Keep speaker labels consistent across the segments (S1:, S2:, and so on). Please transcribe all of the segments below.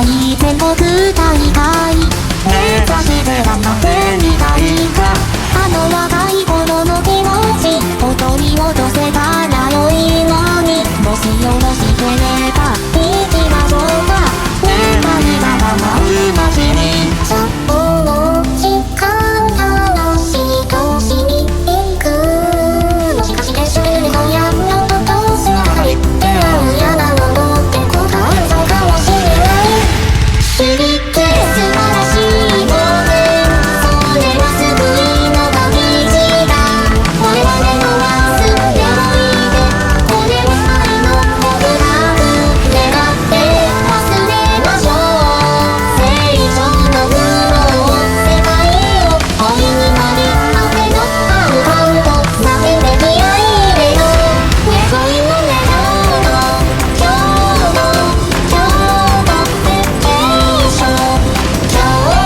S1: い全国大会目指して頑張ってみたいかあの若い頃の気持ちを取り戻せたら良いのにもしよろしければ行きましょうか願いが叶う街にその時間楽しい年に行くもしかして知ってるのやのととすがり出会うやなものって答えそうかもしれない知りて素晴らしいものそれは救いの旅路だ我々の忘れおいでこれは愛の告白願って忘れましょう成長の苦悩世界を恋になり雨のアウハウと叫んで気合い入れよう恋の願うの今日の今日のベケーション今日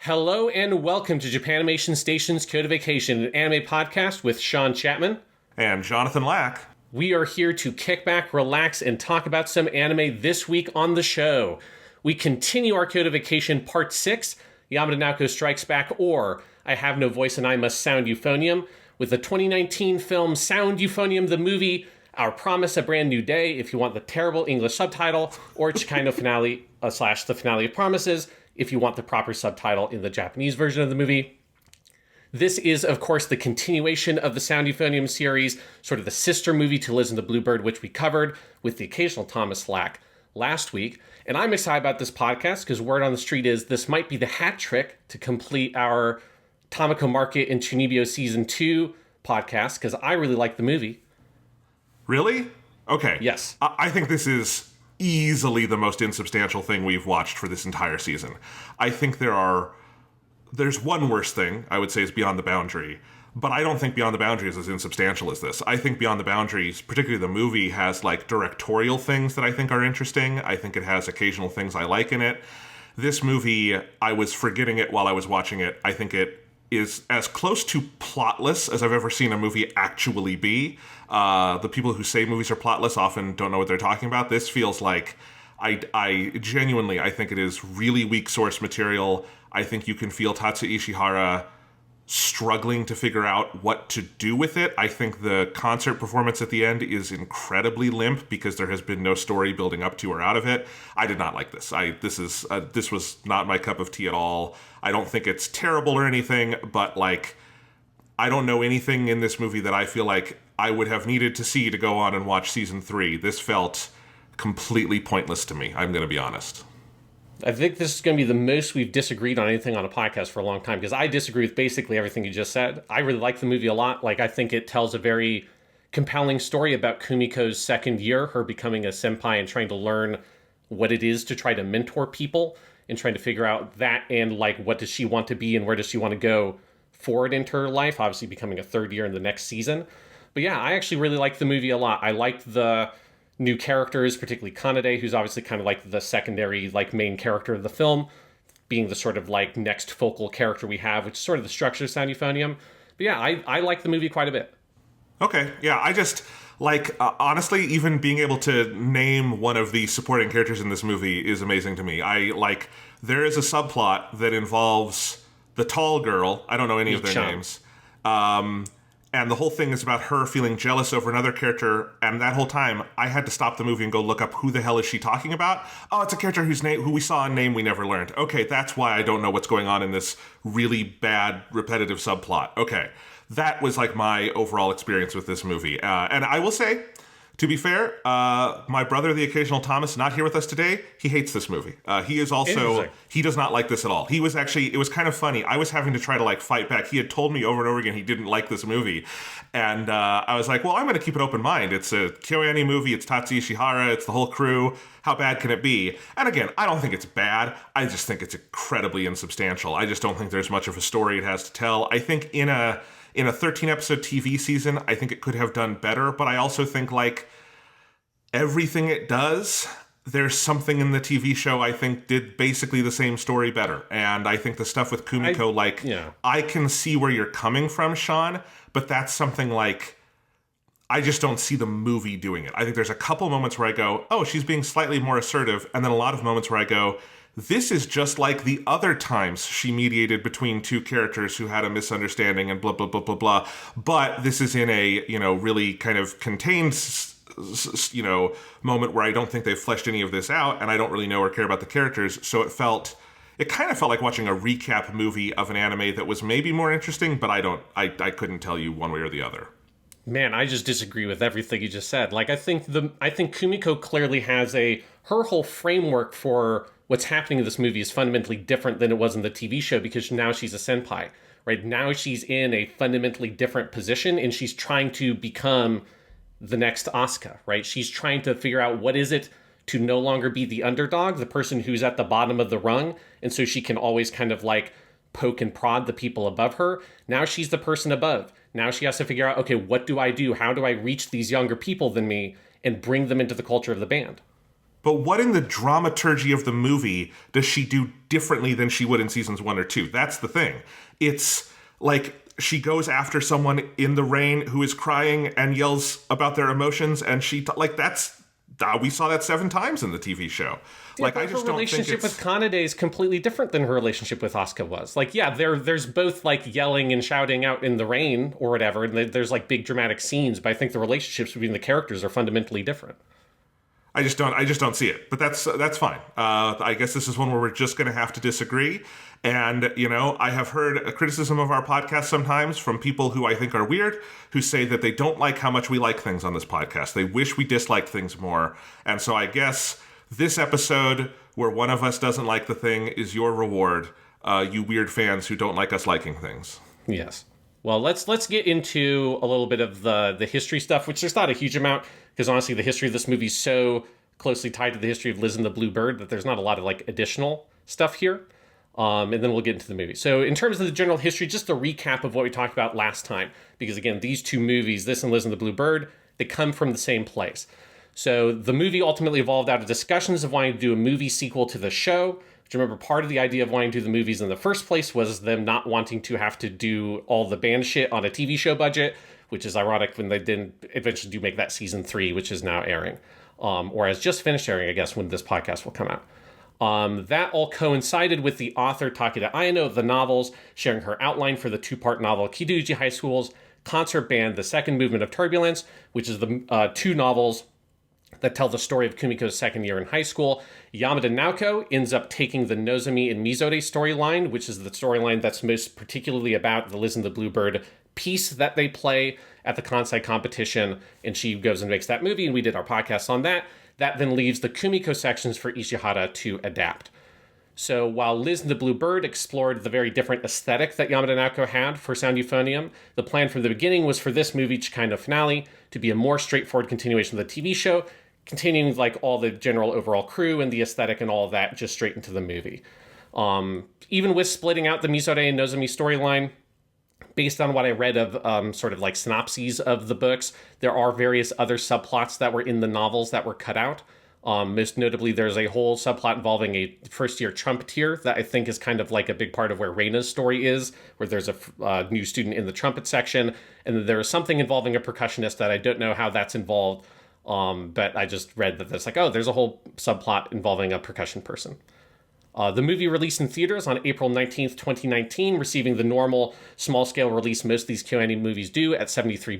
S2: Hello and welcome to Japanimation Station's Kyoto Vacation, an anime podcast with Sean Chapman.
S3: And Jonathan Lack.
S2: We are here to kick back, relax, and talk about some anime this week on the show. We continue our Kyoto Vacation Part 6, Yamada Naoko Strikes Back, or I Have No Voice and I Must Sound Euphonium, with the 2019 film Sound Euphonium the Movie, Our Promise a Brand New Day, if you want the terrible English subtitle, or Chikaino Finale / The Finale of Promises, if you want the proper subtitle in the Japanese version of the movie. This is, of course, the continuation of the Sound Euphonium series, sort of the sister movie to Liz and the Bluebird, which we covered with the occasional Thomas Lack last week. And I'm excited about this podcast because word on the street is this might be the hat trick to complete our Tamako Market and Chunibyo Season 2 podcast, because I really like the movie.
S3: Really? Okay.
S2: Yes.
S3: I think this is easily the most insubstantial thing we've watched for this entire season. I think there's one worse thing, I would say, is Beyond the Boundary, but I don't think Beyond the Boundary is as insubstantial as this. I think Beyond the Boundaries, particularly the movie, has like directorial things that I think are interesting. I think it has occasional things I like in it. This movie, I was forgetting it while I was watching it. I think it is as close to plotless as I've ever seen a movie actually be. The people who say movies are plotless often don't know what they're talking about. This feels like, I genuinely, I think it is really weak source material. I think you can feel Tatsuya Ishihara struggling to figure out what to do with it. I think the concert performance at the end is incredibly limp because there has been no story building up to or out of it. I did not like this. This was not my cup of tea at all. I don't think it's terrible or anything, but like, I don't know anything in this movie that I feel like I would have needed to see to go on and watch season 3. This felt completely pointless to me, I'm going to be honest.
S2: I think this is going to be the most we've disagreed on anything on a podcast for a long time, because I disagree with basically everything you just said. I really like the movie a lot. Like, I think it tells a very compelling story about Kumiko's second year, her becoming a senpai and trying to learn what it is to try to mentor people and trying to figure out that and, like, what does she want to be and where does she want to go forward into her life, obviously becoming a third year in the next season. But yeah, I actually really liked the movie a lot. I liked the new characters, particularly Kanade, who's obviously kind of like the secondary, like, main character of the film, being the sort of like next focal character we have, which is sort of the structure of Sound Euphonium. But yeah, I like the movie quite a bit.
S3: Okay, yeah, I just, like, honestly, even being able to name one of the supporting characters in this movie is amazing to me. There is a subplot that involves the tall girl, I don't know any of their names, and the whole thing is about her feeling jealous over another character, and that whole time, I had to stop the movie and go look up who the hell is she talking about. Oh, it's a character who we saw a name we never learned. Okay, that's why I don't know what's going on in this really bad, repetitive subplot. Okay, that was like my overall experience with this movie. And I will say, to be fair, my brother, the occasional Thomas, not here with us today, he hates this movie. He does not like this at all. It was kind of funny. I was having to try to, like, fight back. He had told me over and over again he didn't like this movie. And I was like, well, I'm going to keep an open mind. It's a KyoAni movie. It's Tatsuya Ishihara. It's the whole crew. How bad can it be? And again, I don't think it's bad. I just think it's incredibly insubstantial. I just don't think there's much of a story it has to tell. I think in a 13-episode TV season, I think it could have done better, but I also think, like, everything it does, there's something in the TV show I think did basically the same story better. And I think the stuff with Kumiko, I can see where you're coming from, Sean, but that's something like, I just don't see the movie doing it. I think there's a couple moments where I go, oh, she's being slightly more assertive, and then a lot of moments where I go, this is just like the other times she mediated between two characters who had a misunderstanding and blah, blah, blah, blah, blah. But this is in a, really kind of contained, moment where I don't think they've fleshed any of this out, and I don't really know or care about the characters. So it kind of felt like watching a recap movie of an anime that was maybe more interesting, but I couldn't tell you one way or the other.
S2: Man, I just disagree with everything you just said. Like, I think Kumiko clearly has her whole framework for what's happening in this movie is fundamentally different than it was in the TV show, because now she's a senpai, right? Now she's in a fundamentally different position, and she's trying to become the next Asuka, right? She's trying to figure out what is it to no longer be the underdog, the person who's at the bottom of the rung, and so she can always kind of like poke and prod the people above her. Now she's the person above. Now she has to figure out, okay, what do I do? How do I reach these younger people than me and bring them into the culture of the band?
S3: But what in the dramaturgy of the movie does she do differently than she would in seasons 1 or 2? That's the thing. It's like she goes after someone in the rain who is crying and yells about their emotions, and we saw that 7 times in the TV show.
S2: Yeah, like, I just don't think her relationship with Kanade is completely different than her relationship with Asuka was. Like, yeah, there's both like yelling and shouting out in the rain or whatever, and there's like big dramatic scenes, but I think the relationships between the characters are fundamentally different.
S3: I just don't see it, but that's fine. I guess this is one where we're just going to have to disagree. And, I have heard a criticism of our podcast sometimes from people who I think are weird, who say that they don't like how much we like things on this podcast. They wish we disliked things more. And so I guess this episode where one of us doesn't like the thing is your reward, you weird fans who don't like us liking things.
S2: Yes. Well, let's get into a little bit of the history stuff, which there's not a huge amount, because honestly, the history of this movie is so closely tied to the history of Liz and the Blue Bird that there's not a lot of like additional stuff here. And then we'll get into the movie. So in terms of the general history, just a recap of what we talked about last time, because again, these two movies, this and Liz and the Blue Bird, they come from the same place. So the movie ultimately evolved out of discussions of wanting to do a movie sequel to the show. Which, remember, part of the idea of wanting to do the movies in the first place was them not wanting to have to do all the band shit on a TV show budget, which is ironic when they didn't eventually do make that season 3, which is now airing. Or has just finished airing, I guess, when this podcast will come out. That all coincided with the author Takeda Ayano of the novels sharing her outline for the 2-part novel Kitauji High School's concert band, The Second Movement of Turbulence, which is the 2 novels that tell the story of Kumiko's second year in high school. Yamada Naoko ends up taking the Nozomi and Mizore storyline, which is the storyline that's most particularly about the Liz and the Bluebird piece that they play at the Kansai competition, and she goes and makes that movie, and we did our podcast on that. That then leaves the Kumiko sections for Ishihara to adapt. So while Liz and the Blue Bird explored the very different aesthetic that Yamada Naoko had for Sound Euphonium, the plan from the beginning was for this movie Chikano finale to be a more straightforward continuation of the TV show, continuing like all the general overall crew and the aesthetic and all of that just straight into the movie. Even with splitting out the Mizore and Nozomi storyline, based on what I read of sort of like synopses of the books, there are various other subplots that were in the novels that were cut out. Most notably, there's a whole subplot involving a first-year trumpeter that I think is kind of like a big part of where Reina's story is, where there's a new student in the trumpet section, and then there is something involving a percussionist that I don't know how that's involved, but I just read that there's like, oh, there's a whole subplot involving a percussion person. The movie released in theaters on April 19th, 2019, receiving the normal small-scale release most of these Kyoto movies do at 73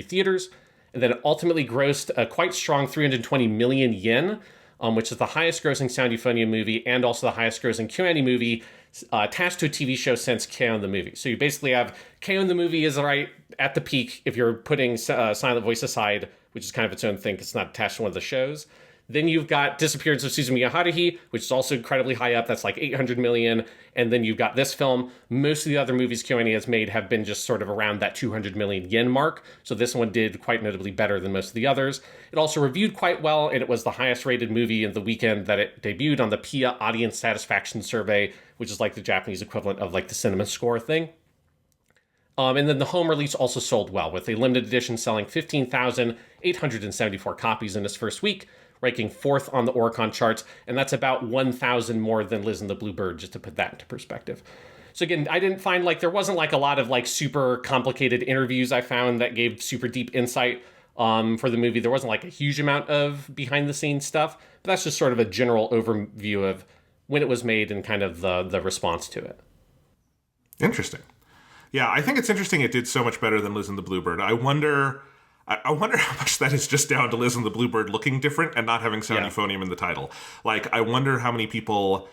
S2: theaters, and then it ultimately grossed a quite strong 320 million yen, which is the highest-grossing Sound Euphonium movie and also the highest-grossing Kyoto movie attached to a TV show since K.O. the movie. So you basically have K.O. the movie is right at the peak if you're putting Silent Voice aside, which is kind of its own thing because it's not attached to one of the shows. Then you've got Disappearance of Suzumiya Haruhi, which is also incredibly high up. That's like 800 million. And then you've got this film. Most of the other movies KyoAni has made have been just sort of around that 200 million yen mark. So this one did quite notably better than most of the others. It also reviewed quite well, and it was the highest rated movie in the weekend that it debuted on the PIA Audience Satisfaction Survey, which is like the Japanese equivalent of like the cinema score thing. And then the home release also sold well, with a limited edition selling 15,874 copies in its first week, ranking 4th on the Oricon charts, and that's about 1,000 more than Liz and the Blue Bird, just to put that into perspective. So again, I didn't find, like, there wasn't, like, a lot of, like, super complicated interviews I found that gave super deep insight for the movie. There wasn't, like, a huge amount of behind-the-scenes stuff, but that's just sort of a general overview of when it was made and kind of the response to it.
S3: Interesting. Yeah, I think it's interesting it did so much better than Liz and the Bluebird. I wonder how much that is just down to Liz and the Bluebird looking different and not having sound euphonium in the title. Like, I wonder how many people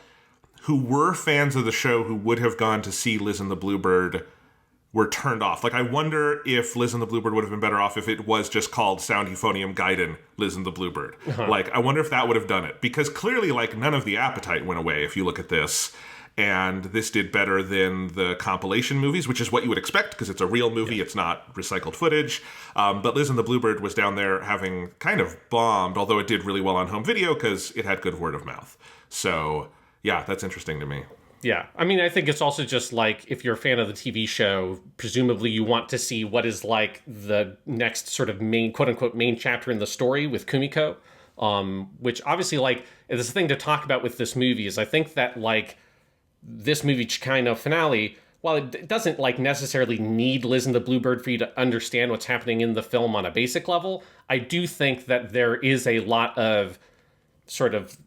S3: who were fans of the show who would have gone to see Liz and the Bluebird were turned off. Like, I wonder if Liz and the Bluebird would have been better off if it was just called Sound Euphonium Gaiden Liz and the Bluebird. Like, I wonder if that would have done it. Because clearly, like, none of the appetite went away if you look at this. And this did better than the compilation movies, which is what you would expect because it's a real movie. It's not recycled footage. But Liz and the Bluebird was down there having kind of bombed, although it did really well on home video because it had good word of mouth. So, yeah, that's interesting to me.
S2: Yeah. I mean, I think it's also just like, if you're a fan of the TV show, presumably you want to see what is like the next sort of main, quote unquote, main chapter in the story with Kumiko. Which obviously, like, is the thing to talk about with this movie is I think that, like, this movie Chikano finale, while it doesn't, like, necessarily need Liz and the Bluebird for you to understand what's happening in the film on a basic level, I do think that there is a lot of sort of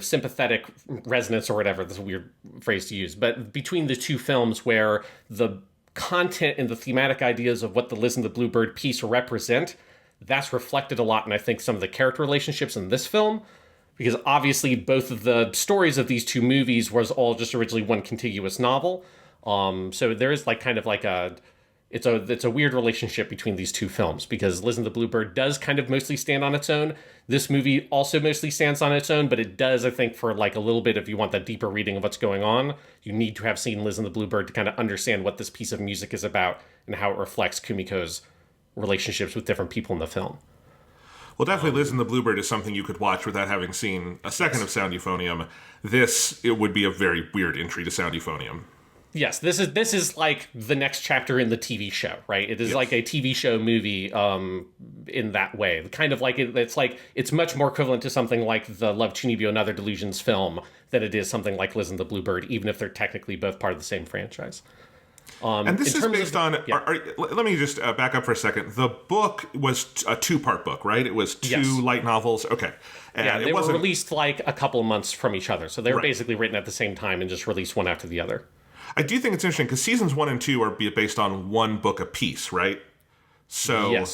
S2: sympathetic resonance, or whatever, that's a weird phrase to use, but between the two films where the content and the thematic ideas of what the Liz and the Bluebird piece represent, that's reflected a lot in, I think, some of the character relationships in this film. Because obviously both of the stories of these two movies was all just originally one contiguous novel. So there is, like, kind of like it's a weird relationship between these two films, because Liz and the Bluebird does kind of mostly stand on its own. This movie also mostly stands on its own, but it does, I think, for, like, a little bit, if you want that deeper reading of what's going on, you need to have seen Liz and the Bluebird to kind of understand what this piece of music is about and how it reflects Kumiko's relationships with different people in the film.
S3: Well, definitely Liz and the Bluebird is something you could watch without having seen a second of Sound Euphonium. It would be a very weird entry to Sound Euphonium.
S2: Yes, this is like the next chapter in the TV show, right? It is like a TV show movie in that way. Kind of like it's much more equivalent to something like the Love Chunibyo and Other Delusions film than it is something like Liz and the Bluebird, even if they're technically both part of the same franchise.
S3: And this is based on... let me just back up for a second. The book was a two-part book, right? It was two light novels. Okay. And
S2: they were released, like, a couple of months from each other. So they were basically written at the same time and just released one after the other.
S3: I do think it's interesting because seasons 1 and 2 are based on one book apiece, right? So...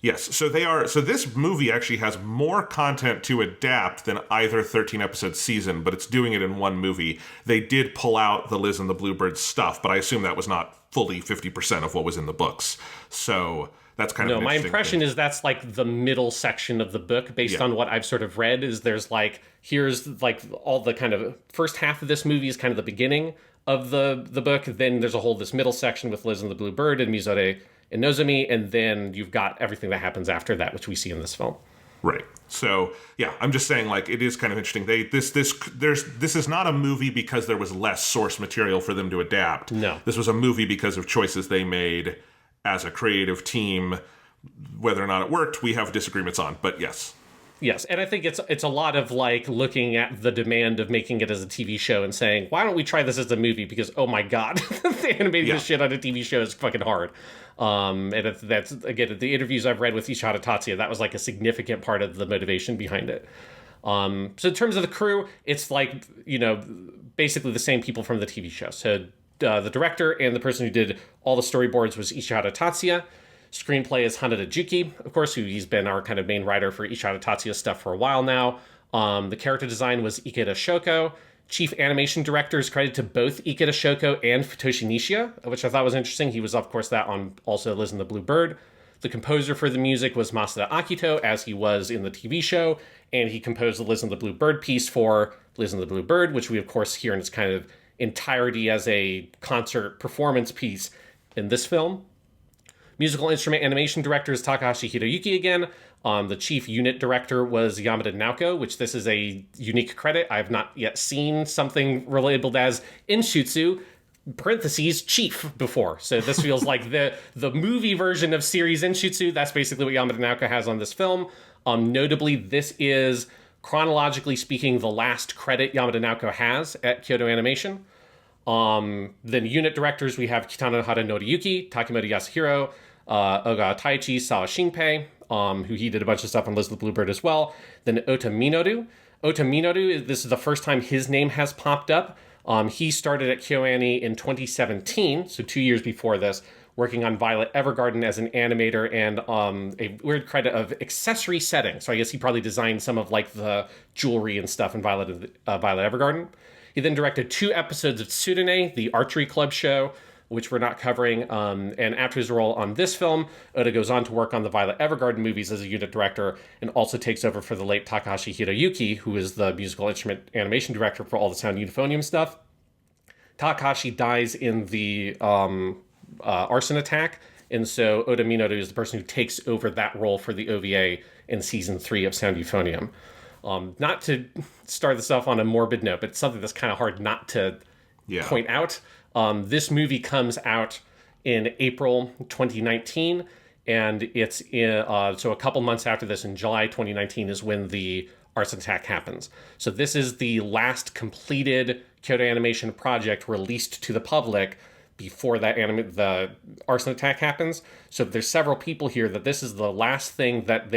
S3: Yes, so they are. So this movie actually has more content to adapt than either 13-episode season, but it's doing it in one movie. They did pull out the Liz and the Bluebird stuff, but I assume that was not fully 50% of what was in the books. So that's kind of an interesting
S2: my impression
S3: thing.
S2: is that's like the middle section of the book, based on what I've sort of read. Is there's like, here's like all the kind of first half of this movie is kind of the beginning of the book. Then there's a whole this middle section with Liz and the Bluebird and Mizore and Nozomi, and then you've got everything that happens after that, which we see in this film.
S3: Right. So, yeah, I'm just saying, like, it is kind of interesting. This is not a movie because there was less source material for them to adapt.
S2: No.
S3: This was a movie because of choices they made as a creative team. Whether or not it worked, we have disagreements on, but yes.
S2: Yes, and I think it's a lot of, like, looking at the demand of making it as a TV show and saying, why don't we try this as a movie? Because, oh my god, animating this shit on a TV show is fucking hard. And that's, again, the interviews I've read with Ishihara Tatsuya, that was, like, a significant part of the motivation behind it. So in terms of the crew, it's, like, you know, basically the same people from the TV show. So the director and the person who did all the storyboards was Ishihara Tatsuya. Screenplay is Hanada Juki, of course, who he's been our kind of main writer for Ishihara Tatsuya's stuff for a while now. The character design was Ikeda Shoko. Chief animation director is credited to both Ikeda Shoko and Futoshi Nishia, which I thought was interesting. He was, of course, that on also Liz and the Bluebird. The composer for the music was Masada Akito, as he was in the TV show, and he composed the Liz and the Bluebird piece for Liz and the Bluebird, which we, of course, hear in its kind of entirety as a concert performance piece in this film. Musical instrument animation director is Takahashi Hiroyuki again. The chief unit director was Yamada Naoko, which this is a unique credit. I have not yet seen something labeled as Inshutsu. parentheses chief before. So this feels like the movie version of series Inshutsu. That's basically what Yamada Naoko has on this film. Notably, this is, chronologically speaking, the last credit Yamada Naoko has at Kyoto Animation. Then unit directors, we have Kitanohara Noriyuki, Takemoto Yasuhiro, Ogawa Taichi, Sawa Shinpei, who he did a bunch of stuff on Liz the Bluebird as well. Then Ota Minoru. Ota Minoru, this is the first time his name has popped up. He started at KyoAni in 2017, so 2 years before this, working on Violet Evergarden as an animator and a weird credit of accessory setting. So I guess he probably designed some of like the jewelry and stuff in Violet Evergarden. He then directed 2 episodes of Tsurune, the archery club show, which we're not covering. And after his role on this film, Oda goes on to work on the Violet Evergarden movies as a unit director and also takes over for the late Takahashi Hiroyuki, who is the musical instrument animation director for all the Sound Euphonium stuff. Takahashi dies in the arson attack, and so Oda Minoru is the person who takes over that role for the OVA in season 3 of Sound Euphonium. Not to start this off on a morbid note, but it's something that's kind of hard not to point out. This movie comes out in April 2019, and it's so a couple months after this, in July 2019, is when the arson attack happens. So this is the last completed Kyoto Animation project released to the public before that the arson attack happens. So there's several people here that this is the last thing that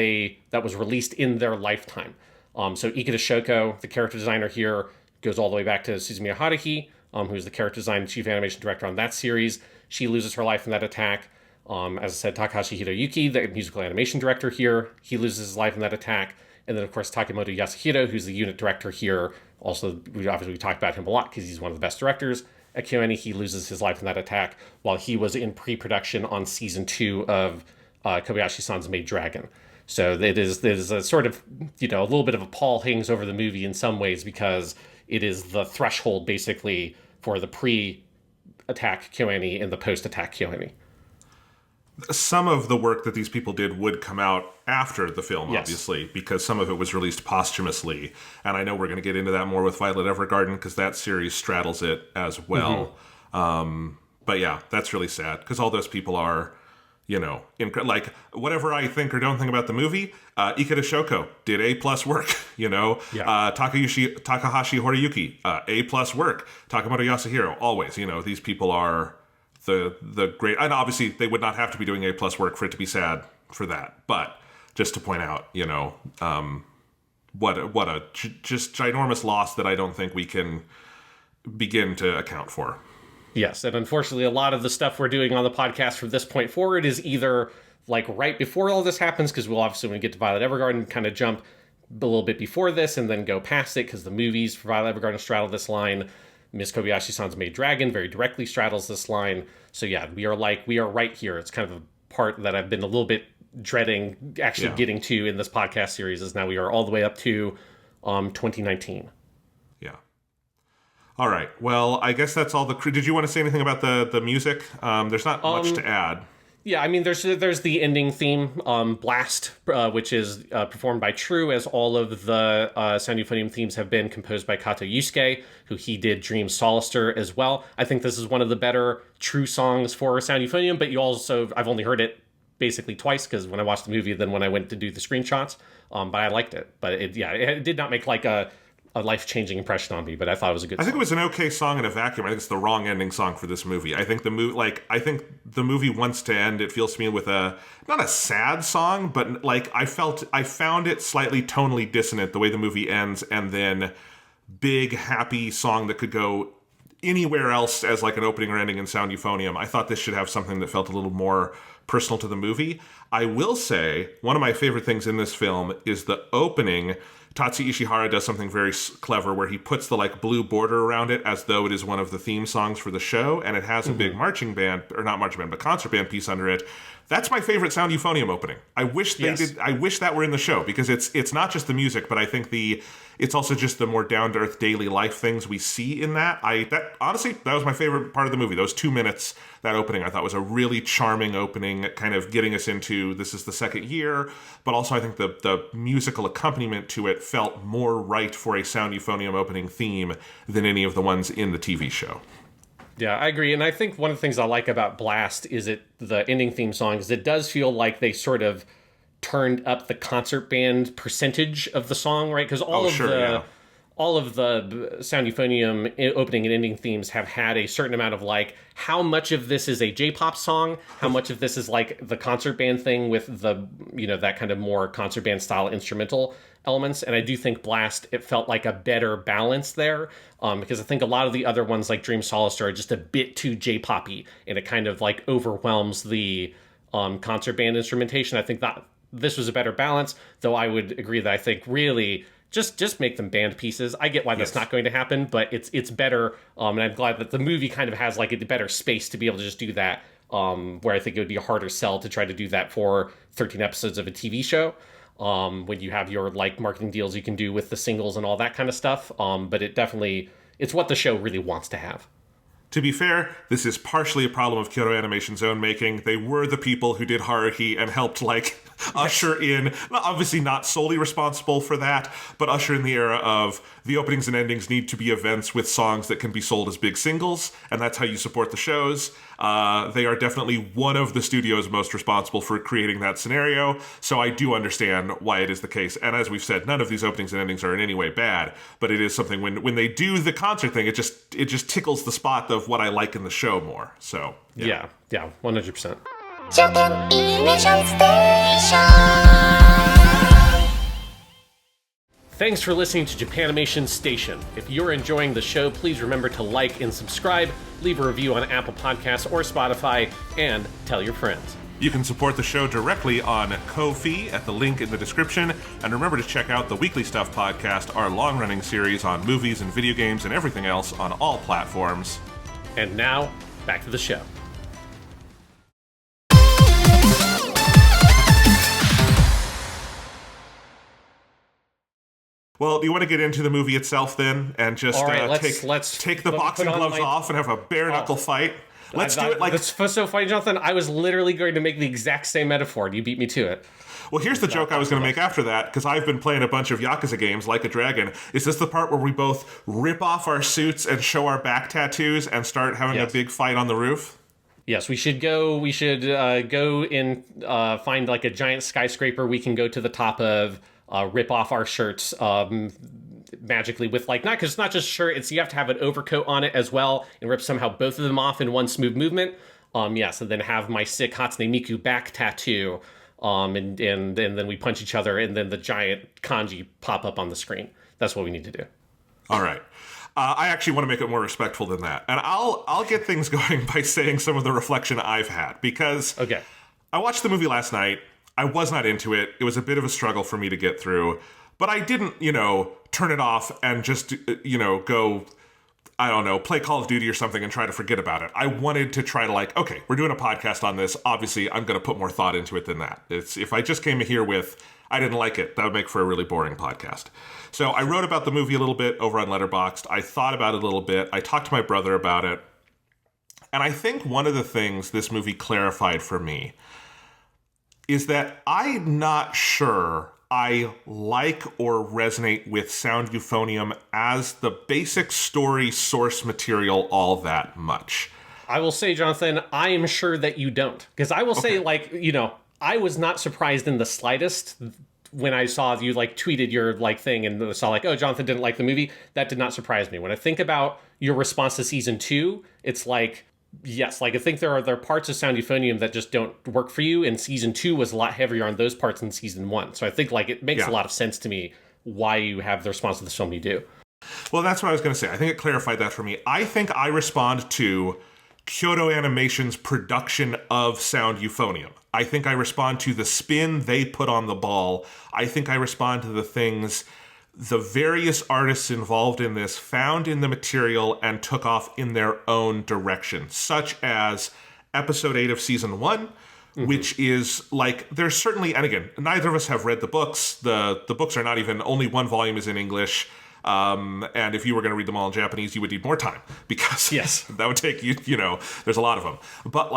S2: was released in their lifetime. So Ikeda Shoko, the character designer here, goes all the way back to Suzumiya Haruhi, who's the character design chief animation director on that series. She loses her life in that attack. As I said, Takahashi Hiroyuki, the musical animation director here, he loses his life in that attack. And then, of course, Takemoto Yasuhiro, who's the unit director here. Also, we talked about him a lot because he's one of the best directors. At KyoAni, he loses his life in that attack while he was in pre-production on season 2 of Kobayashi-san's Maid Dragon. So there's a sort of, a little bit of a pall hangs over the movie in some ways because it is the threshold, basically, for the pre-attack KyoAni and the post-attack KyoAni.
S3: Some of the work that these people did would come out after the film, obviously, because some of it was released posthumously. And I know we're going to get into that more with Violet Evergarden, because that series straddles it as well. Mm-hmm. But yeah, that's really sad, because all those people are, like, whatever I think or don't think about the movie, Ikeda Shoko did A+ work, Takahashi Horiyuki, A+ work, Takemoto Yasuhiro, always, these people are the great, and obviously they would not have to be doing A+ work for it to be sad for that, but just to point out, what a just ginormous loss that I don't think we can begin to account for.
S2: Yes, and unfortunately a lot of the stuff we're doing on the podcast from this point forward is either like right before all this happens, because we'll obviously, when we get to Violet Evergarden, kind of jump a little bit before this and then go past it, because the movies for Violet Evergarden straddle this line. Miss Kobayashi-san's Maid Dragon very directly straddles this line. So yeah, we are right here. It's kind of a part that I've been a little bit dreading actually getting to in this podcast series, is now we are all the way up to 2019. Yeah.
S3: All right. Well, I guess that's all did you want to say anything about the music? There's not much to add.
S2: Yeah, I mean, there's the ending theme, Blast, which is performed by True, as all of the Sound Euphonium themes have been composed by Kato Yusuke, who he did Dream Solister as well. I think this is one of the better True songs for Sound Euphonium, but I've only heard it basically twice, because when I watched the movie, then when I went to do the screenshots, but I liked it. But it did not make like a life-changing impression on me, but I thought it was a good song.
S3: I think it was an okay song in a vacuum. I think it's the wrong ending song for this movie. I think the movie wants to end, it feels to me, with not a sad song, but like I found it slightly tonally dissonant the way the movie ends, and then big happy song that could go anywhere else as like an opening or ending in Sound Euphonium. I thought this should have something that felt a little more personal to the movie. I will say one of my favorite things in this film is the opening. Tatsuya Ishihara does something very clever where he puts the like blue border around it as though it is one of the theme songs for the show, and it has a big marching band, or not marching band, but concert band piece under it. That's my favorite Sound Euphonium opening. I wish they did. I wish that were in the show, because it's not just the music, but I think it's also just the more down to earth daily life things we see in that. Honestly, that was my favorite part of the movie. Those 2 minutes, that opening, I thought was a really charming opening, kind of getting us into this is the second year, but also I think the musical accompaniment to it felt more right for a Sound Euphonium opening theme than any of the ones in the TV show.
S2: Yeah, I agree. And I think one of the things I like about Blast is the ending theme song is it does feel like they sort of turned up the concert band percentage of the song, right? Because all of the Sound Euphonium opening and ending themes have had a certain amount of like, how much of this is a J-pop song? How much of this is like the concert band thing with the, that kind of more concert band style instrumental elements? And I do think Blast, it felt like a better balance there, because I think a lot of the other ones like Dream Solace are just a bit too J-poppy, and it kind of like overwhelms the concert band instrumentation. I think that this was a better balance, though I would agree that I think really just make them band pieces. I get why that's not going to happen, but it's better, and I'm glad that the movie kind of has like a better space to be able to just do that, where I think it would be a harder sell to try to do that for 13 episodes of a TV show, when you have your like marketing deals you can do with the singles and all that kind of stuff, but it's what the show really wants to have.
S3: To be fair, this is partially a problem of Kyoto Animation's own making. They were the people who did Haruhi and helped, like, usher in, obviously not solely responsible for that, but usher in the era of the openings and endings need to be events with songs that can be sold as big singles, and that's how you support the shows. They are definitely one of the studios most responsible for creating that scenario, so I do understand why it is the case. And as we've said, none of these openings and endings are in any way bad, but it is something when they do the concert thing, it just tickles the spot of what I like in the show more. So
S2: yeah, 100%.
S1: Japanimation Station.
S2: Thanks for listening to Japanimation Station. If you're enjoying the show, please remember to like and subscribe, leave a review on Apple Podcasts or Spotify, and tell your friends.
S3: You can support the show directly on Ko-fi at the link in the description, and remember to check out the Weekly Stuff podcast, our long-running series on movies and video games and everything else on all platforms.
S2: And now, back to the show.
S3: Well, do you want to get into the movie itself then, and just
S2: let's
S3: take the boxing gloves off and have a bare-knuckle fight? Let's do it like...
S2: It's so funny, Jonathan. I was literally going to make the exact same metaphor, and you beat me to it.
S3: Well, here's the joke I was going to make after that, because I've been playing a bunch of Yakuza games, like a Dragon. Is this the part where we both rip off our suits and show our back tattoos and start having a big fight on the roof?
S2: Yes, we should go and find like a giant skyscraper we can go to the top of, rip off our shirts magically with like, not just shirt, it's you have to have an overcoat on it as well, and rip somehow both of them off in one smooth movement. And then have my sick Hatsune Miku back tattoo, and then we punch each other, and then the giant kanji pop up on the screen. That's what we need to do.
S3: All right. I actually want to make it more respectful than that. And I'll get things going by saying some of the reflection I've had, because I watched the movie last night. I was not into it. It was a bit of a struggle for me to get through. But I didn't, turn it off and just, go, I don't know, play Call of Duty or something and try to forget about it. I wanted to try to okay, we're doing a podcast on this. Obviously, I'm going to put more thought into it than that. If I just came here with, I didn't like it, that would make for a really boring podcast. So I wrote about the movie a little bit over on Letterboxd. I thought about it a little bit. I talked to my brother about it. And I think one of the things this movie clarified for me is that I'm not sure I like or resonate with Sound Euphonium as the basic story source material all that much.
S2: I will say, Jonathan, I am sure that you don't. Because I will say, I was not surprised in the slightest when I saw you, tweeted your, thing and saw, oh, Jonathan didn't like the movie. That did not surprise me. When I think about your response to season 2, it's yes, I think there are parts of Sound Euphonium that just don't work for you, and season 2 was a lot heavier on those parts than season 1. So I think it makes a lot of sense to me why you have the response to the film you do.
S3: Well, that's what I was going to say. I think it clarified that for me. I think I respond to Kyoto Animation's production of Sound Euphonium. I think I respond to the spin they put on the ball. I think I respond to the things the various artists involved in this found in the material and took off in their own direction, such as episode 8 of season 1, which is there's certainly, and again, neither of us have read the books. The books are not even, only one volume is in English. And if you were going to read them all in Japanese, you would need more time, because that would take you, there's a lot of them. But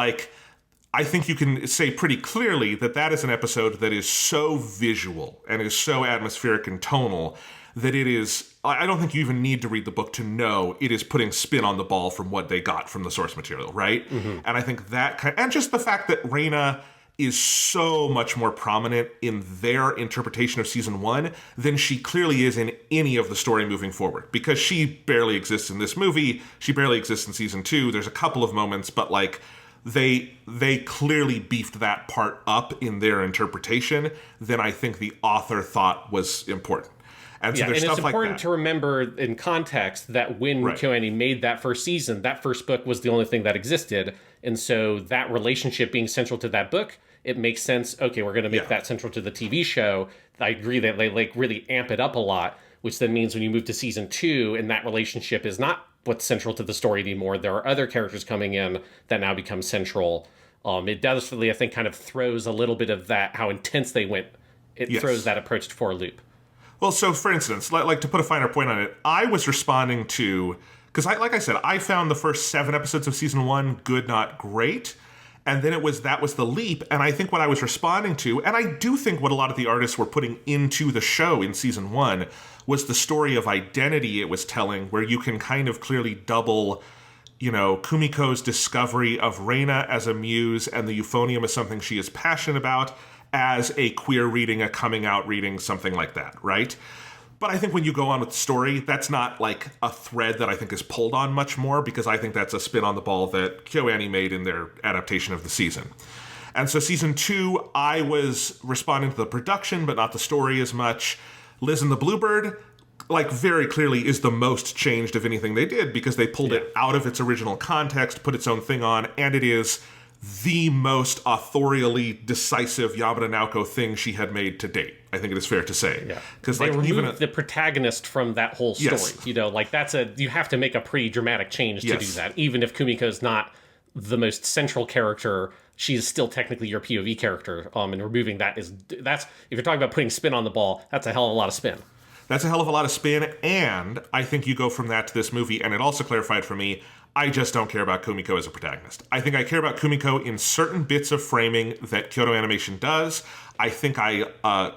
S3: I think you can say pretty clearly that is an episode that is so visual and is so atmospheric and tonal that it is, I don't think you even need to read the book to know it is putting spin on the ball from what they got from the source material, right? And I think that and just the fact that Reina is so much more prominent in their interpretation of season 1 than she clearly is in any of the story moving forward, because she barely exists in this movie, she barely exists in season 2. There's a couple of moments, but like they clearly beefed that part up in their interpretation than I think the author thought was important. And so there's
S2: and
S3: stuff
S2: it's
S3: like
S2: important
S3: that.
S2: to remember in context that when KyoAni made that first season, that first book was the only thing that existed. And so that relationship being central to that book, it makes sense. Okay, we're going to make that central to the TV show. I agree that they like really amp it up a lot, which then means when you move to season 2 and that relationship is not what's central to the story anymore, there are other characters coming in that now become central. It definitely, I think, kind of throws a little bit of that, how intense they went. It throws that approach for a loop.
S3: Well, so for instance, like to put a finer point on it, I was responding to, because like I said, I found the first 7 episodes of season 1 good, not great. And then that was the leap. And I think what I was responding to, and I do think what a lot of the artists were putting into the show in season 1 was the story of identity it was telling, where you can kind of clearly double, Kumiko's discovery of Reina as a muse and the Euphonium as something she is passionate about, as a queer reading, a coming out reading, something like that, right? But I think when you go on with the story, that's not like a thread that I think is pulled on much more, because I think that's a spin on the ball that KyoAni made in their adaptation of the season. And so season 2, I was responding to the production, but not the story as much. Liz and the Bluebird, like, very clearly is the most changed of anything they did, because they pulled it out of its original context, put its own thing on, and it is the most authorially decisive Yamada Naoko thing she had made to date. I think it is fair to say.
S2: Yeah,
S3: because
S2: they
S3: like
S2: removed the protagonist from that whole story.
S3: Yes.
S2: Like you have to make a pretty dramatic change to do that. Even if Kumiko's not the most central character, she is still technically your POV character. And removing that's if you're talking about putting spin on the ball, that's a hell of a lot of spin.
S3: That's a hell of a lot of spin, and I think you go from that to this movie, and it also clarified for me, I just don't care about Kumiko as a protagonist. I think I care about Kumiko in certain bits of framing that Kyoto Animation does. I think I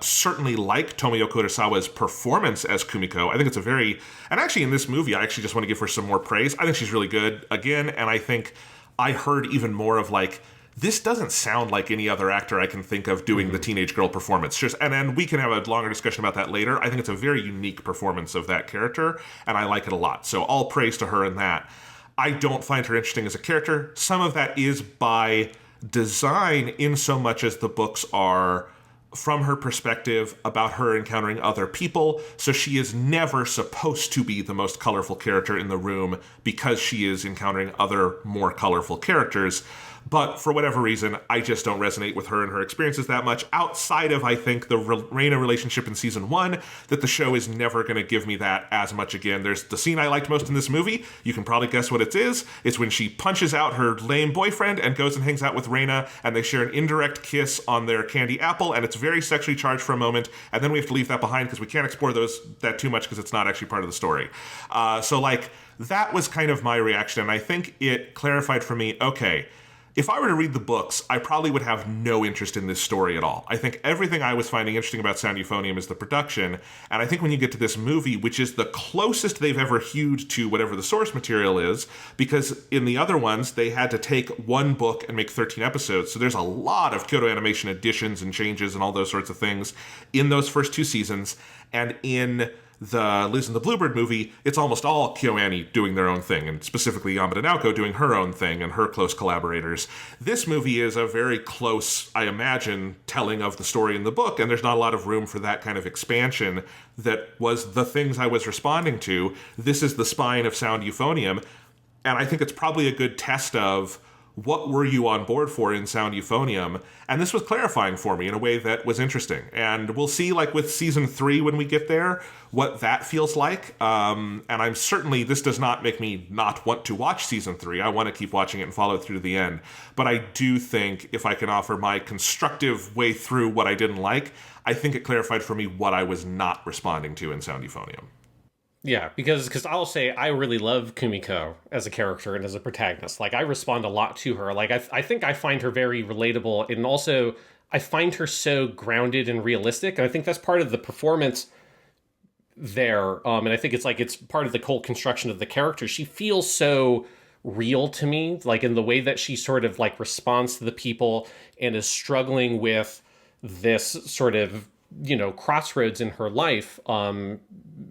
S3: certainly like Tomoyo Kurosawa's performance as Kumiko. I think it's and actually in this movie, I actually just want to give her some more praise. I think she's really good again, and I think I heard even more of like, this doesn't sound like any other actor I can think of doing the teenage girl performance. And then we can have a longer discussion about that later. I think it's a very unique performance of that character, and I like it a lot. So all praise to her in that. I don't find her interesting as a character. Some of that is by design, in so much as the books are from her perspective about her encountering other people. So she is never supposed to be the most colorful character in the room because she is encountering other more colorful characters. But for whatever reason, I just don't resonate with her and her experiences that much, outside of, I think, the Reina relationship in season 1, that the show is never going to give me that as much again. There's the scene I liked most in this movie. You can probably guess what it is. It's when she punches out her lame boyfriend and goes and hangs out with Reina, and they share an indirect kiss on their candy apple, and it's very sexually charged for a moment, and then we have to leave that behind because we can't explore that too much because it's not actually part of the story. So, like, that was kind of my reaction, and I think it clarified for me, okay, if I were to read the books, I probably would have no interest in this story at all. I think everything I was finding interesting about Sound Euphonium is the production, and I think when you get to this movie, which is the closest they've ever hewed to whatever the source material is, because in the other ones, they had to take one book and make 13 episodes, so there's a lot of Kyoto Animation additions and changes and all those sorts of things in those first 2 seasons, and in the Liz and the Bluebird movie, it's almost all KyoAni doing their own thing, and specifically Yamada Naoko doing her own thing and her close collaborators. This movie is a very close, I imagine, telling of the story in the book, and there's not a lot of room for that kind of expansion that was the things I was responding to. This is the spine of Sound Euphonium, and I think it's probably a good test of what were you on board for in Sound Euphonium? And this was clarifying for me in a way that was interesting. And we'll see, like with season 3 when we get there, what that feels like. And I'm certainly, this does not make me not want to watch season 3. I want to keep watching it and follow it through to the end. But I do think if I can offer my constructive way through what I didn't like, I think it clarified for me what I was not responding to in Sound Euphonium.
S2: Yeah, because I'll say I really love Kumiko as a character and as a protagonist. Like, I respond a lot to her. Like, I think I find her very relatable, and also I find her so grounded and realistic. And I think that's part of the performance there. And I think it's like it's part of the whole construction of the character. She feels so real to me, like in the way that she sort of like responds to the people and is struggling with this sort of, you know, crossroads in her life,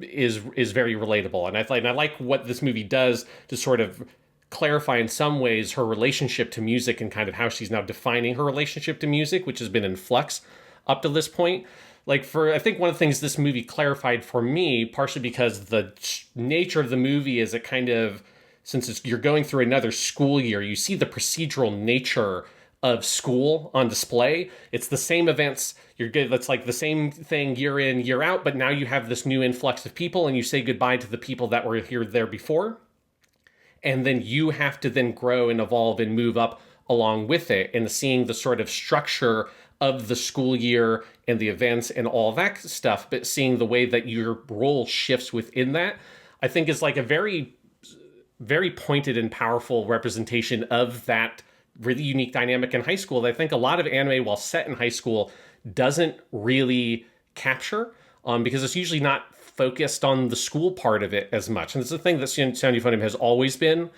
S2: is very relatable. And I like what this movie does to sort of clarify in some ways her relationship to music and kind of how she's now defining her relationship to music, which has been in flux up to this point. Like I think one of the things this movie clarified for me, partially because the nature of the movie is it kind of, since you're going through another school year, you see the procedural nature of school on display. It's the same events. You're good. That's like the same thing year in, year out, but now you have this new influx of people and you say goodbye to the people that were here there before. And then you have to then grow and evolve and move up along with it, and seeing the sort of structure of the school year and the events and all that stuff, but seeing the way that your role shifts within that, I think is like a very, very pointed and powerful representation of that really unique dynamic in high school that I think a lot of anime, while set in high school, doesn't really capture, because it's usually not focused on the school part of it as much. And it's the thing that Sound Euphonium has always been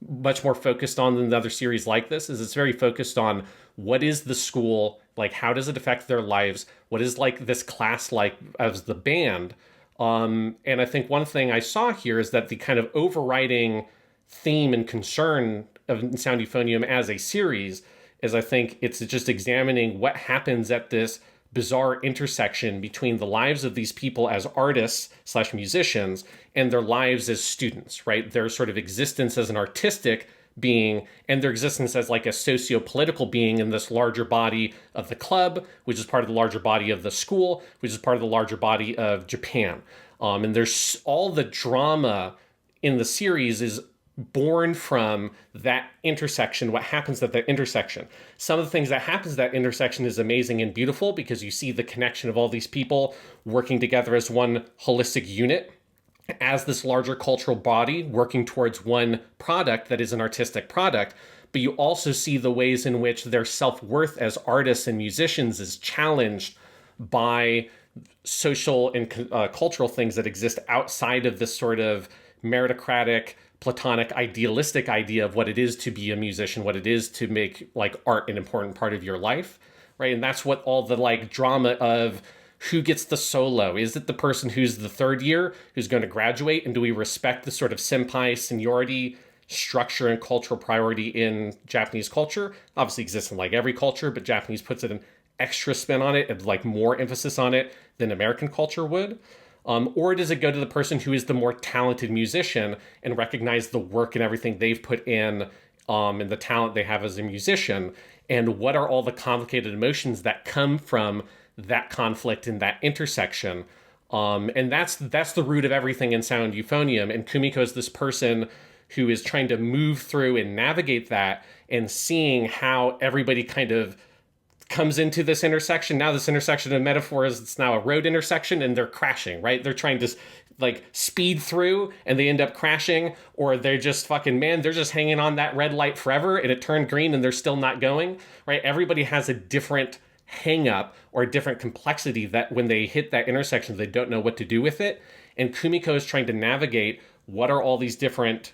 S2: much more focused on than other series like this, is it's very focused on what is the school, like how does it affect their lives, what is like this class like as the band. And I think one thing I saw here is that the kind of overriding theme and concern of Sound Euphonium as a series is, I think it's just examining what happens at this bizarre intersection between the lives of these people as artists / musicians and their lives as students, right? Their sort of existence as an artistic being and their existence as like a socio-political being in this larger body of the club, which is part of the larger body of the school, which is part of the larger body of Japan. And there's all the drama in the series is born from that intersection, what happens at that intersection. Some of the things that happens at that intersection is amazing and beautiful because you see the connection of all these people working together as one holistic unit, as this larger cultural body working towards one product that is an artistic product. But you also see the ways in which their self-worth as artists and musicians is challenged by social and cultural things that exist outside of this sort of meritocratic, platonic, idealistic idea of what it is to be a musician, what it is to make like art an important part of your life, right? And that's what all the like drama of who gets the solo. Is it the person who's the third year who's going to graduate? And do we respect the sort of senpai seniority structure and cultural priority in Japanese culture? Obviously exists in like every culture, but Japanese puts it an extra spin on it and like more emphasis on it than American culture would. Or does it go to the person who is the more talented musician and recognize the work and everything they've put in, and the talent they have as a musician? And what are all the complicated emotions that come from that conflict and that intersection? And that's the root of everything in Sound Euphonium. And Kumiko is this person who is trying to move through and navigate that and seeing how everybody kind of comes into this intersection. Now this intersection of metaphor is it's now a road intersection and they're crashing, right? They're trying to like speed through and they end up crashing, or they're just fucking, man, they're just hanging on that red light forever and it turned green and they're still not going, right? Everybody has a different hang up or a different complexity that when they hit that intersection, they don't know what to do with it. And Kumiko is trying to navigate what are all these different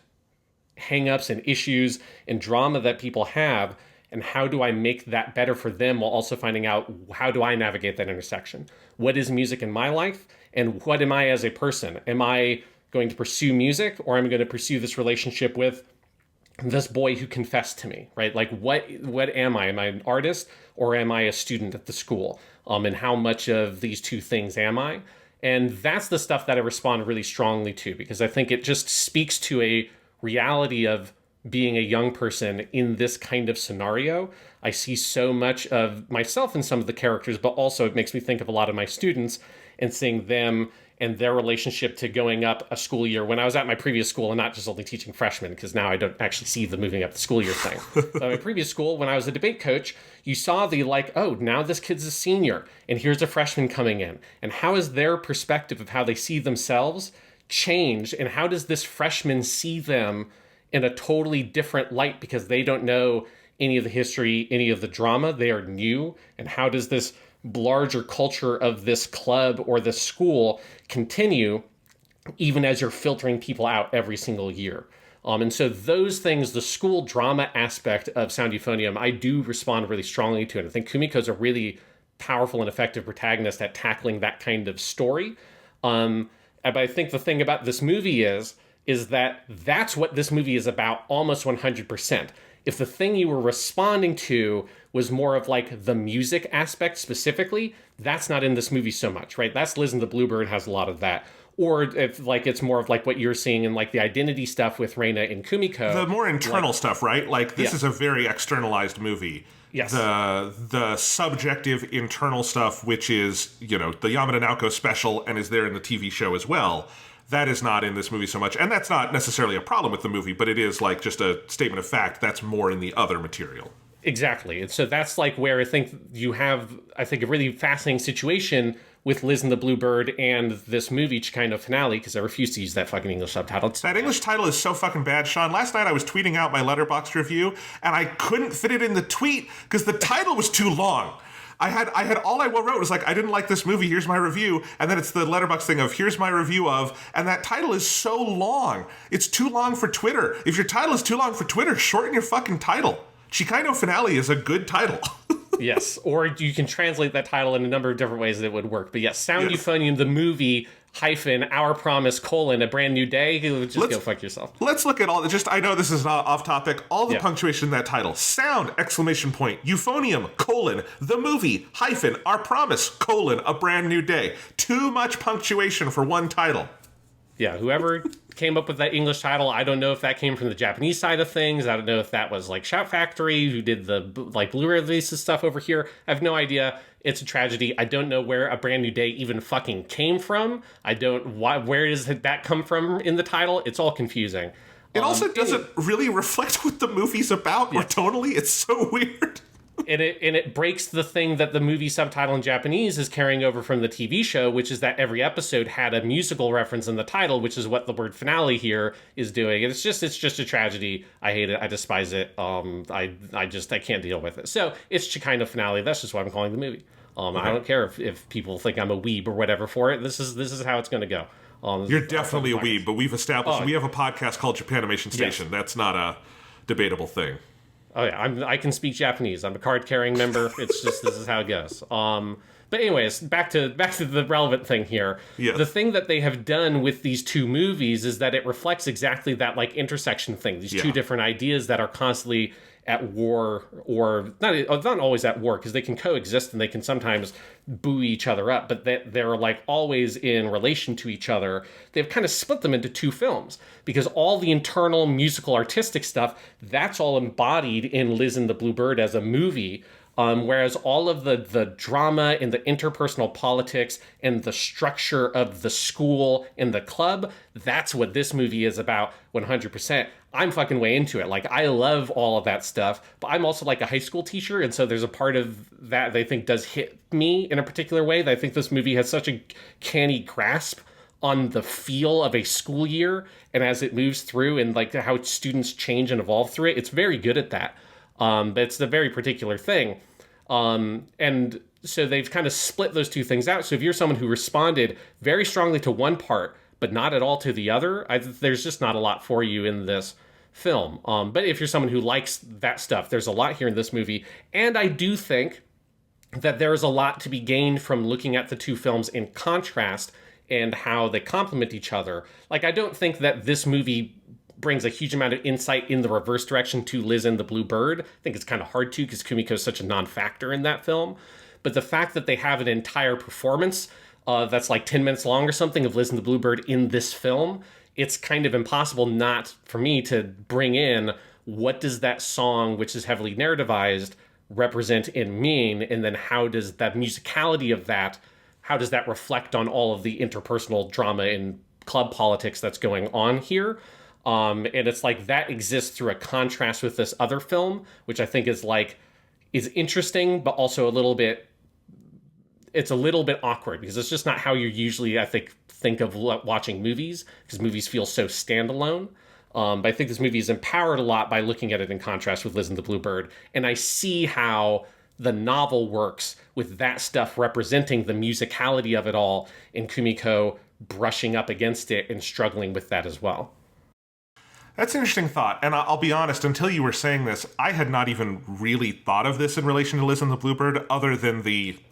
S2: hang-ups and issues and drama that people have, and how do I make that better for them while also finding out how do I navigate that intersection? What is music in my life? And what am I as a person? Am I going to pursue music, or am I going to pursue this relationship with this boy who confessed to me, right? Like what am I? Am I an artist or am I a student at the school? And how much of these two things am I? And that's the stuff that I respond really strongly to, because I think it just speaks to a reality of being a young person in this kind of scenario. I see so much of myself in some of the characters, but also it makes me think of a lot of my students and seeing them and their relationship to going up a school year. When I was at my previous school, and not just only teaching freshmen, because now I don't actually see the moving up the school year thing. But at my previous school, when I was a debate coach, you saw the like, oh, now this kid's a senior, and here's a freshman coming in. And how is their perspective of how they see themselves change? And how does this freshman see them in a totally different light because they don't know any of the history, any of the drama, they are new? And how does this larger culture of this club or this school continue even as you're filtering people out every single year. And so those things, the school drama aspect of Sound Euphonium, I do respond really strongly to it. I think Kumiko's a really powerful and effective protagonist at tackling that kind of story. But I think the thing about this movie is that that's what this movie is about almost 100%. If the thing you were responding to was more of like the music aspect specifically, that's not in this movie so much, right? That's Liz and the Bluebird has a lot of that. Or if like it's more of like what you're seeing in like the identity stuff with Reina and Kumiko.
S3: The more internal stuff, right? Like this is a very externalized movie.
S2: Yes.
S3: The subjective internal stuff, which is, you know, the Yamada Naoko special and is there in the TV show as well, that is not in this movie so much. And that's not necessarily a problem with the movie, but it is like just a statement of fact. That's more in the other material.
S2: Exactly. And so that's like where I think you have, I think, a really fascinating situation with Liz and the Bluebird and this movie Chicano finale, because I refuse to use that fucking English subtitle.
S3: That English title is so fucking bad, Sean. Last night I was tweeting out my Letterboxd review, and I couldn't fit it in the tweet because the title was too long. I had all I wrote was like, I didn't like this movie, here's my review, and then it's the Letterboxd thing of here's my review of, and that title is so long. It's too long for Twitter. If your title is too long for Twitter, shorten your fucking title. Chicano finale is a good title.
S2: Yes, or you can translate that title in a number of different ways that would work. But yes, Sound Euphonium, the movie, - Our Promise, A Brand New Day. Just go fuck yourself.
S3: Let's look at all, I know this is not off topic, all the punctuation in that title. Sound, ! Euphonium, the movie, - Our Promise, A Brand New Day. Too much punctuation for one title.
S2: Yeah, whoever came up with that English title, I don't know if that came from the Japanese side of things. I don't know if that was like Shout Factory, who did the like Blu-ray releases stuff over here. I have no idea. It's a tragedy. I don't know where A Brand New Day even fucking came from. Where does that come from in the title? It's all confusing.
S3: It also doesn't really reflect what the movie's about or tonally. It's so weird.
S2: And it breaks the thing that the movie subtitle in Japanese is carrying over from the TV show, which is that every episode had a musical reference in the title, which is what the word finale here is doing. And it's just a tragedy. I hate it. I despise it. I can't deal with it. So it's Chicano finale. That's just what I'm calling the movie. I don't care if people think I'm a weeb or whatever for it. This is how it's going to go.
S3: You're definitely a weeb, but we've established we have a podcast called Japanimation Station. Yes. That's not a debatable thing.
S2: Oh yeah, I can speak Japanese. I'm a card-carrying member. It's just this is how it goes. But anyways, back to the relevant thing here.
S3: Yes.
S2: The thing that they have done with these two movies is that it reflects exactly that like intersection thing. These two different ideas that are constantly at war, or not always at war, because they can coexist and they can sometimes buoy each other up, but they're like always in relation to each other. They've kind of split them into two films because all the internal musical artistic stuff, that's all embodied in Liz and the Bluebird as a movie. Whereas all of the drama and the interpersonal politics and the structure of the school and the club, that's what this movie is about 100%. I'm fucking way into it. Like, I love all of that stuff, but I'm also like a high school teacher, and so there's a part of that I think does hit me in a particular way that I think this movie has such a canny grasp on the feel of a school year and as it moves through and like how students change and evolve through it. It's very good at that. But it's a very particular thing. And so they've kind of split those two things out. So if you're someone who responded very strongly to one part, but not at all to the other, there's just not a lot for you in this film. But if you're someone who likes that stuff, there's a lot here in this movie. And I do think that there is a lot to be gained from looking at the two films in contrast and how they complement each other. Like, I don't think that this movie brings a huge amount of insight in the reverse direction to Liz and the Bluebird. I think it's kind of hard to because Kumiko is such a non-factor in that film. But the fact that they have an entire performance that's like 10 minutes long or something of Liz and the Bluebird in this film, it's kind of impossible not for me to bring in what does that song, which is heavily narrativized, represent and mean, and then how does that musicality of that, how does that reflect on all of the interpersonal drama and club politics that's going on here? And it's like that exists through a contrast with this other film, which I think is interesting, but also it's a little bit awkward because it's just not how you usually, I think of watching movies, because movies feel so standalone. But I think this movie is empowered a lot by looking at it in contrast with Liz and the Bluebird. And I see how the novel works with that stuff representing the musicality of it all, and Kumiko brushing up against it and struggling with that as well.
S3: That's an interesting thought, and I'll be honest, until you were saying this, I had not even really thought of this in relation to Liz and the Bluebird, other than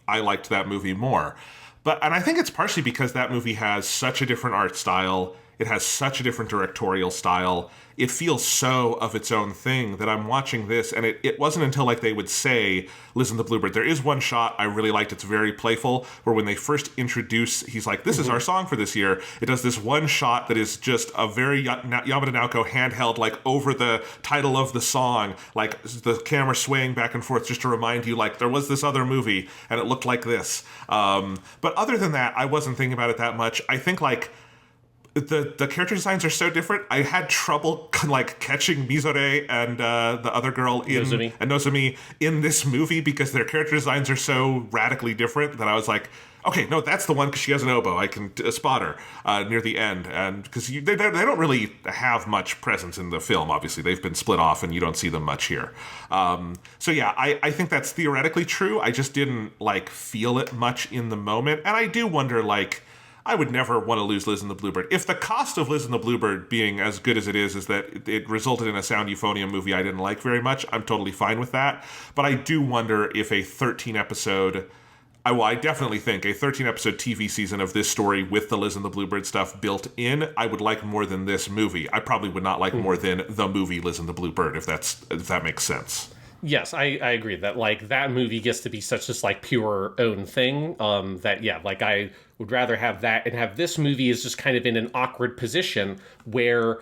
S3: I liked that movie more. And I think it's partially because that movie has such a different art style, it has such a different directorial style, it feels so of its own thing that I'm watching this, and it wasn't until like they would say Liz and the Bluebird. There is one shot I really liked, it's very playful, where when they first introduce, he's like, this is our song for this year. It does this one shot that is just a very Yamada Naoko handheld, like over the title of the song, like the camera swaying back and forth just to remind you, like, there was this other movie and it looked like this. But other than that, I wasn't thinking about it that much. I think like the character designs are so different. I had trouble like catching Mizore and the other girl in Nozomi in this movie because their character designs are so radically different that I was like, okay, no, that's the one because she has an oboe. I can spot her near the end, and because they don't really have much presence in the film. Obviously, they've been split off, and you don't see them much here. So yeah, I think that's theoretically true. I just didn't like feel it much in the moment, and I do wonder like. I would never want to lose Liz and the Bluebird. If the cost of Liz and the Bluebird being as good as it is that it resulted in a sound Euphonium movie I didn't like very much, I'm totally fine with that. But I do wonder if a 13-episode... I definitely think a 13-episode TV season of this story with the Liz and the Bluebird stuff built in, I would like more than this movie. I probably would not like more than the movie Liz and the Bluebird, if that makes sense.
S2: Yes, I agree that like that movie gets to be such this like pure own thing that yeah, like I would rather have that and have this movie is just kind of in an awkward position where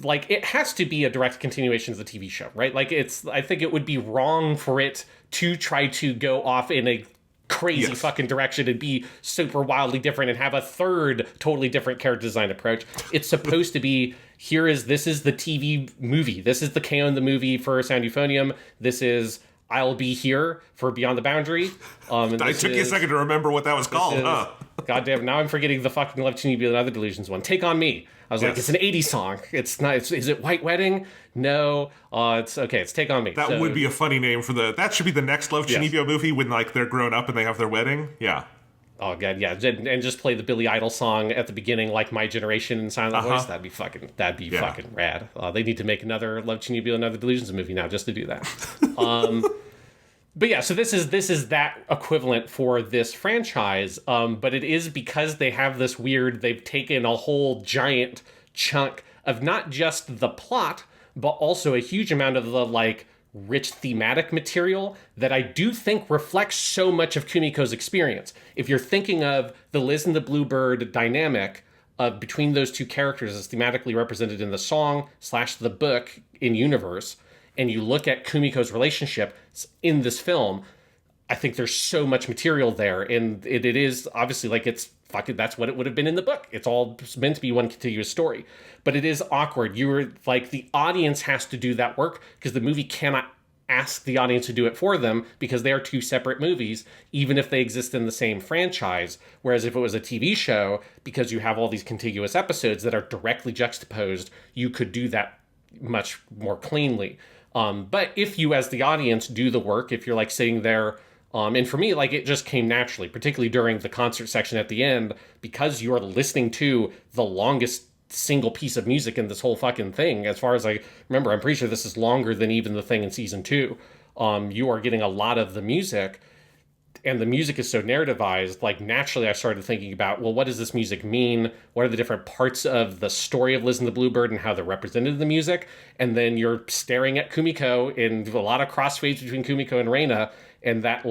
S2: like it has to be a direct continuation of the TV show, right? Like I think it would be wrong for it to try to go off in a crazy fucking direction and be super wildly different and have a third totally different character design approach. It's supposed to be this is the TV movie. This is the K-On! The movie for Sound Euphonium. This is I'll Be Here for Beyond the Boundary.
S3: It took you a second to remember what that was called, huh?
S2: Goddamn, now I'm forgetting the fucking Love Chinibyo and Other Delusions one. Take On Me. I was like, it's an 80s song. It's not. Is it White Wedding? No. It's okay. It's Take On Me.
S3: That would be a funny name for that should be the next Love Chinibyo movie when like they're grown up and they have their wedding. Yeah.
S2: Oh god, yeah, and just play the Billy Idol song at the beginning, like My Generation in Silent Voice. That'd be fucking rad. They need to make another Love Chinibyo and Other Delusions movie now just to do that. But yeah, so this is that equivalent for this franchise, but it is because they have this weird. They've taken a whole giant chunk of not just the plot, but also a huge amount of the like rich thematic material that I do think reflects so much of Kumiko's experience. If you're thinking of the Liz and the Bluebird dynamic between those two characters as thematically represented in the song / the book in universe, and you look at Kumiko's relationship in this film, I think there's so much material there, and it is obviously like it's fucking that's what it would have been in the book. It's all meant to be one continuous story, but it is awkward. You're like the audience has to do that work because the movie cannot ask the audience to do it for them because they are two separate movies, even if they exist in the same franchise. Whereas if it was a TV show, because you have all these contiguous episodes that are directly juxtaposed, you could do that much more cleanly. But if you as the audience do the work, if you're like sitting there, and for me, like it just came naturally, particularly during the concert section at the end, because you're listening to the longest single piece of music in this whole fucking thing. As far as I remember, I'm pretty sure this is longer than even the thing in season 2. You are getting a lot of the music, and the music is so narrativized. Like naturally I started thinking about, well, what does this music mean? What are the different parts of the story of Liz and the Bluebird and how they're represented in the music? And then you're staring at Kumiko in a lot of crossfades between Kumiko and Reina, and that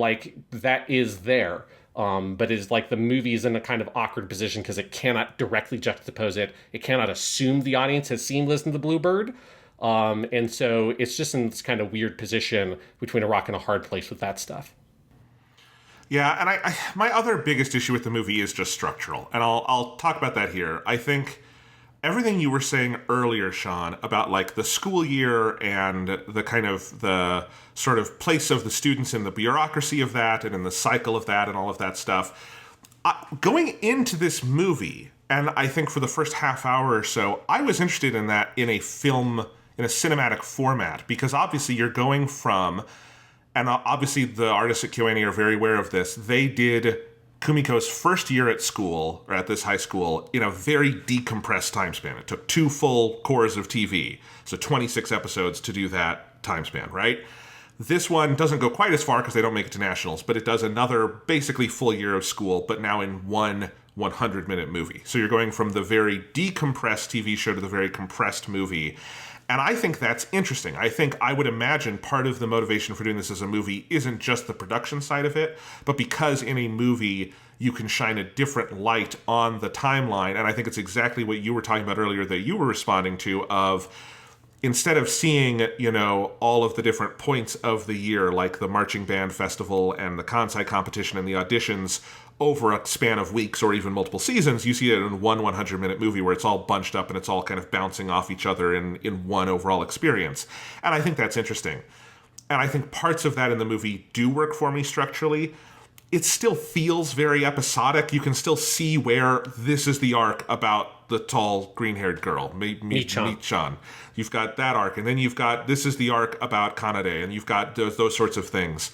S2: is there. But it is like the movie is in a kind of awkward position because it cannot directly juxtapose it. It cannot assume the audience has seen Liz and the Bluebird. And so it's just in this kind of weird position between a rock and a hard place with that stuff.
S3: Yeah, and I my other biggest issue with the movie is just structural, and I'll talk about that here. I think everything you were saying earlier, Sean, about like the school year and the kind of the sort of place of the students in the bureaucracy of that and in the cycle of that and all of that stuff, going into this movie, and I think for the first half hour or so, I was interested in that in a film, in a cinematic format, because obviously you're going from and obviously the artists at KyoAni are very aware of this. They did Kumiko's first year at school, or at this high school, in a very decompressed time span. It took 2 full cores of TV, so 26 episodes to do that time span, right? This one doesn't go quite as far because they don't make it to nationals, but it does another basically full year of school, but now in one 100-minute movie. So you're going from the very decompressed TV show to the very compressed movie. And I think that's interesting. I would imagine part of the motivation for doing this as a movie isn't just the production side of it, but because in a movie you can shine a different light on the timeline. And I think it's exactly what you were talking about earlier that you were responding to, of instead of seeing, all of the different points of the year, like the marching band festival and the Kansai competition and the auditions over a span of weeks or even multiple seasons, you see it in one 100-minute movie where it's all bunched up and it's all kind of bouncing off each other in one overall experience. And I think that's interesting. And I think parts of that in the movie do work for me structurally. It still feels very episodic. You can still see where this is the arc about the tall green-haired girl, Mi-chan. You've got that arc, and then you've got this is the arc about Kanade, and you've got those sorts of things.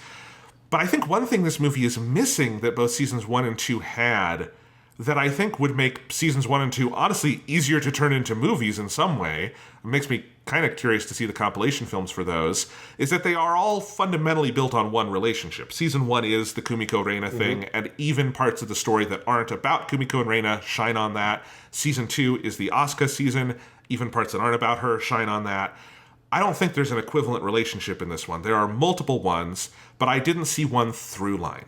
S3: But I think one thing this movie is missing that both seasons 1 and 2 had, that I think would make seasons 1 and 2 honestly easier to turn into movies in some way, it makes me kind of curious to see the compilation films for those, is that they are all fundamentally built on one relationship. Season 1 is the Kumiko Reina thing, and even parts of the story that aren't about Kumiko and Reina shine on that. Season 2 is the Asuka season, even parts that aren't about her shine on that. I don't think there's an equivalent relationship in this one. There are multiple ones, but I didn't see one through line.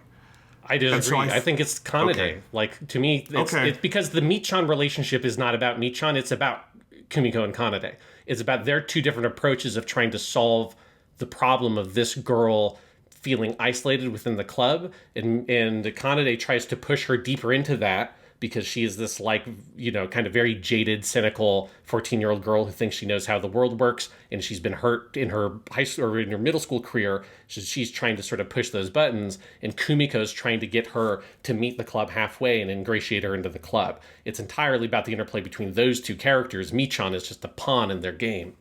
S2: I disagree.
S3: So
S2: I think it's Kanade.
S3: Okay.
S2: Like, to me, it's because the Mi-chan relationship is not about Mi-chan, it's about Kumiko and Kanade. It's about their two different approaches of trying to solve the problem of this girl feeling isolated within the club, and Kanade tries to push her deeper into that because she is this, like, kind of very jaded, cynical 14-year-old girl who thinks she knows how the world works, and she's been hurt in her high school or in her middle school career. So she's trying to sort of push those buttons, and Kumiko's trying to get her to meet the club halfway and ingratiate her into the club. It's entirely about the interplay between those two characters. Mi-chan is just a pawn in their game.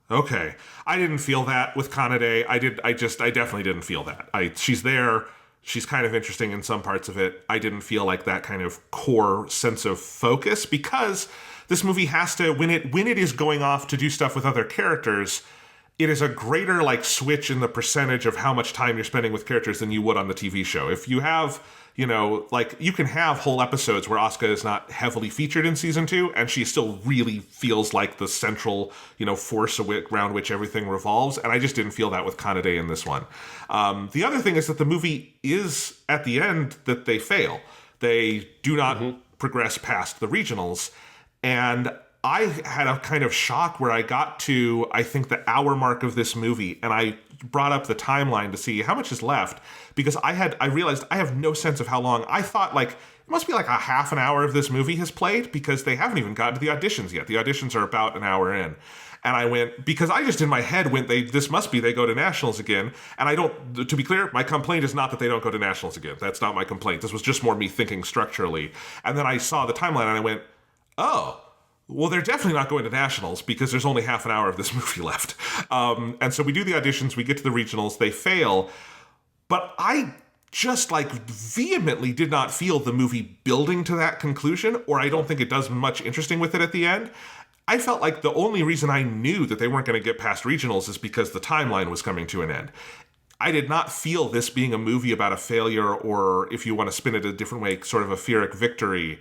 S3: Okay. I didn't feel that with Kanade. I definitely didn't feel that. She's there. She's kind of interesting in some parts of it. I didn't feel like that kind of core sense of focus, because this movie has to, when it is going off to do stuff with other characters, it is a greater switch in the percentage of how much time you're spending with characters than you would on the TV show. If you have, you can have whole episodes where Asuka is not heavily featured in season 2, and she still really feels like the central, force around which everything revolves. And I just didn't feel that with Kanade in this one. The other thing is that the movie is, at the end, that they fail. They do not progress past the regionals. And I had a kind of shock where I got to, I think, the hour mark of this movie, and I brought up the timeline to see how much is left, because I realized I have no sense of how long. I thought it must be a half an hour of this movie has played, because they haven't even gotten to the auditions yet. The auditions are about an hour in. And I went, because I just in my head went, this must be they go to nationals again. And I don't, to be clear, my complaint is not that they don't go to nationals again. That's not my complaint. This was just more me thinking structurally. And then I saw the timeline and I went, oh, well, they're definitely not going to nationals, because there's only half an hour of this movie left. And so we do the auditions, we get to the regionals, they fail. But I just vehemently did not feel the movie building to that conclusion, or I don't think it does much interesting with it at the end. I felt like the only reason I knew that they weren't going to get past regionals is because the timeline was coming to an end. I did not feel this being a movie about a failure, or, if you want to spin it a different way, sort of a Pyrrhic victory.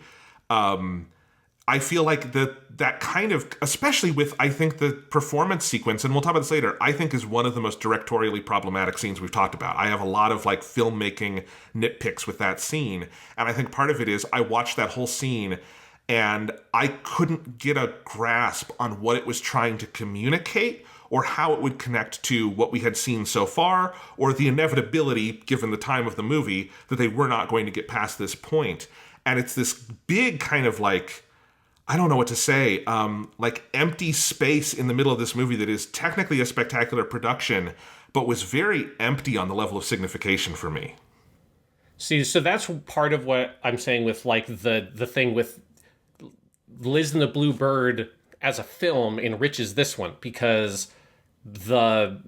S3: I feel like that kind of, especially with, I think, the performance sequence, and we'll talk about this later, I think is one of the most directorially problematic scenes we've talked about. I have a lot of filmmaking nitpicks with that scene, and I think part of it is I watched that whole scene and I couldn't get a grasp on what it was trying to communicate, or how it would connect to what we had seen so far, or the inevitability, given the time of the movie, that they were not going to get past this point. And it's this big kind of I don't know what to say, empty space in the middle of this movie that is technically a spectacular production, but was very empty on the level of signification for me.
S2: See, so that's part of what I'm saying with the thing with Liz and the Blue Bird as a film enriches this one, because the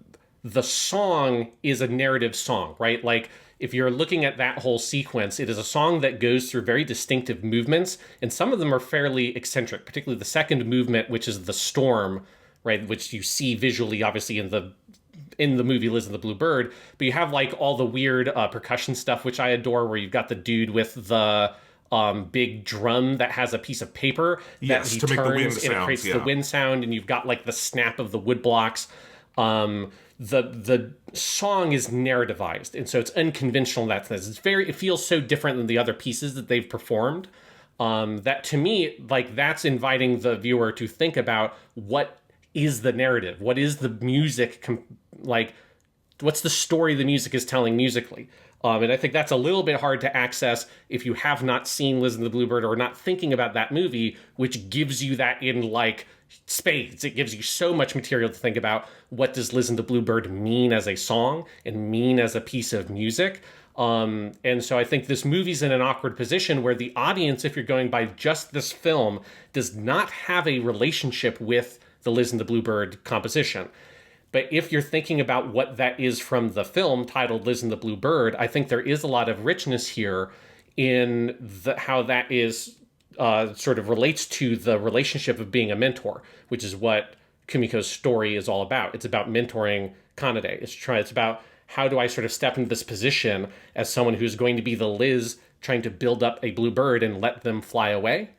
S2: the song is a narrative song, right? Like, if you're looking at that whole sequence, it is a song that goes through very distinctive movements, and some of them are fairly eccentric, particularly the second movement, which is the storm, right? Which you see visually, obviously, in the movie Liz and the Blue Bird, but you have like all the weird percussion stuff, which I adore, where you've got the dude with the big drum that has a piece of paper that he
S3: to make the wind
S2: turns and it
S3: sounds,
S2: creates the wind sound, and you've got like the snap of the wood blocks. The song is narrativized, and so it's unconventional in that sense. It feels so different than the other pieces that they've performed. That to me, like, that's inviting the viewer to think about what is the narrative, what is the music, like, what's the story the music is telling musically. And I think that's a little bit hard to access if you have not seen Liz and the Bluebird or not thinking about that movie, which gives you that in like spades. It gives you so much material to think about. What does Liz and the Bluebird mean as a song and mean as a piece of music? And so I think this movie's in an awkward position where the audience, if you're going by just this film, does not have a relationship with the Liz and the Bluebird composition. But if you're thinking about what that is from the film titled Liz and the Blue Bird, I think there is a lot of richness here in how that is sort of relates to the relationship of being a mentor, which is what Kumiko's story is all about. It's about mentoring Kanade. It's about how do I sort of step into this position as someone who's going to be the Liz trying to build up a blue bird and let them fly away,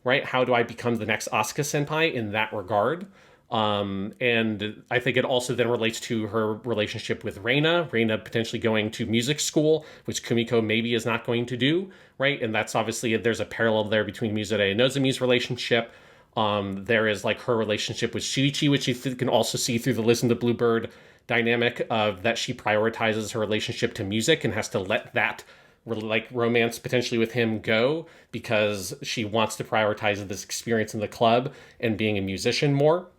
S2: right? How do I become the next Asuka senpai in that regard? And I think it also then relates to her relationship with Reina potentially going to music school, which Kumiko maybe is not going to do, right? And that's obviously, there's a parallel there between Mizore and Nozomi's relationship. There is like her relationship with Shuichi, which you can also see through the Liz and the Bluebird dynamic of that she prioritizes her relationship to music and has to let that like romance potentially with him go because she wants to prioritize this experience in the club and being a musician more.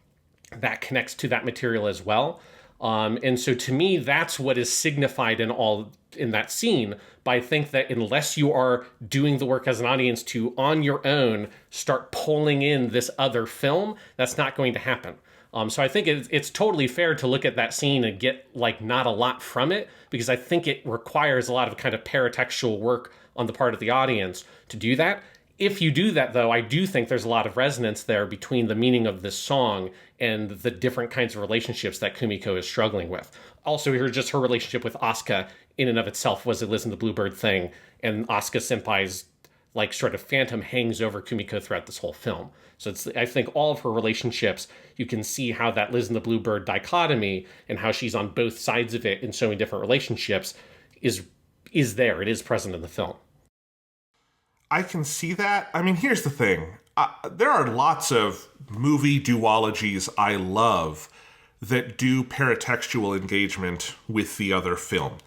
S2: That connects to that material as well. And so to me, that's what is signified in that scene. But I think that unless you are doing the work as an audience to, on your own, start pulling in this other film, that's not going to happen. So I think it's totally fair to look at that scene and get like not a lot from it, because I think it requires a lot of kind of paratextual work on the part of the audience to do that. If you do that, though, I do think there's a lot of resonance there between the meaning of this song and the different kinds of relationships that Kumiko is struggling with. Also, her relationship with Asuka in and of itself was a Liz and the Bluebird thing, and Asuka senpai's like sort of phantom hangs over Kumiko throughout this whole film. So I think all of her relationships, you can see how that Liz and the Bluebird dichotomy and how she's on both sides of it in so many different relationships is there. It is present in the film.
S3: I can see that. I mean, here's the thing. There are lots of movie duologies I love that do paratextual engagement with the other film.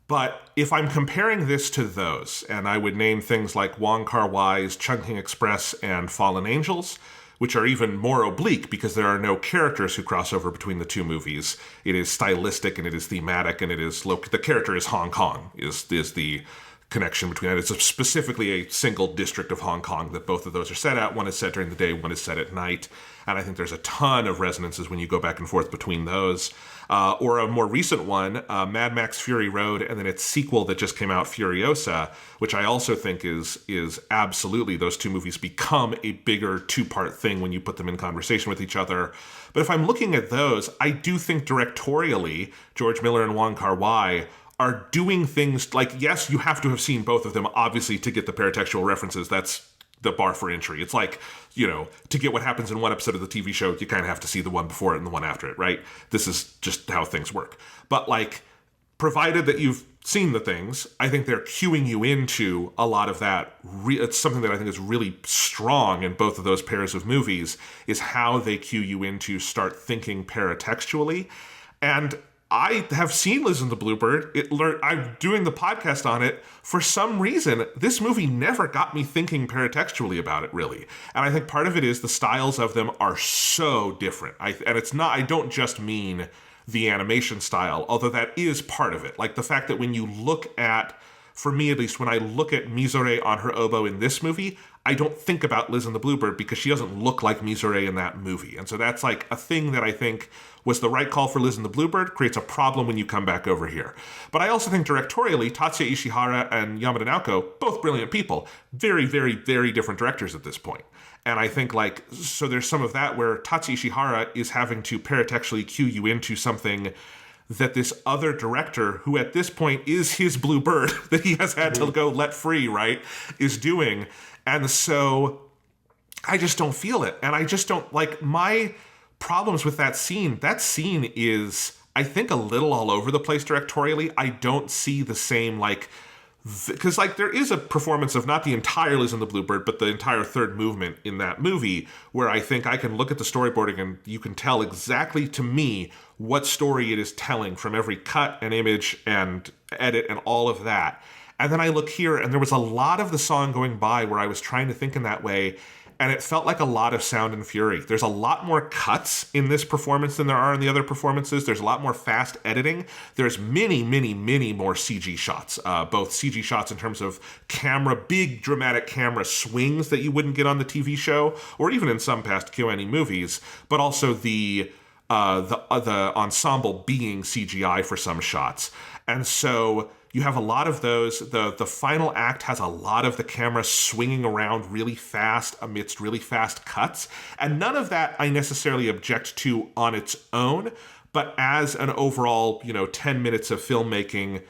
S3: But if I'm comparing this to those, and I would name things like Wong Kar-wai's Chungking Express and Fallen Angels, which are even more oblique because there are no characters who cross over between the two movies. It is stylistic and it is thematic and it is the character is Hong Kong, is the connection between that. It's specifically a single district of Hong Kong that both of those are set at. One is set during the day, one is set at night. And I think there's a ton of resonances when you go back and forth between those. Or a more recent one, Mad Max Fury Road, and then its sequel that just came out, Furiosa, which I also think is absolutely, those two movies become a bigger two-part thing when you put them in conversation with each other. But if I'm looking at those, I do think directorially, George Miller and Wong Kar-wai are doing things like, yes, you have to have seen both of them, obviously, to get the paratextual references. That's the bar for entry. It's like, to get what happens in one episode of the TV show, you kind of have to see the one before it and the one after it, right? This is just how things work. But like, provided that you've seen the things, I think they're cueing you into a lot of that. It's something that I think is really strong in both of those pairs of movies, is how they cue you into start thinking paratextually. And I have seen Liz and the Bluebird. I'm doing the podcast on it. For some reason, this movie never got me thinking paratextually about it, really. And I think part of it is the styles of them are so different. I don't just mean the animation style, although that is part of it. Like the fact that when you look at, for me at least, when I look at Mizore on her oboe in this movie, I don't think about Liz and the Bluebird because she doesn't look like Misore in that movie. And so that's like a thing that I think was the right call for Liz and the Bluebird, creates a problem when you come back over here. But I also think directorially, Tatsuya Ishihara and Yamada Naoko, both brilliant people, very, very, very different directors at this point. And I think, like, so there's some of that where Tatsuya Ishihara is having to paratextually cue you into something that this other director, who at this point is his Bluebird that he has had to go let free, right, is doing. And so I just don't feel it. And I just don't, like, my problems with that scene is, I think, a little all over the place directorially. I don't see the same, like, because, like, there is a performance of not the entire Liz and the Bluebird, but the entire third movement in that movie, where I think I can look at the storyboarding and you can tell exactly, to me, what story it is telling from every cut and image and edit and all of that. And then I look here, and there was a lot of the song going by where I was trying to think in that way, and it felt like a lot of sound and fury. There's a lot more cuts in this performance than there are in the other performances. There's a lot more fast editing. There's many, many, many more CG shots, both CG shots in terms of camera, big dramatic camera swings that you wouldn't get on the TV show, or even in some past KyoAni movies, but also the ensemble being CGI for some shots. And so you have a lot of those. The final act has a lot of the camera swinging around really fast amidst really fast cuts. And none of that I necessarily object to on its own, but as an overall, 10 minutes of filmmaking,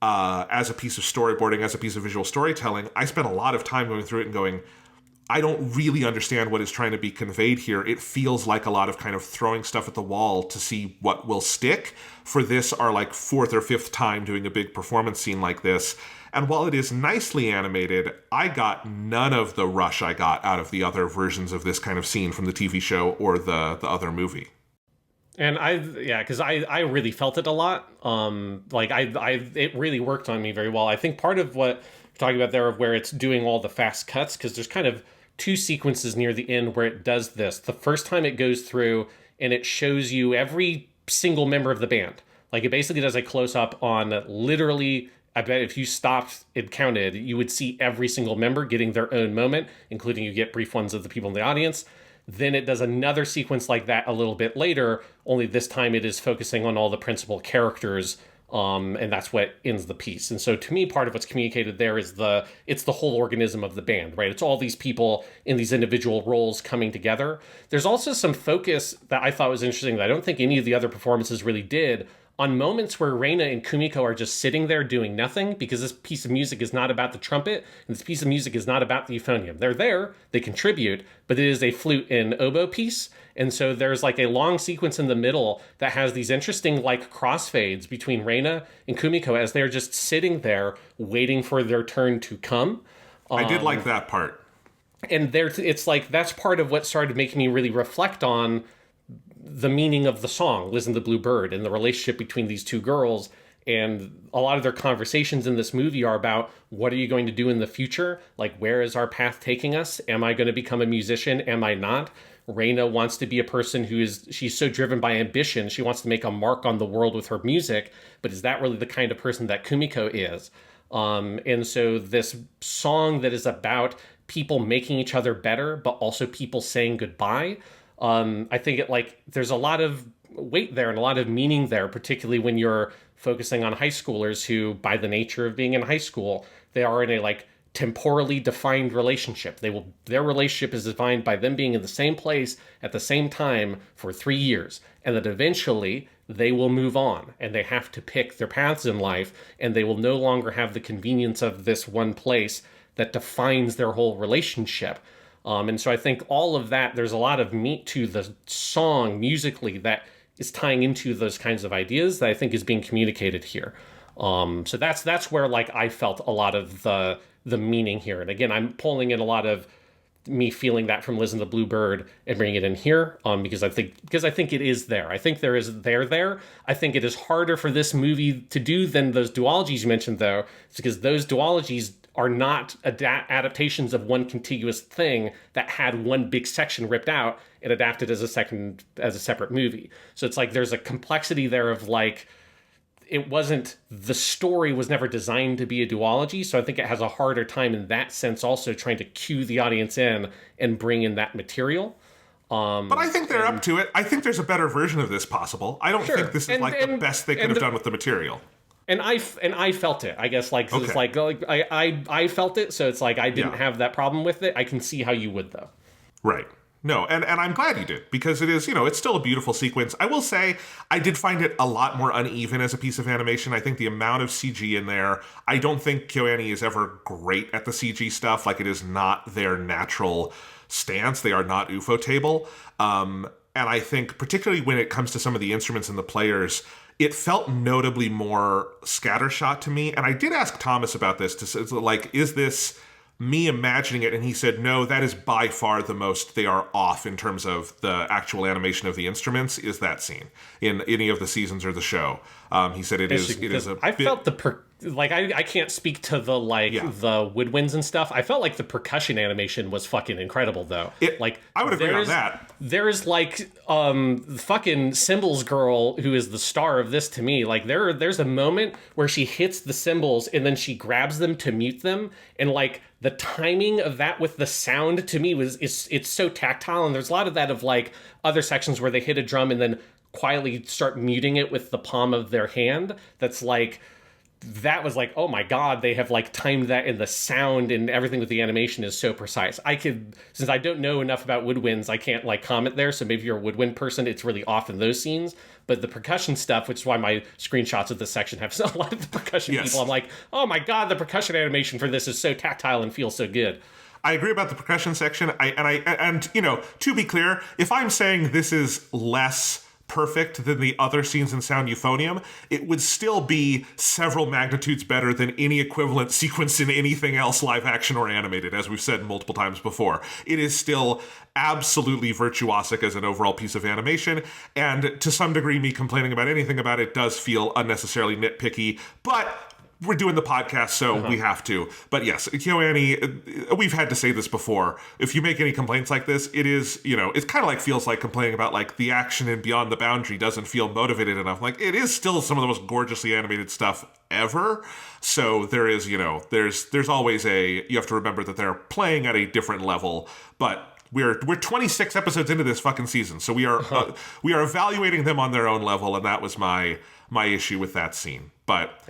S3: as a piece of storyboarding, as a piece of visual storytelling, I spent a lot of time going through it and going, I don't really understand what is trying to be conveyed here. It feels like a lot of kind of throwing stuff at the wall to see what will stick. For this, our like fourth or fifth time doing a big performance scene like this. And while it is nicely animated, I got none of the rush I got out of the other versions of this kind of scene from the TV show or the other movie.
S2: And because I really felt it a lot. It really worked on me very well. I think part of what you're talking about there, of where it's doing all the fast cuts, because there's kind of two sequences near the end where it does this. The first time it goes through and it shows you every single member of the band. Like, it basically does a close-up on literally, I bet if you stopped and counted, you would see every single member getting their own moment, including you get brief ones of the people in the audience. Then it does another sequence like that a little bit later, only this time it is focusing on all the principal characters, and that's what ends the piece. And so to me, part of what's communicated there is it's the whole organism of the band, right? It's all these people in these individual roles coming together. There's also some focus that I thought was interesting that I don't think any of the other performances really did, on moments where Reina and Kumiko are just sitting there doing nothing, because this piece of music is not about the trumpet, and this piece of music is not about the euphonium. They're there, they contribute, but it is a flute and oboe piece. And so there's like a long sequence in the middle that has these interesting like crossfades between Reina and Kumiko as they're just sitting there waiting for their turn to come.
S3: I did like that part.
S2: And it's like, that's part of what started making me really reflect on the meaning of the song, Liz and the Blue Bird, and the relationship between these two girls. And a lot of their conversations in this movie are about, what are you going to do in the future? Like, where is our path taking us? Am I going to become a musician? Am I not? Reina wants to be a person she's so driven by ambition. She wants to make a mark on the world with her music, but is that really the kind of person that Kumiko is? And so this song that is about people making each other better, but also people saying goodbye, I think there's a lot of weight there and a lot of meaning there, particularly when you're focusing on high schoolers who, by the nature of being in high school, they are in a temporally defined relationship. Their relationship is defined by them being in the same place at the same time for 3 years, and that eventually they will move on and they have to pick their paths in life, and they will no longer have the convenience of this one place that defines their whole relationship. And so I think all of that, there's a lot of meat to the song musically that is tying into those kinds of ideas that I think is being communicated here. So that's where I felt a lot of the meaning here. And again, I'm pulling in a lot of me feeling that from Liz and the Blue Bird and bringing it in here, because I think it is there. I think there. I think it is harder for this movie to do than those duologies you mentioned, though. It's because those duologies are not adaptations of one contiguous thing that had one big section ripped out and adapted as a separate movie. So it's there's a complexity there of the story was never designed to be a duology, so I think it has a harder time in that sense also trying to cue the audience in and bring in that material.
S3: But I think they're up to it. I think there's a better version of this possible. I don't think this is the best they could have done with the material.
S2: And I felt it. I guess like it's like I felt it, so it's like I didn't have that problem with it. I can see how you would though.
S3: Right. No, and I'm glad you did, because it is, it's still a beautiful sequence. I will say, I did find it a lot more uneven as a piece of animation. I think the amount of CG in there, I don't think KyoAni is ever great at the CG stuff. Like, it is not their natural stance. They are not Ufotable. And I think, particularly when it comes to some of the instruments and the players, it felt notably more scattershot to me. And I did ask Thomas about this, is this me imagining it? And he said, no, that is by far the most they are off in terms of the actual animation of the instruments, is that scene in any of the seasons or the show. He said it is a
S2: I
S3: bit...
S2: felt I can't speak to the the woodwinds and stuff. I felt like the percussion animation was fucking incredible though.
S3: I would agree on that.
S2: There's fucking cymbals girl who is the star of this to me. Like there's a moment where she hits the cymbals and then she grabs them to mute them, and like the timing of that with the sound to me it's so tactile. And there's a lot of that of like other sections where they hit a drum and then quietly start muting it with the palm of their hand. That's like, that was like, oh my god, they have like timed that, and the sound and everything with the animation is so precise. Since I don't know enough about woodwinds, I can't like comment there, so maybe you're a woodwind person, it's really off in those scenes. But the percussion stuff, which is why my screenshots of this section have a lot of the percussion people, I'm like, oh my god, the percussion animation for this is so tactile and feels so good.
S3: I agree about the percussion section. And to be clear, if I'm saying this is less perfect than the other scenes in Sound Euphonium, it would still be several magnitudes better than any equivalent sequence in anything else live action or animated, as we've said multiple times before. It is still absolutely virtuosic as an overall piece of animation, and to some degree, me complaining about anything about it does feel unnecessarily nitpicky, but we're doing the podcast, so we have to. But yes, KyoAni, we've had to say this before. If you make any complaints like this, it is, it kind of like feels like complaining about like the action in Beyond the Boundary doesn't feel motivated enough. Like, it is still some of the most gorgeously animated stuff ever. So there is, there's always you have to remember that they're playing at a different level. But we're 26 episodes into this fucking season, so we are evaluating them on their own level, and that was my issue with that scene. But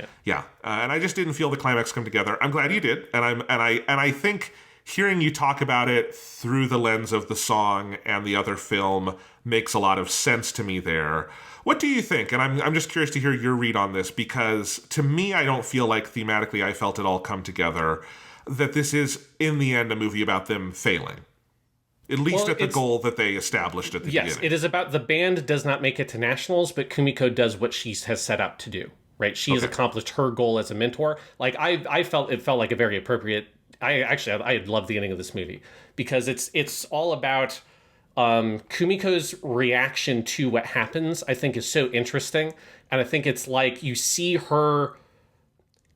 S3: and I just didn't feel the climax come together. I'm glad you did, and I think hearing you talk about it through the lens of the song and the other film makes a lot of sense to me there. What do you think? And I'm just curious to hear your read on this, because to me, I don't feel like thematically I felt it all come together. That this is in the end a movie about them failing. At least at the goal that they established at the beginning. Yes,
S2: it is about the band does not make it to nationals, but Kumiko does what she has set out to do, right? She has accomplished her goal as a mentor. Like, I felt like a very appropriate... I loved the ending of this movie, because it's all about Kumiko's reaction to what happens, I think, is so interesting. And I think it's like you see her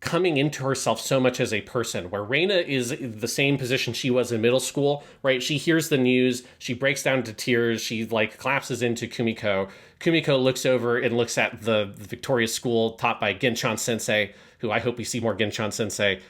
S2: coming into herself so much as a person, where Reina is the same position she was in middle school, right? She hears the news, she breaks down into tears, she like collapses into Kumiko. Kumiko looks over and looks at the Victorious school taught by Genchan Sensei, who I hope we see more Genchan Sensei.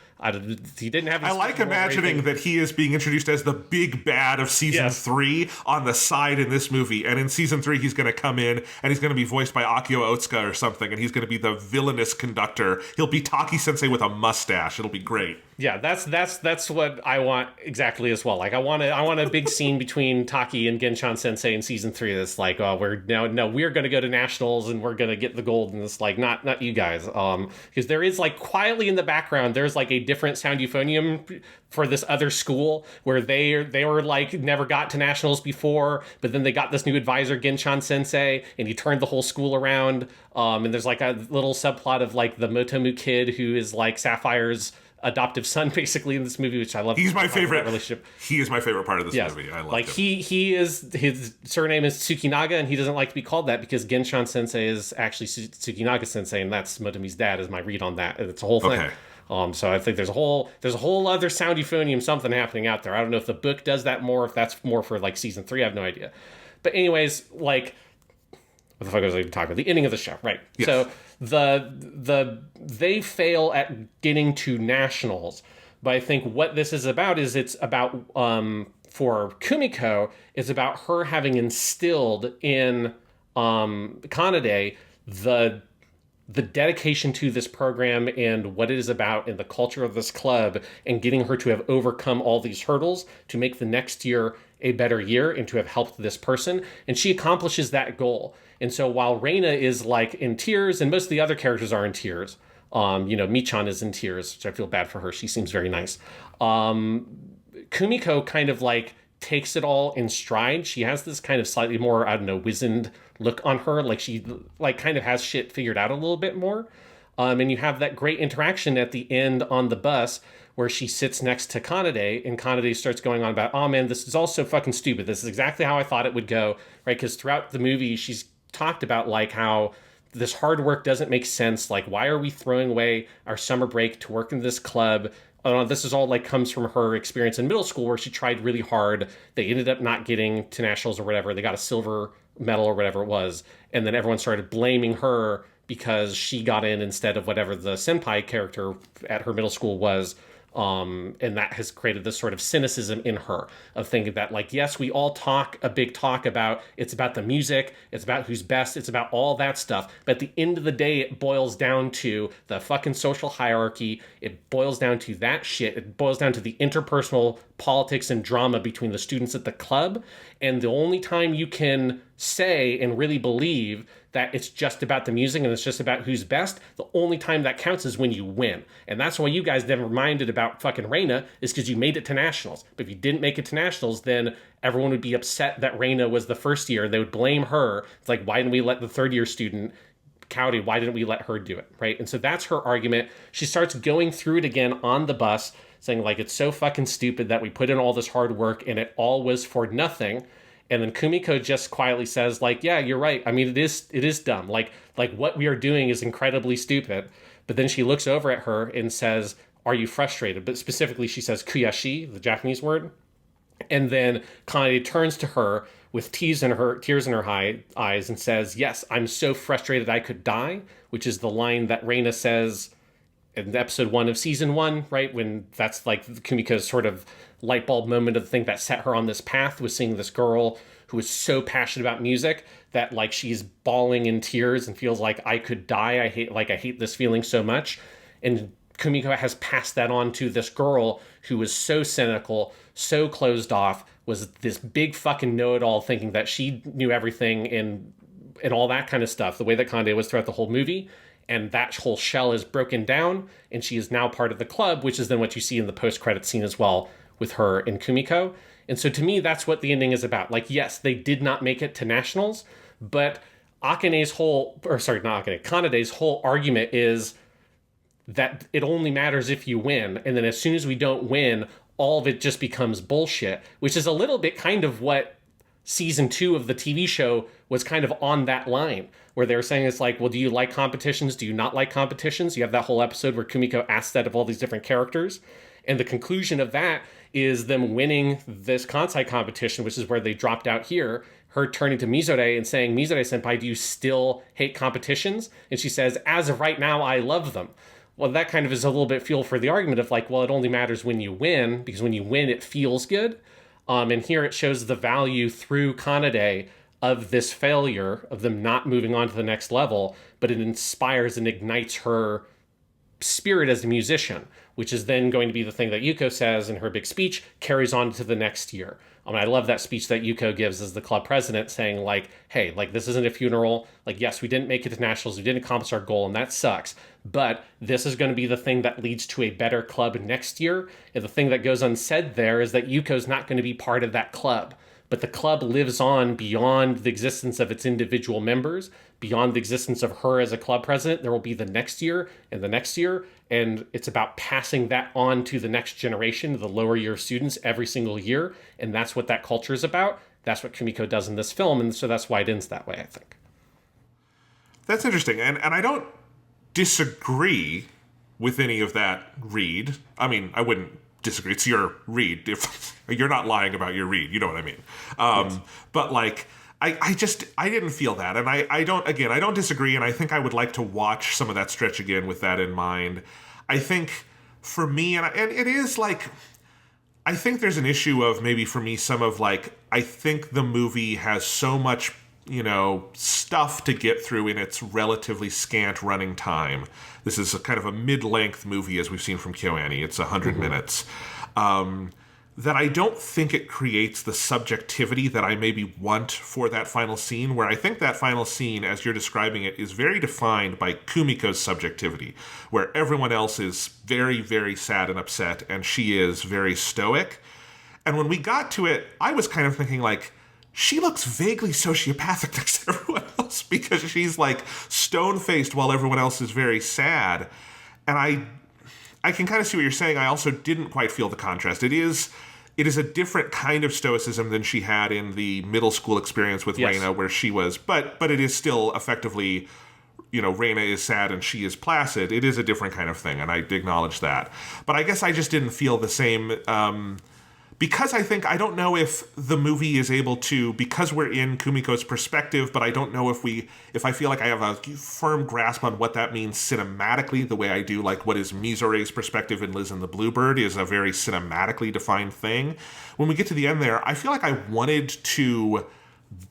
S2: He didn't have.
S3: I like imagining that he is being introduced as the big bad of season 3 on the side in this movie, and in season 3 he's going to come in and he's going to be voiced by Akio Otsuka or something, and he's going to be the villainous conductor. He'll be Taki Sensei with a mustache. It'll be great.
S2: Yeah, that's what I want exactly as well. Like, I want a big scene between Taki and Genchan Sensei in season 3 that's like, oh, we're going to go to nationals and we're going to get the gold, and it's like not you guys, because there is like quietly in the background there's like a different Sound Euphonium for this other school where they were like never got to nationals before, but then they got this new advisor Genchan Sensei and he turned the whole school around, and there's like a little subplot of like the Motomu kid who is like Sapphire's adoptive son basically in this movie, which I love.
S3: He's my favorite
S2: relationship.
S3: He is my favorite part of this movie. I love him.
S2: His surname is Tsukinaga, and he doesn't like to be called that because Genchan Sensei is actually Tsukinaga Sensei, and that's Motomi's dad, is my read on that. It's a whole thing. Okay. So I think there's a whole other Sound Euphonium something happening out there. I don't know if the book does that more, if that's more for like season 3. I have no idea. But anyways, like, what the fuck was I even talking about? The ending of the show, right?
S3: Yes.
S2: So they fail at getting to nationals, but I think what this is about is it's about for Kumiko, it's about her having instilled in Kanade the dedication to this program and what it is about and the culture of this club, and getting her to have overcome all these hurdles to make the next year a better year and to have helped this person. And she accomplishes that goal. And so while Reina is like in tears, and most of the other characters are in tears, Michan is in tears, which I feel bad for her. She seems very nice. Kumiko kind of like takes it all in stride. She has this kind of slightly more, wizened look on her. Like she like kind of has shit figured out a little bit more. And you have that great interaction at the end on the bus where she sits next to Kanade, and Kanade starts going on about, oh man, this is all so fucking stupid. This is exactly how I thought it would go, right? Because throughout the movie, she's talked about like how this hard work doesn't make sense. Like, why are we throwing away our summer break to work in this club? This is all like comes from her experience in middle school where she tried really hard. They ended up not getting to nationals or whatever. They got a silver medal or whatever it was. And then everyone started blaming her because she got in instead of whatever the senpai character at her middle school was. And that has created this sort of cynicism in her of thinking that, like, yes, we all talk a big talk about it's about the music, it's about who's best, it's about all that stuff. But at the end of the day, it boils down to the fucking social hierarchy. It boils down to that shit. It boils down to the interpersonal politics and drama between the students at the club. And the only time you can say and really believe that it's just about the music and it's just about who's best, the only time that counts is when you win. And that's why you guys never minded about fucking Reina, is because you made it to nationals. But if you didn't make it to nationals, then everyone would be upset that Reina was the first year. They would blame her. It's like, why didn't we let the third year student, Cowdy, why didn't we let her do it, right? And so that's her argument. She starts going through it again on the bus, saying like, it's so fucking stupid that we put in all this hard work and it all was for nothing. And then Kumiko just quietly says, like, yeah, you're right. I mean, it is dumb. Like what we are doing is incredibly stupid. But then she looks over at her and says, are you frustrated? But specifically, she says kuyashi, the Japanese word. And then Kanade turns to her with tears in her eyes and says, yes, I'm so frustrated I could die, which is the line that Reina says in episode 1 of season 1, right? When that's like Kumiko's sort of light bulb moment of the thing that set her on this path, was seeing this girl who is so passionate about music that like she's bawling in tears and feels like I could die. I hate this feeling so much. And Kumiko has passed that on to this girl who was so cynical, so closed off, was this big fucking know-it-all, thinking that she knew everything and all that kind of stuff, the way that Kanade was throughout the whole movie. And that whole shell is broken down, and she is now part of the club, which is then what you see in the post-credit scene as well with her and Kumiko. And so to me, that's what the ending is about. Like, yes, they did not make it to nationals, but Kanade's whole argument is that it only matters if you win. And then as soon as we don't win, all of it just becomes bullshit, which is a little bit kind of what season 2 of the TV show was kind of on that line, where they were saying it's like, well, do you like competitions? Do you not like competitions? You have that whole episode where Kumiko asks that of all these different characters. And the conclusion of that is them winning this Kansai competition, which is where they dropped out here, her turning to Mizore and saying, Mizore-senpai, do you still hate competitions? And she says, as of right now, I love them. Well, that kind of is a little bit fuel for the argument of like, well, it only matters when you win, because when you win, it feels good. And here it shows the value through Kanade of this failure, of them not moving on to the next level, but it inspires and ignites her spirit as a musician, which is then going to be the thing that Yuko says in her big speech, carries on to the next year. I love that speech that Yuko gives as the club president, saying like, hey, like, this isn't a funeral. Like, yes, we didn't make it to nationals. We didn't accomplish our goal, and that sucks. But this is going to be the thing that leads to a better club next year. And the thing that goes unsaid there is that Yuko's not going to be part of that club. But the club lives on beyond the existence of its individual members, beyond the existence of her as a club president. There will be the next year and the next year. And it's about passing that on to the next generation, the lower year students, every single year. And that's what that culture is about. That's what Kumiko does in this film. And so that's why it ends that way, I think.
S3: That's interesting. And I don't disagree with any of that read. I mean, I wouldn't disagree. It's your read. If you're not lying about your read, you know what I mean.
S2: Yes.
S3: But like, I didn't feel that. And I don't disagree. And I think I would like to watch some of that stretch again with that in mind. I think for me, and it is like, I think there's an issue of maybe for me, some of like, I think the movie has so much, stuff to get through in its relatively scant running time. This is a kind of a mid-length movie, as we've seen from KyoAni. It's 100 minutes. That I don't think it creates the subjectivity that I maybe want for that final scene, where I think that final scene, as you're describing it, is very defined by Kumiko's subjectivity, where everyone else is very, very sad and upset, and she is very stoic. And when we got to it, I was kind of thinking, like, she looks vaguely sociopathic next to everyone else, because she's, like, stone-faced while everyone else is very sad. And I can kind of see what you're saying. I also didn't quite feel the contrast. It is a different kind of stoicism than she had in the middle school experience with Reina, where she was, but it is still effectively, Reina is sad and she is placid. It is a different kind of thing, and I acknowledge that. But I guess I just didn't feel the same, because I don't know if the movie is able to, because we're in Kumiko's perspective, but I don't know if I feel like I have a firm grasp on what that means cinematically, the way I do, like what is Mizore's perspective in Liz and the Bluebird is a very cinematically defined thing. When we get to the end there, I feel like I wanted to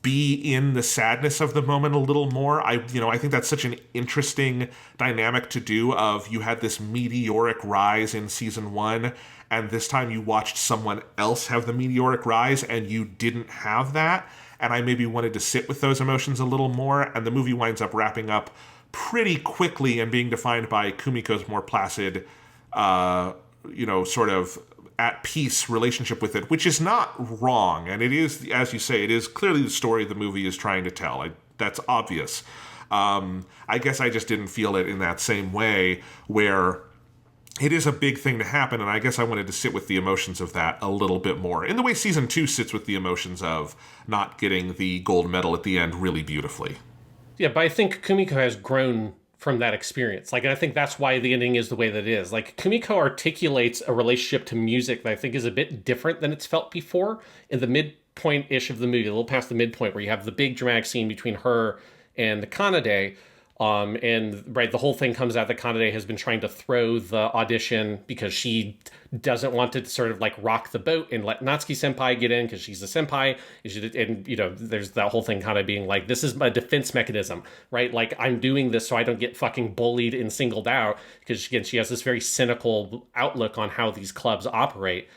S3: be in the sadness of the moment a little more. I think that's such an interesting dynamic to do, of you had this meteoric rise in season 1, and this time you watched someone else have the meteoric rise and you didn't have that. And I maybe wanted to sit with those emotions a little more. And the movie winds up wrapping up pretty quickly and being defined by Kumiko's more placid, sort of at peace relationship with it, which is not wrong. And it is, as you say, it is clearly the story the movie is trying to tell. That's obvious. I guess I just didn't feel it in that same way, where it is a big thing to happen, and I guess I wanted to sit with the emotions of that a little bit more, in the way season 2 sits with the emotions of not getting the gold medal at the end really beautifully.
S2: Yeah, but I think Kumiko has grown from that experience. Like, I think that's why the ending is the way that it is. Like, Kumiko articulates a relationship to music that I think is a bit different than it's felt before in the midpoint-ish of the movie, a little past the midpoint, where you have the big dramatic scene between her and the Kanade. The whole thing comes out that Kanade has been trying to throw the audition because she doesn't want to sort of like rock the boat and let Natsuki senpai get in because she's a senpai. And there's that whole thing kind of being like, this is a defense mechanism, right? Like, I'm doing this so I don't get fucking bullied and singled out, because again, she has this very cynical outlook on how these clubs operate.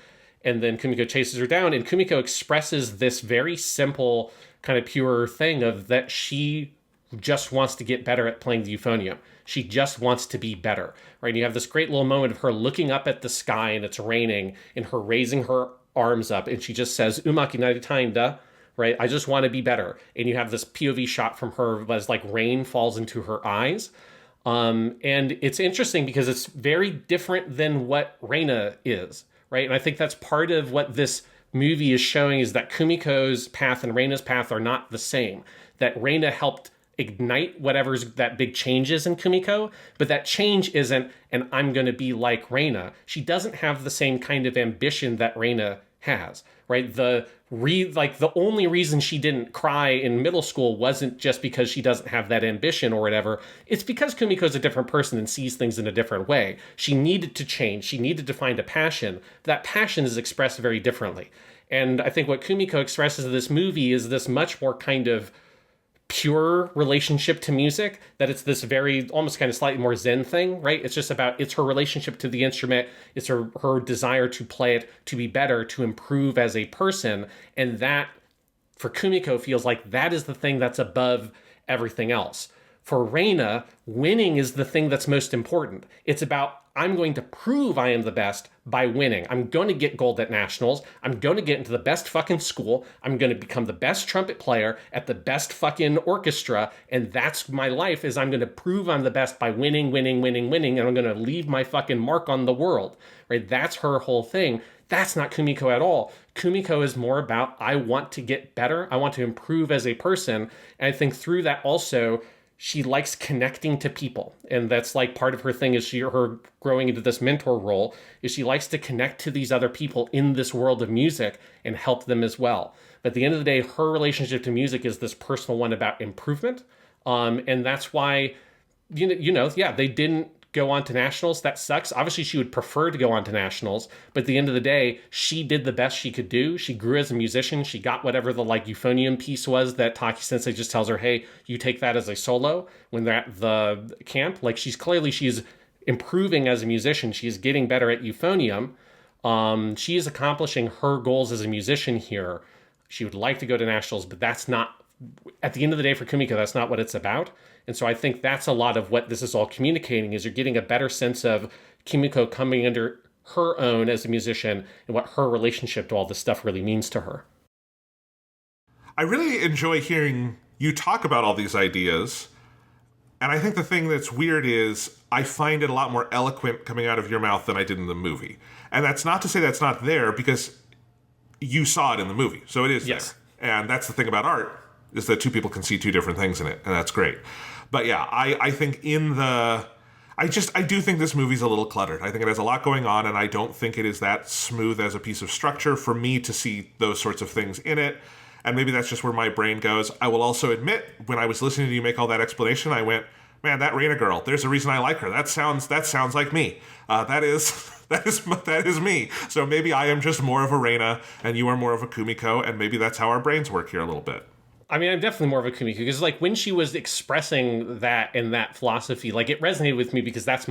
S2: And then Kumiko chases her down, and Kumiko expresses this very simple kind of pure thing of that she just wants to get better at playing the euphonium. She just wants to be better, right? And you have this great little moment of her looking up at the sky and it's raining, and her raising her arms up, and she just says, "Umaki naritaii da," right? I just want to be better. And you have this POV shot from her as like rain falls into her eyes. And it's interesting because it's very different than what Reina is, right? And I think that's part of what this movie is showing, is that Kumiko's path and Reina's path are not the same. That Reina helped ignite whatever's that big changes in Kumiko, but that change isn't, and I'm going to be like Reina. She doesn't have the same kind of ambition that Reina has, right? The only reason she didn't cry in middle school wasn't just because she doesn't have that ambition or whatever. It's because Kumiko's a different person and sees things in a different way. She needed to change. She needed to find a passion. That passion is expressed very differently. And I think what Kumiko expresses in this movie is this much more kind of pure relationship to music, that it's this very almost kind of slightly more Zen thing, right? It's just about, it's her relationship to the instrument, it's her desire to play it, to be better, to improve as a person. And that for Kumiko feels like that is the thing that's above everything else. For Reina, winning is the thing that's most important. It's about, I'm going to prove I am the best by winning. I'm going to get gold at nationals. I'm going to get into the best fucking school. I'm going to become the best trumpet player at the best fucking orchestra. And that's my life, is I'm going to prove I'm the best by winning. And I'm going to leave my fucking mark on the world, right? That's her whole thing. That's not Kumiko at all. Kumiko is more about, I want to get better. I want to improve as a person. And I think through that also, she likes connecting to people, and that's like part of her thing is her growing into this mentor role is she likes to connect to these other people in this world of music and help them as well. But at the end of the day, her relationship to music is this personal one about improvement, and that's why yeah, they didn't go on to nationals. That sucks. Obviously, she would prefer to go on to nationals, but at the end of the day, she did the best she could do. She grew as a musician. She got whatever the like Euphonium piece was that Taki Sensei just tells her, hey, you take that as a solo when they're at the camp. Like she's improving as a musician. She's getting better at Euphonium. She is accomplishing her goals as a musician here. She would like to go to nationals, but that's not, at the end of the day for Kumiko, that's not what it's about. And so I think that's a lot of what this is all communicating is you're getting a better sense of Kumiko coming under her own as a musician and what her relationship to all this stuff really means to her.
S3: I really enjoy hearing you talk about all these ideas. And I think the thing that's weird is I find it a lot more eloquent coming out of your mouth than I did in the movie. And that's not to say that's not there because you saw it in the movie. So it is
S2: yes.
S3: There. And that's the thing about art is that two people can see two different things in it. And that's great. But yeah, I think I do think this movie's a little cluttered. I think it has a lot going on, and I don't think it is that smooth as a piece of structure for me to see those sorts of things in it. And maybe that's just where my brain goes. I will also admit, when I was listening to you make all that explanation, I went, man, that Reina girl, there's a reason I like her. That sounds like me. That is me. So maybe I am just more of a Reina, and you are more of a Kumiko, and maybe that's how our brains work here a little bit.
S2: I mean, I'm definitely more of a Kumiko because, like, when she was expressing that and that philosophy, like, it resonated with me because that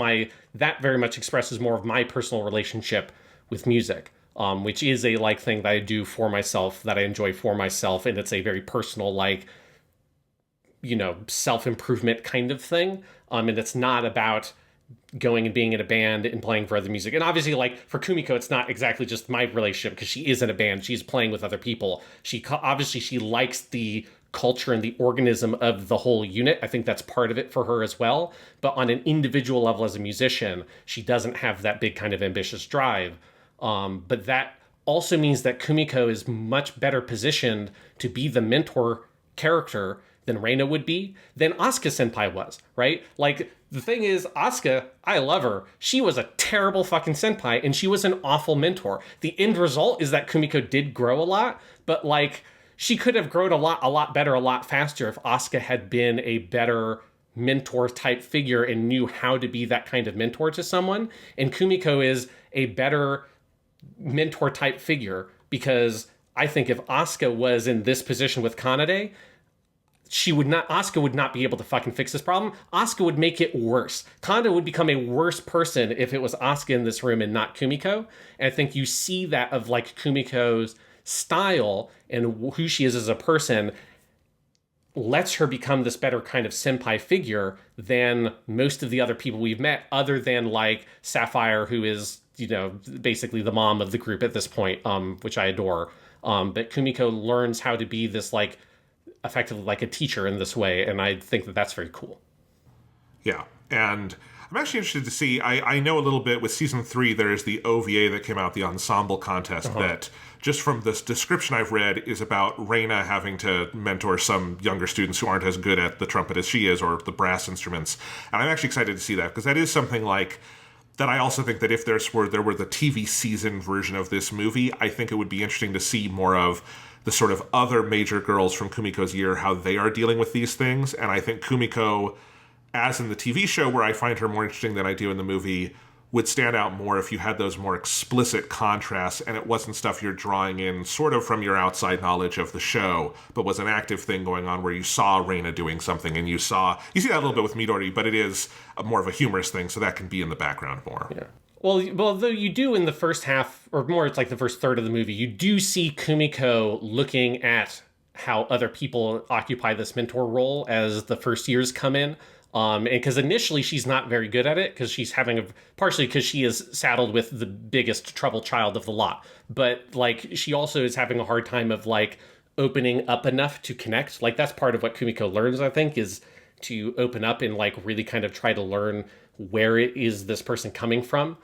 S2: very much expresses more of my personal relationship with music, which is a, like, thing that I do for myself, that I enjoy for myself, and it's a very personal, like, self-improvement kind of thing, and it's not about going and being in a band and playing for other music. And obviously, like, for Kumiko, it's not exactly just my relationship because she is in a band. She's playing with other people. She likes the culture and the organism of the whole unit. I think that's part of it for her as well. But on an individual level as a musician, she doesn't have that big kind of ambitious drive. But that also means that Kumiko is much better positioned to be the mentor character than Reina would be, than Asuka Senpai was, right? Like, the thing is, Asuka, I love her. She was a terrible fucking senpai, and she was an awful mentor. The end result is that Kumiko did grow a lot, but, like, she could have grown a lot better, a lot faster if Asuka had been a better mentor-type figure and knew how to be that kind of mentor to someone. And Kumiko is a better mentor-type figure because I think if Asuka was in this position with Kanade, Asuka would not be able to fucking fix this problem. Asuka would make it worse. Kanda would become a worse person if it was Asuka in this room and not Kumiko. And I think you see that of, like, Kumiko's style and who she is as a person lets her become this better kind of senpai figure than most of the other people we've met, other than, like, Sapphire, who is, basically the mom of the group at this point, which I adore. But Kumiko learns how to be this, like, effectively like a teacher in this way, and I think that that's very cool.
S3: Yeah, and I'm actually interested to see, I know a little bit with season 3, there's the OVA that came out, the Ensemble Contest, that just from this description I've read is about Reina having to mentor some younger students who aren't as good at the trumpet as she is, or the brass instruments. And I'm actually excited to see that, because that is something like that. I also think that if there were the TV season version of this movie, I think it would be interesting to see more of the sort of other major girls from Kumiko's year, how they are dealing with these things. And I think Kumiko, as in the TV show, where I find her more interesting than I do in the movie, would stand out more if you had those more explicit contrasts and it wasn't stuff you're drawing in sort of from your outside knowledge of the show, but was an active thing going on where you saw Reina doing something and you see that a little bit with Midori, but it is more of a humorous thing, so that can be in the background more.
S2: Yeah. Well, though you do in the first half, or more, it's like the first third of the movie, you do see Kumiko looking at how other people occupy this mentor role as the first years come in. And because initially she's not very good at it, because she's partially because she is saddled with the biggest trouble child of the lot. But, like, she also is having a hard time of, like, opening up enough to connect. Like, that's part of what Kumiko learns, I think, is to open up and like really kind of try to learn where it is this person coming from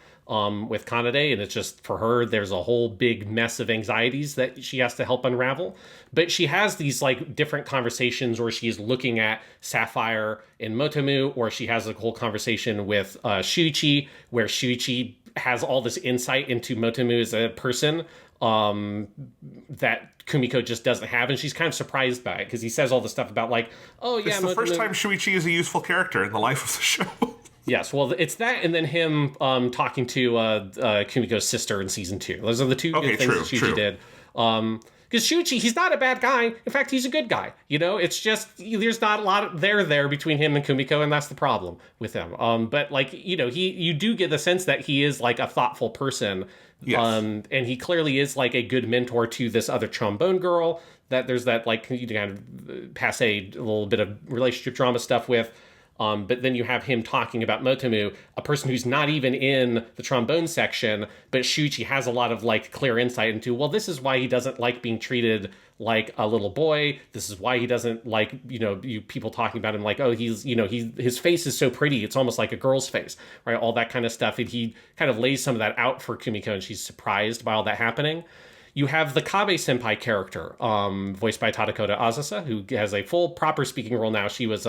S2: with Kanade. And it's just, for her, there's a whole big mess of anxieties that she has to help unravel. But she has these like different conversations where she's looking at Sapphire and Motomu, or she has a whole conversation with Shuichi, where Shuichi has all this insight into Motomu as a person that Kumiko just doesn't have, and she's kind of surprised by it because he says all this stuff about like, oh yeah,
S3: it's the first time Shuichi is a useful character in the life of the show.
S2: Yes, well, it's that, and then him talking to Kumiko's sister in season 2. Those are the two things that Shuichi did. Because Shuichi, he's not a bad guy. In fact, he's a good guy. You know, it's just there's not a lot there between him and Kumiko, and that's the problem with him. But like, you know, you do get the sense that he is like a thoughtful person.
S3: Yes.
S2: And he clearly is like a good mentor to this other trombone girl that there's that like, you kind of passe a little bit of relationship drama stuff with. But then you have him talking about Motomu, a person who's not even in the trombone section, but Shuichi has a lot of like clear insight into, well, this is why he doesn't like being treated like a little boy. This is why he doesn't like, you know, people talking about him like, oh, he's, you know, his face is so pretty. It's almost like a girl's face, right? All that kind of stuff. And he kind of lays some of that out for Kumiko, and she's surprised by all that happening. You have the Kabe senpai character, voiced by Tadakota Azasa, who has a full proper speaking role now. She was,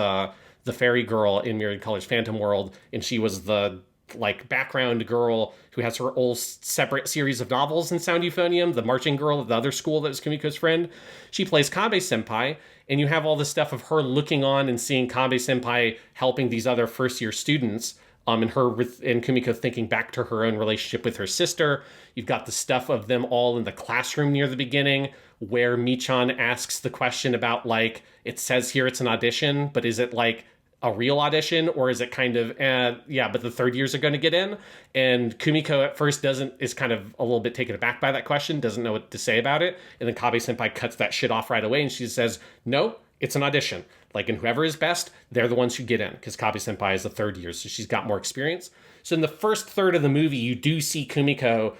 S2: the fairy girl in Myriad Colors Phantom World, and she was the like background girl who has her old separate series of novels in Sound Euphonium, the marching girl of the other school that was Kumiko's friend. She plays Kabe senpai, and you have all this stuff of her looking on and seeing Kabe senpai helping these other first year students, and her and Kumiko thinking back to her own relationship with her sister. You've got the stuff of them all in the classroom near the beginning, where Michan asks the question about like, it says here it's an audition, but is it like a real audition, or is it kind of, yeah, but the third years are going to get in? And Kumiko at first is kind of a little bit taken aback by that question, doesn't know what to say about it. And then Kabe senpai cuts that shit off right away, and she says, no, it's an audition. Like, and whoever is best, they're the ones who get in, because Kabe senpai is the third year, so she's got more experience. So in the first third of the movie, you do see Kumiko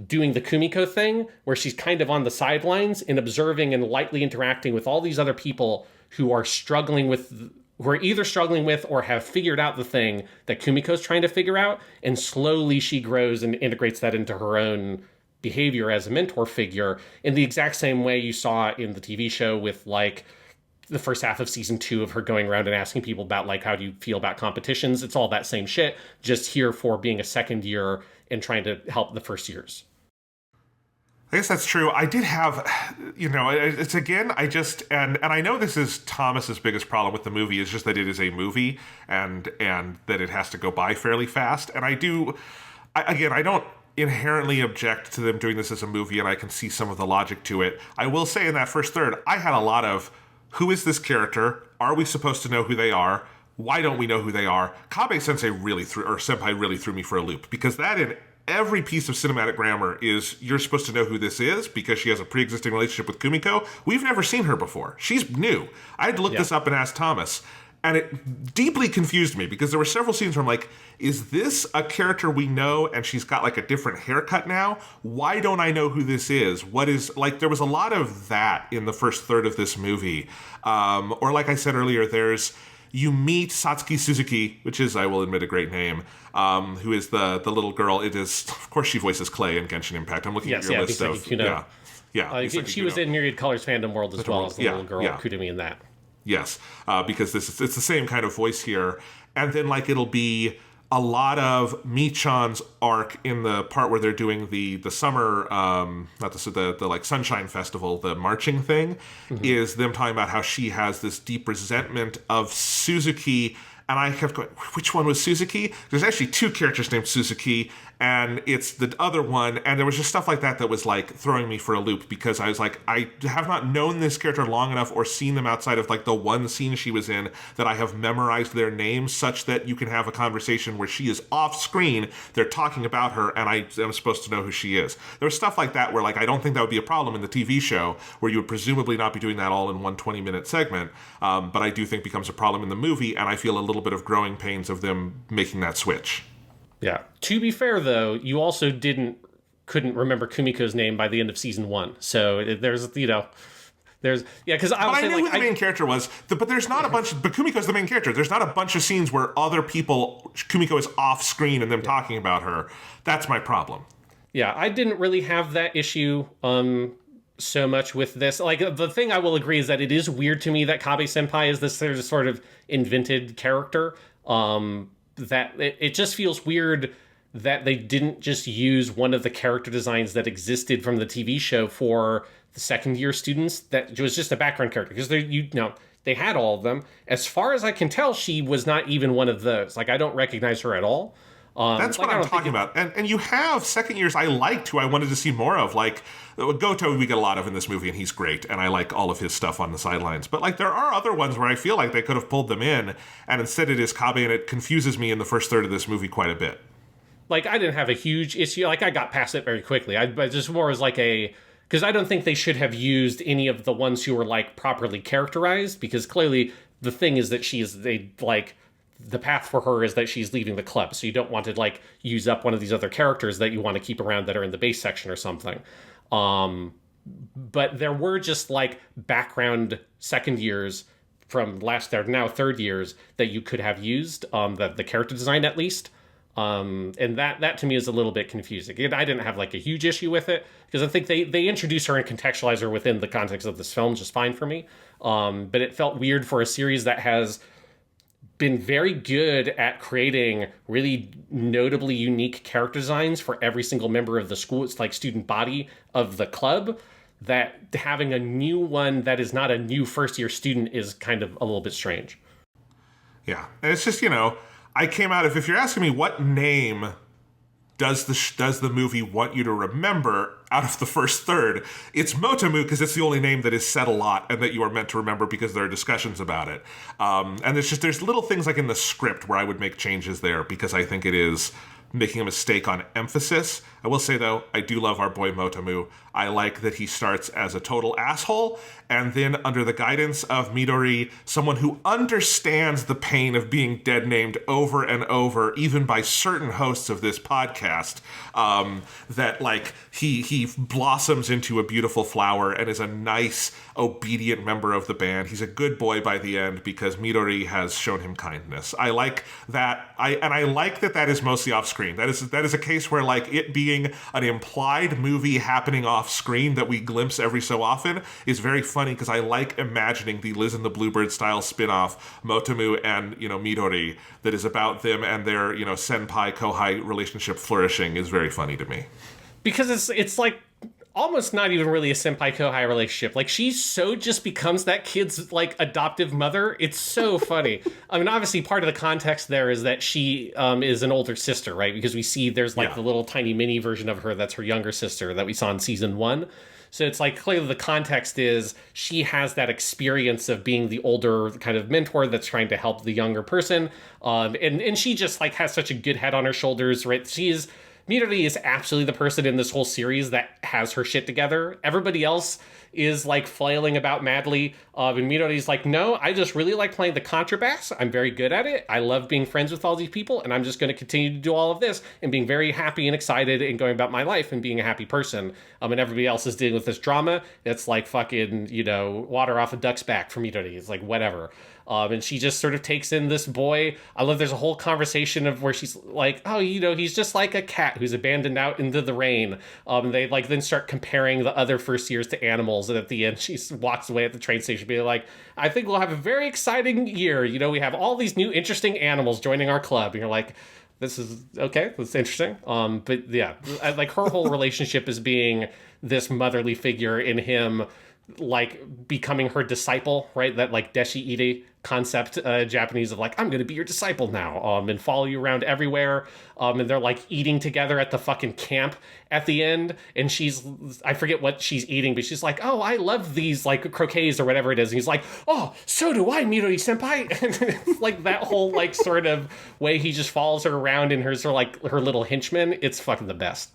S2: doing the Kumiko thing, where she's kind of on the sidelines and observing and lightly interacting with all these other people who are either struggling with or have figured out the thing that Kumiko's trying to figure out, and slowly she grows and integrates that into her own behavior as a mentor figure in the exact same way you saw in the TV show with like the first half of season 2 of her going around and asking people about like, how do you feel about competitions? It's all that same shit, just here for being a second year and trying to help the first years.
S3: I guess that's true. I did have, you know, it's again, and I know this is Thomas's biggest problem with the movie, is just that it is a movie and that it has to go by fairly fast. And I don't inherently object to them doing this as a movie, and I can see some of the logic to it. I will say in that first third, I had a lot of, who is this character? Are we supposed to know who they are? Why don't we know who they are? Senpai really threw me for a loop, because that in every piece of cinematic grammar is, you're supposed to know who this is because she has a pre-existing relationship with Kumiko. We've never seen her before. She's new. I had to look this up and ask Thomas, and it deeply confused me because there were several scenes where I'm like, is this a character we know and she's got like a different haircut now? Why don't I know who this is? What is, like, there was a lot of that in the first third of this movie. Or like I said earlier, you meet Satsuki Suzuki, which is, I will admit, a great name, who is the little girl. It is, of course, she voices Clay in Genshin Impact. I'm looking at your list of... Yeah.
S2: She was in Myriad Colors Fandom World as well as the little girl Kudumi in that.
S3: Yes, because it's the same kind of voice here. And then, like, it'll be a lot of Michan's arc in the part where they're doing the summer, the like Sunshine Festival, the marching thing, is them talking about how she has this deep resentment of Suzuki. And I kept going, which one was Suzuki? There's actually 2 characters named Suzuki, and it's the other one. And there was just stuff like that was like throwing me for a loop, because I was like, I have not known this character long enough or seen them outside of like the one scene she was in that I have memorized their names, such that you can have a conversation where she is off screen, they're talking about her, and I am supposed to know who she is. There was stuff like that where, like, I don't think that would be a problem in the TV show, where you would presumably not be doing that all in one 20-minute segment. But I do think becomes a problem in the movie, and I feel a little bit of growing pains of them making that switch.
S2: Yeah. To be fair, though, you also couldn't remember Kumiko's name by the end of season 1. So there's, because I
S3: But
S2: was
S3: I
S2: saying,
S3: knew who
S2: like,
S3: the main character was, but there's not a bunch. But Kumiko's the main character. There's not a bunch of scenes where other people, Kumiko is off screen and them talking about her. That's my problem.
S2: yeah, I didn't really have that issue so much with this. Like, the thing I will agree is that it is weird to me that Kabe Senpai is this sort of invented character. That it just feels weird that they didn't just use one of the character designs that existed from the TV show for the second year students that was just a background character, because they had all of them. As far as I can tell, she was not even one of those. Like, I don't recognize her at all.
S3: That's what I'm talking about. And you have second years I liked, who I wanted to see more of. Like, Goto we get a lot of in this movie, and he's great, and I like all of his stuff on the sidelines. But, like, there are other ones where I feel like they could have pulled them in, and instead it is Kabe, and it confuses me in the first third of this movie quite a bit.
S2: Like, I didn't have a huge issue. Like, I got past it very quickly. But just more as like because I don't think they should have used any of the ones who were, like, properly characterized, because clearly the thing is that the path for her is that she's leaving the club. So you don't want to, like, use up one of these other characters that you want to keep around that are in the base section or something. But there were just, like, background second years from they're now third years that you could have used, the character design at least. And that to me is a little bit confusing. And I didn't have, like, a huge issue with it, because I think they introduce her and contextualize her within the context of this film just fine for me. But it felt weird for a series that has been very good at creating really notably unique character designs for every single member of the school. It's like student body of the club, that having a new one that is not a new first year student is kind of a little bit strange.
S3: Yeah. And it's just, I came out of, if you're asking me what name does the movie want you to remember out of the first third, it's Motomu, because it's the only name that is said a lot and that you are meant to remember because there are discussions about it. And there's little things like in the script where I would make changes there because I think it is making a mistake on emphasis. I will say, though, I do love our boy Motomu. I like that he starts as a total asshole, and then under the guidance of Midori, someone who understands the pain of being dead named over and over, even by certain hosts of this podcast, that, like, he blossoms into a beautiful flower and is a nice, obedient member of the band. He's a good boy by the end because Midori has shown him kindness. I like that. I like that is mostly off screen. That is a case where, like, it being an implied movie happening off screen that we glimpse every so often is very funny, because I like imagining the Liz and the Bluebird style spin-off Motomu and Midori that is about them and their senpai kohai relationship flourishing is very funny to me,
S2: because it's like almost not even really a senpai kohai relationship. Like, she so just becomes that kid's, like, adoptive mother. It's so funny. I mean, obviously part of the context there is that she is an older sister, right? Because we see there's, like, the little tiny mini version of her that's her younger sister that we saw in season 1. So it's like, clearly the context is she has that experience of being the older kind of mentor that's trying to help the younger person. And she just, like, has such a good head on her shoulders, right? Midori is absolutely the person in this whole series that has her shit together. Everybody else is, like, flailing about madly. And Midori's like, no, I just really like playing the contrabass. I'm very good at it. I love being friends with all these people, and I'm just going to continue to do all of this and being very happy and excited and going about my life and being a happy person. And everybody else is dealing with this drama. It's like fucking, water off a duck's back for Midori. It's like, whatever. And she just sort of takes in this boy. I love there's a whole conversation of where she's like, oh, he's just like a cat who's abandoned out into the rain. They, like, then start comparing the other first years to animals. And at the end, she walks away at the train station being like, I think we'll have a very exciting year. We have all these new interesting animals joining our club. And you're like, this is okay. That's interesting. But yeah, like, her whole relationship is being this motherly figure in him, like, becoming her disciple, right? That, like, deshi ire concept, Japanese, of, like, I'm gonna be your disciple now, and follow you around everywhere. And they're, like, eating together at the fucking camp at the end, and I forget what she's eating, but she's like, oh, I love these, like, croquets or whatever it is. And he's like, oh, so do I, Midori senpai. And like, that whole, like, sort of way he just follows her around in her sort of, like, her little henchman. It's fucking the best.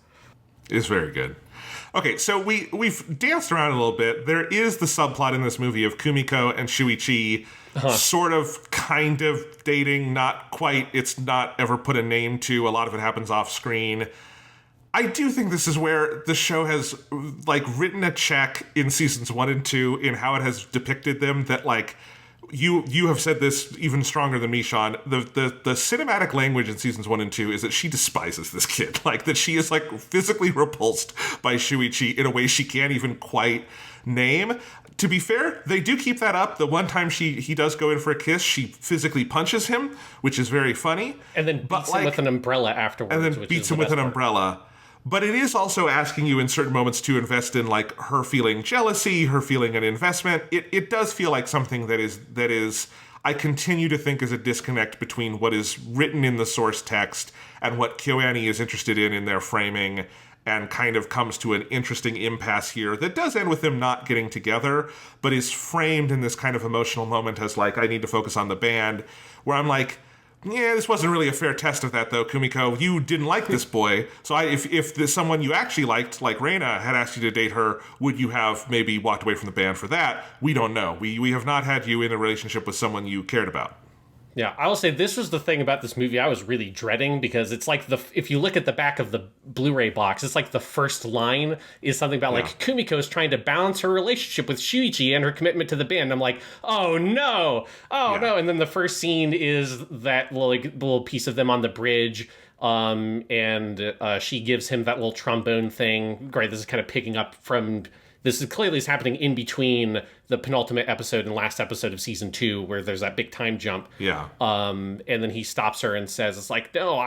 S3: It's very good. Okay, so we've danced around a little bit. There is the subplot in this movie of Kumiko and Shuichi sort of, kind of dating, not quite. It's not ever put a name to. A lot of it happens off screen. I do think this is where the show has like written a check in seasons 1 and 2 in how it has depicted them that like you have said this even stronger than me, Sean. The cinematic language in seasons 1 and 2 is that she despises this kid. Like that she is like physically repulsed by Shuichi in a way she can't even quite name. To be fair, they do keep that up. The one time he does go in for a kiss, she physically punches him, which is very funny.
S2: And then beats him with an umbrella afterwards.
S3: And then beats him with an umbrella. But it is also asking you in certain moments to invest in like her feeling jealousy, her feeling an investment. It does feel like something that is I continue to think is a disconnect between what is written in the source text and what KyoAni is interested in their framing, and kind of comes to an interesting impasse here that does end with them not getting together, but is framed in this kind of emotional moment as like, I need to focus on the band, where I'm like, yeah, this wasn't really a fair test of that, though, Kumiko. You didn't like this boy. So if there's someone you actually liked, like Reina, had asked you to date her, would you have maybe walked away from the band for that? We don't know. We have not had you in a relationship with someone you cared about.
S2: Yeah, I will say this was the thing about this movie I was really dreading, because it's like if you look at the back of the Blu-ray box, it's like the first line is something about like Kumiko is trying to balance her relationship with Shuichi and her commitment to the band. I'm like, oh no, no. And then the first scene is that little piece of them on the bridge, and she gives him that little trombone thing. Great, this is kind of picking up from... This is clearly happening in between the penultimate episode and last episode of season 2, where there's that big time jump.
S3: Yeah.
S2: And then he stops her and says, it's like, no,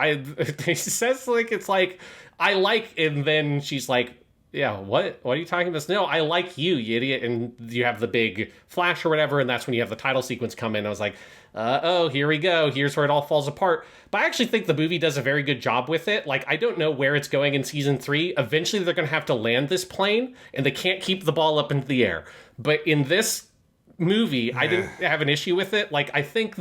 S2: he says like, it's like, I like, and then she's like, yeah, what are you talking about? No, I like you idiot. And you have the big flash or whatever, and that's when you have the title sequence come in. I was like, oh, here we go. Here's where it all falls apart. But I actually think the movie does a very good job with it. Like, I don't know where it's going in season 3. Eventually, they're going to have to land this plane, and they can't keep the ball up into the air. But in this movie, I didn't have an issue with it. Like, I think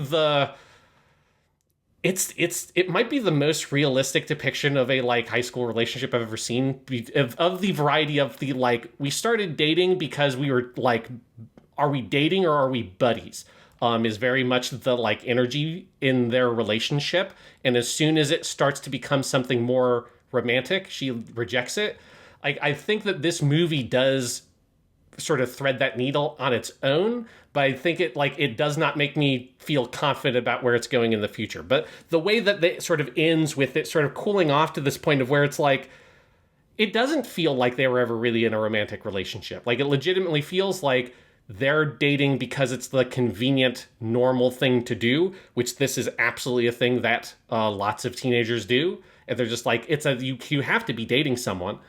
S2: it might be the most realistic depiction of a like high school relationship I've ever seen, of the variety of the like, we started dating because we were like, are we dating or are we buddies? Is very much the like energy in their relationship. And as soon as it starts to become something more romantic, she rejects it. I think that this movie does sort of thread that needle on its own, but I think it does not make me feel confident about where it's going in the future. But the way that it sort of ends with it sort of cooling off to this point of where it's like, it doesn't feel like they were ever really in a romantic relationship. Like, it legitimately feels like they're dating because it's the convenient, normal thing to do, which this is absolutely a thing that lots of teenagers do. And they're just like, you have to be dating someone.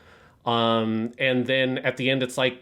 S2: And then at the end, it's like,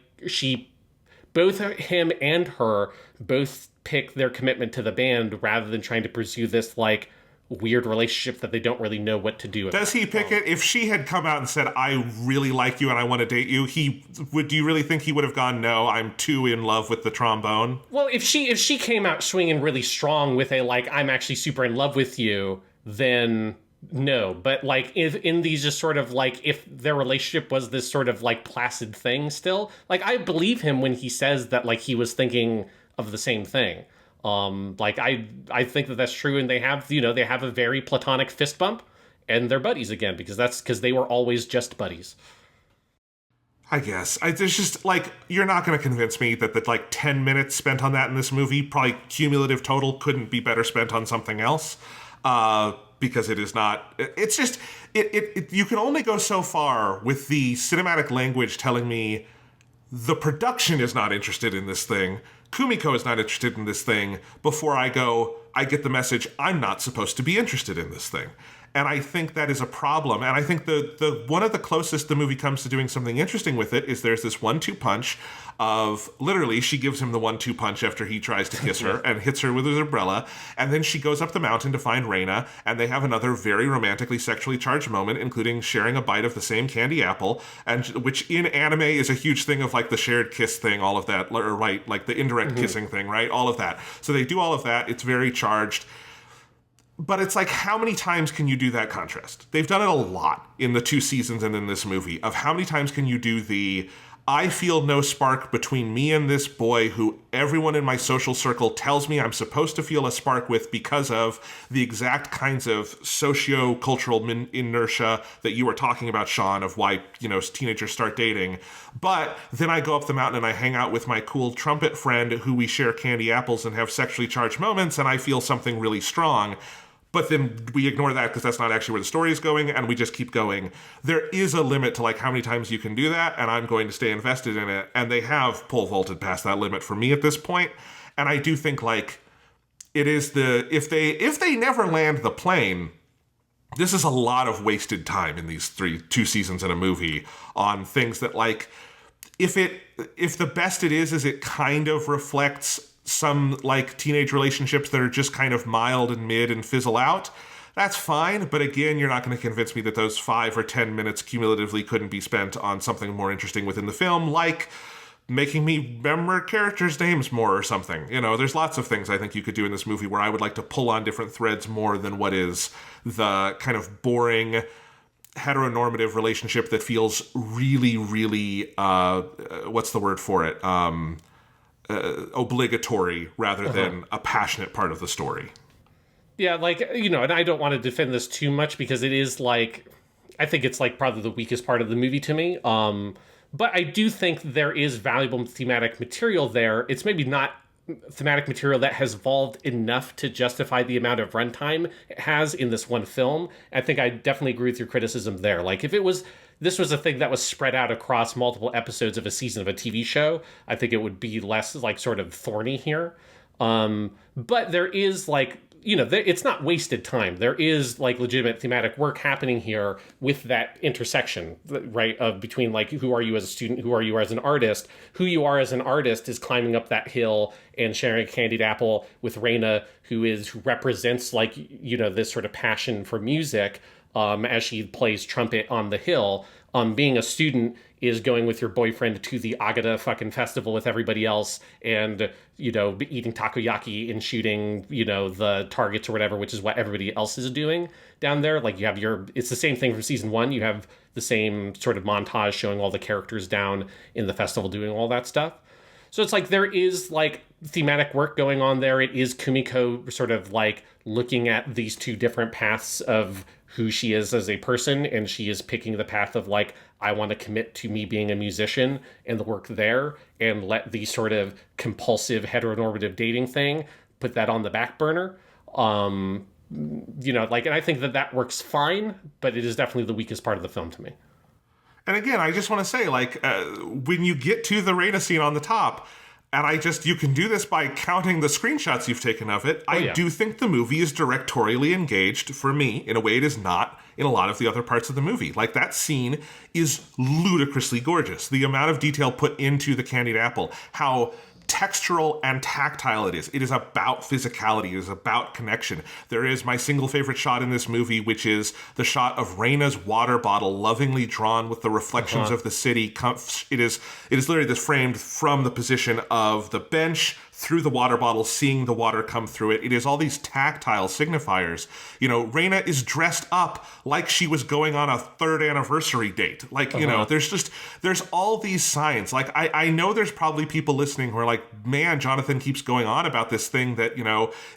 S2: both him and her both pick their commitment to the band rather than trying to pursue this like weird relationship that they don't really know what to do.
S3: Does he pick it? If she had come out and said, I really like you and I want to date you, do you really think he would have gone, no, I'm too in love with the trombone?
S2: Well, if she came out swinging really strong with a like, I'm actually super in love with you, then no. But like, if in these just sort of like, if their relationship was this sort of like placid thing still, like, I believe him when he says that like he was thinking of the same thing. Like, I think that that's true, and they have a very platonic fist bump, and they're buddies again, because they were always just buddies.
S3: I guess. There's just, like, you're not going to convince me that the, like, 10 minutes spent on that in this movie, probably cumulative total, couldn't be better spent on something else, because it is not... It's just... You can only go so far with the cinematic language telling me the production is not interested in this thing, Kumiko is not interested in this thing, before I get the message, I'm not supposed to be interested in this thing. And I think that is a problem. And I think the one of the closest the movie comes to doing something interesting with it is there's this 1-2 punch of, literally, she gives him the 1-2 punch after he tries to kiss her and hits her with his umbrella. And then she goes up the mountain to find Reina, and they have another very romantically sexually charged moment, including sharing a bite of the same candy apple, and which in anime is a huge thing of like the shared kiss thing, all of that, or right, like the indirect kissing thing, right? All of that. So they do all of that. It's very charged. But it's like, how many times can you do that contrast? They've done it a lot in the 2 seasons and in this movie, of how many times can you do the, I feel no spark between me and this boy who everyone in my social circle tells me I'm supposed to feel a spark with because of the exact kinds of socio-cultural inertia that you were talking about, Sean, of why, teenagers start dating. But then I go up the mountain and I hang out with my cool trumpet friend who we share candy apples and have sexually charged moments, and I feel something really strong. But then we ignore that because that's not actually where the story is going, and we just keep going. There is a limit to how many times you can do that, and I'm going to stay invested in it. And they have pole vaulted past that limit for me at this point. And I do think it is if they never land the plane, this is a lot of wasted time in these 2 seasons in a movie on things that if the best it is it kind of reflects some teenage relationships that are just kind of mild and mid and fizzle out, that's fine. But again, you're not going to convince me that those 5 or 10 minutes cumulatively couldn't be spent on something more interesting within the film, like making me remember characters' names more or something. There's lots of things I think you could do in this movie where I would like to pull on different threads more than what is the kind of boring heteronormative relationship that feels really, really, what's the word for it? Obligatory rather than a passionate part of the story.
S2: Yeah, and I don't want to defend this too much because it is I think it's probably the weakest part of the movie to me. But I do think there is valuable thematic material there. It's maybe not thematic material that has evolved enough to justify the amount of runtime it has in this one film. I think I definitely agree with your criticism there. If this was a thing that was spread out across multiple episodes of a season of a TV show, I think it would be less sort of thorny here. But there is it's not wasted time. There is legitimate thematic work happening here with that intersection, right? Of between who are you as a student, who are you as an artist? Who you are as an artist is climbing up that hill and sharing a candied apple with Reina, who represents this sort of passion for music. As she plays trumpet on the hill. Being a student is going with your boyfriend to the Agata fucking festival with everybody else and, eating takoyaki and shooting, the targets or whatever, which is what everybody else is doing down there. You have it's the same thing from season 1. You have the same sort of montage showing all the characters down in the festival doing all that stuff. So it's there is thematic work going on there. It is Kumiko sort of looking at these 2 different paths of who she is as a person, and she is picking the path of I want to commit to me being a musician and the work there, and let the sort of compulsive heteronormative dating thing, put that on the back burner. And I think that works fine, but it is definitely the weakest part of the film to me.
S3: And again, I just want to say, when you get to the Reina scene on the top, and you can do this by counting the screenshots you've taken of it. I do think the movie is directorially engaged for me in a way it is not in a lot of the other parts of the movie. That scene is ludicrously gorgeous. The amount of detail put into the candied apple, how textural and tactile it is. It is about physicality. It is about connection. There is my single favorite shot in this movie, which is the shot of Reina's water bottle lovingly drawn with the reflections of the city. It is literally this framed from the position of the bench through the water bottle, seeing the water come through it. It is all these tactile signifiers. Reina is dressed up like she was going on a 3rd anniversary date. There's all these signs. I know there's probably people listening who are man, Jonathan keeps going on about this thing that,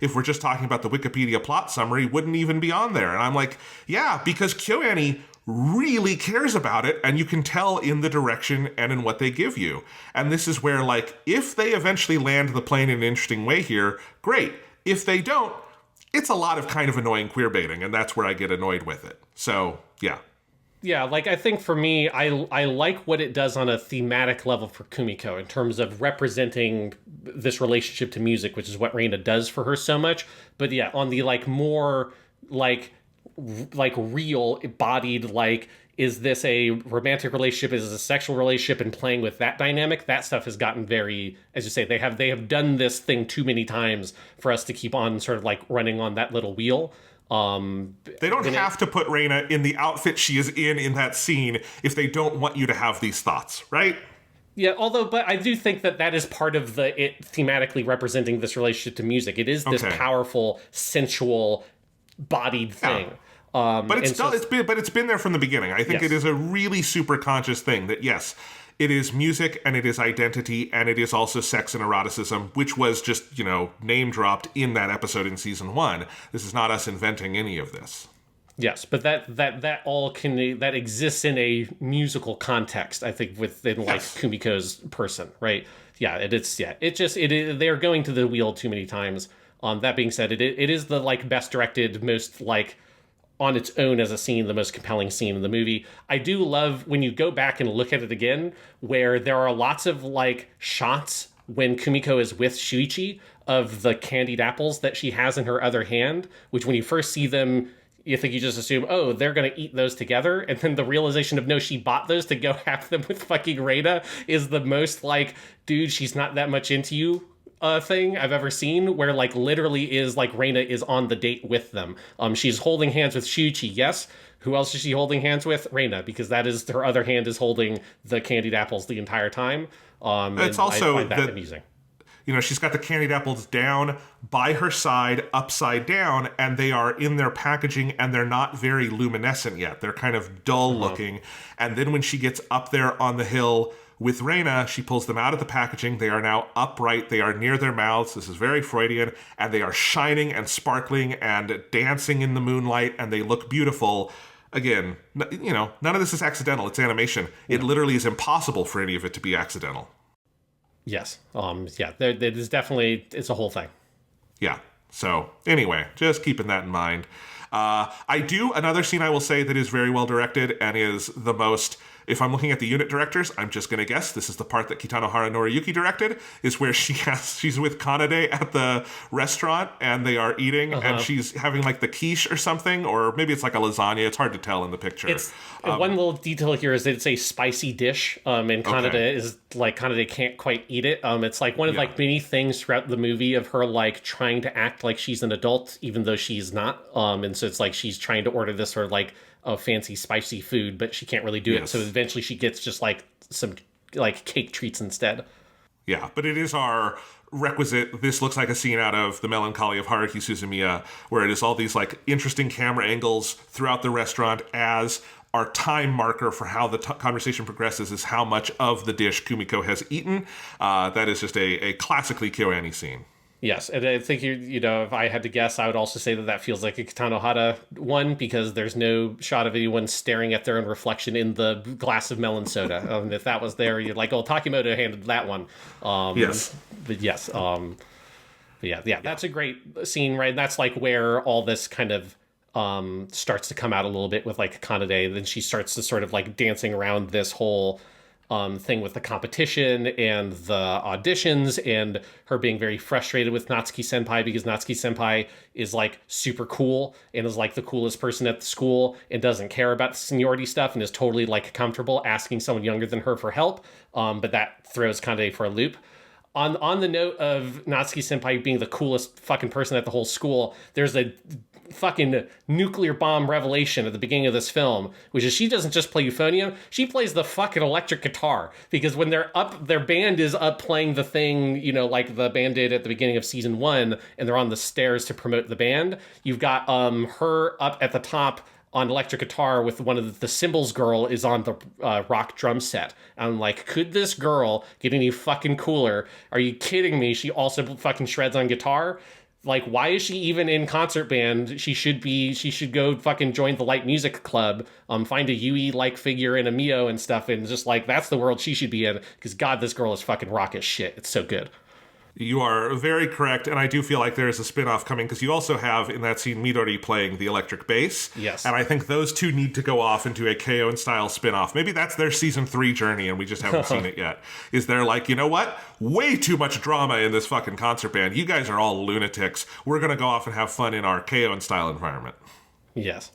S3: if we're just talking about the Wikipedia plot summary, wouldn't even be on there. And I'm yeah, because KyoAni really cares about it, and you can tell in the direction and in what they give you. And this is where, if they eventually land the plane in an interesting way here, great. If they don't, it's a lot of kind of annoying queer baiting, and that's where I get annoyed with it. So, yeah.
S2: Yeah, I think for me, I like what it does on a thematic level for Kumiko in terms of representing this relationship to music, which is what Reina does for her so much. But yeah, on the more real embodied, is this a romantic relationship, is this a sexual relationship, and playing with that dynamic, that stuff has gotten very, as you say, they have done this thing too many times for us to keep on sort of running on that little wheel.
S3: They don't have to put Reina in the outfit she is in that scene if they don't want you to have these thoughts, right?
S2: Yeah, but I do think that is part of it thematically representing this relationship to music. It is this powerful, sensual, bodied thing.
S3: Yeah. But it's been there from the beginning. I think it is a really super conscious thing that, yes, it is music and it is identity and it is also sex and eroticism, which was just, name dropped in that episode in season 1. This is not us inventing any of this.
S2: Yes, but that all that exists in a musical context, I think, within like Kumiko's person, right? Yeah, they're going to the wheel too many times. That being said, it is the like best directed, most like on its own as a scene, the most compelling scene in the movie. I do love when you go back and look at it again, where there are lots of like shots when Kumiko is with Shuichi of the candied apples that she has in her other hand, which when you first see them, you think you just assume, oh, they're going to eat those together. And then the realization of, no, she bought those to go have them with fucking Reina is the most like, dude, she's not that much into you thing I've ever seen, where like literally is like Reina is on the date with them. She's holding hands with Shuichi, yes. Who else is she holding hands with? Reina, because that is her other hand is holding the candied apples the entire time.
S3: It's also
S2: I find that amusing.
S3: She's got the candied apples down by her side, upside down, and they are in their packaging, and they're not very luminescent yet. They're kind of dull looking. And then when she gets up there on the hill with Reina, she pulls them out of the packaging. They are now upright. They are near their mouths. This is very Freudian. And they are shining and sparkling and dancing in the moonlight, and they look beautiful. Again, none of this is accidental. It's animation. It literally is impossible for any of it to be accidental.
S2: Yes. There is definitely, it's a whole thing.
S3: Yeah. So anyway, just keeping that in mind. Another scene I will say that is very well directed and is the most, if I'm looking at the unit directors, I'm just going to guess this is the part that Kitanohara Noriyuki directed, is where she's with Kanade at the restaurant and they are eating and she's having like the quiche or something, or maybe it's like a lasagna. It's hard to tell in the picture.
S2: One little detail here is that it's a spicy dish, and Kanade is like, Kanade can't quite eat it. It's like one of like many things throughout the movie of her like trying to act like she's an adult, even though she's not. And so it's like she's trying to order this sort of like a fancy spicy food, but she can't really do it. So eventually she gets just like some like cake treats instead.
S3: Yeah, but it is our requisite. This looks like a scene out of The Melancholy of Haruki Suzumiya, where it is all these like interesting camera angles throughout the restaurant as our time marker for how the conversation progresses is how much of the dish Kumiko has eaten. That is just a classically KyoAni scene.
S2: Yes, and I think, if I had to guess, I would also say that feels like a Kitanohara one, because there's no shot of anyone staring at their own reflection in the glass of melon soda. If that was there, you're like, oh, Takimoto handled that one.
S3: Yes.
S2: But yes. That's a great scene, right? That's like where all this kind of starts to come out a little bit with like Kanade. Then she starts to sort of like dancing around this whole thing with the competition and the auditions, and her being very frustrated with Natsuki Senpai because Natsuki Senpai is like super cool and is like the coolest person at the school and doesn't care about seniority stuff and is totally like comfortable asking someone younger than her for help. But that throws Kanade for a loop. On the note of Natsuki Senpai being the coolest fucking person at the whole school, there's a fucking nuclear bomb revelation at the beginning of this film, which is she doesn't just play euphonium, she plays the fucking electric guitar. Because when they're up, their band is up playing the thing, like the band did at the beginning of season 1, and they're on the stairs to promote the band. You've got her up at the top on electric guitar with one of the cymbals girl is on the rock drum set. I'm like, could this girl get any fucking cooler? Are you kidding me? She also fucking shreds on guitar. Like, why is she even in concert band? She should go fucking join the light music club, find a Yui-like figure in a Mio and stuff, and just like, that's the world she should be in, because God, this girl is fucking rock as shit. It's so good.
S3: You are very correct, and I do feel like there is a spin-off coming, because you also have, in that scene, Midori playing the electric bass.
S2: Yes.
S3: And I think those two need to go off into a KO-style spin-off. Maybe that's their season 3 journey, and we just haven't seen it yet. Is they're like, you know what? Way too much drama in this fucking concert band. You guys are all lunatics. We're going to go off and have fun in our KO-style environment.
S2: Yes.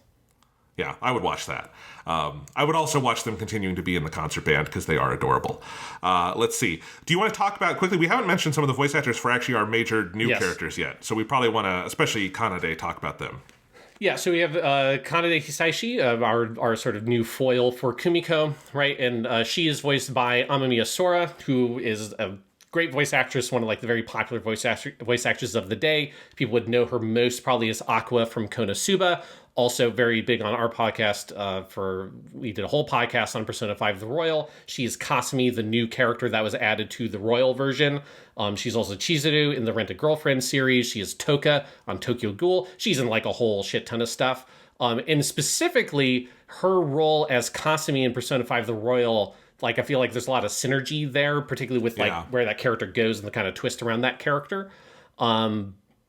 S3: Yeah, I would watch that. I would also watch them continuing to be in the concert band because they are adorable. Let's see. Do you want to talk about, quickly, we haven't mentioned some of the voice actors for actually our major new characters yet. So we probably want to, especially Kanade, talk about them.
S2: Yeah, so we have Kanade Hisaishi, our sort of new foil for Kumiko, right? And she is voiced by Amamiya Sora, who is a great voice actress, one of like the very popular voice actresses of the day. People would know her most probably as Aqua from Konosuba. also very big on our podcast. We did a whole podcast on Persona 5 The Royal. She is Kasumi, the new character that was added to the Royal version. She's also Chizuru in the Rent a Girlfriend series. She is Toka on Tokyo Ghoul. She's in like a whole shit ton of stuff. And specifically, her role as Kasumi in Persona 5 The Royal, like I feel like there's a lot of synergy there, particularly with like where that character goes and the kind of twist around that character.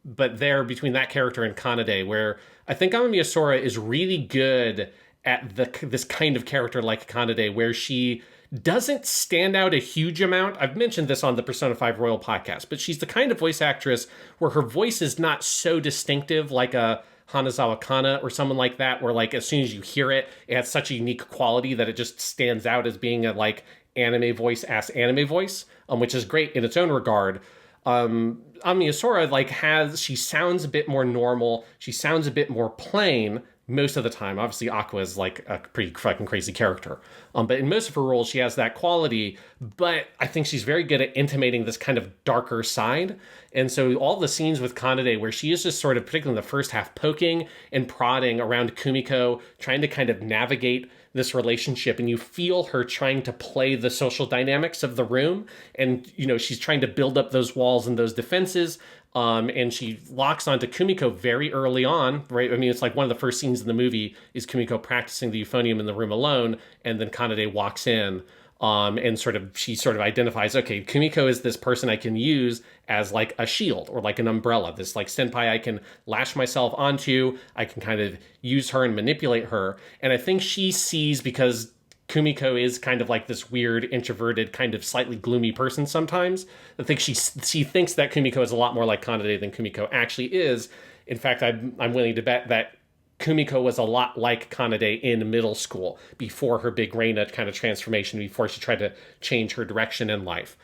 S2: But there, between that character and Kanade, where I think Amamiya Sora is really good at this kind of character like Kanade, where she doesn't stand out a huge amount. I've mentioned this on the Persona 5 Royal podcast, but she's the kind of voice actress where her voice is not so distinctive like a Hanazawa Kana or someone like that, where like as soon as you hear it, it has such a unique quality that it just stands out as being a like anime voice, which is great in its own regard. Amamiya Sora she sounds a bit more normal. She sounds a bit more plain most of the time. Obviously, Aqua is like a pretty fucking crazy character. But in most of her roles, she has that quality. But I think she's very good at intimating this kind of darker side. And so all the scenes with Kanade where she is just sort of, particularly in the first half, poking and prodding around Kumiko, trying to kind of navigate this relationship, and you feel her trying to play the social dynamics of the room, and she's trying to build up those walls and those defenses, and she locks onto Kumiko very early on, right? I mean, it's like one of the first scenes in the movie is Kumiko practicing the euphonium in the room alone, and then Kanade walks in, and she identifies, okay, Kumiko is this person I can use as like a shield or like an umbrella, this like senpai I can lash myself onto. I can kind of use her and manipulate her. And I think she sees, because Kumiko is kind of like this weird, introverted, kind of slightly gloomy person sometimes, I think she thinks that Kumiko is a lot more like Kanade than Kumiko actually is. In fact, I'm willing to bet that Kumiko was a lot like Kanade in middle school before her big Reina kind of transformation, before she tried to change her direction in life.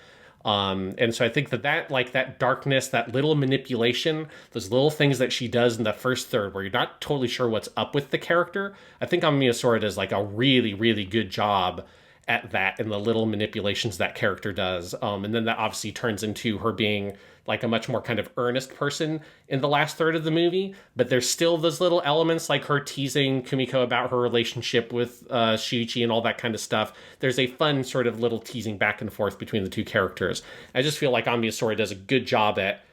S2: And so I think that darkness, that little manipulation, those little things that she does in the first third where you're not totally sure what's up with the character, I think Amamiya Sora does like a really, really good job at that and the little manipulations that character does. And then that obviously turns into her being like a much more kind of earnest person in the last third of the movie. But there's still those little elements like her teasing Kumiko about her relationship with Shuichi and all that kind of stuff. There's a fun sort of little teasing back and forth between the two characters. I just feel like Amamiya Sora does a good job at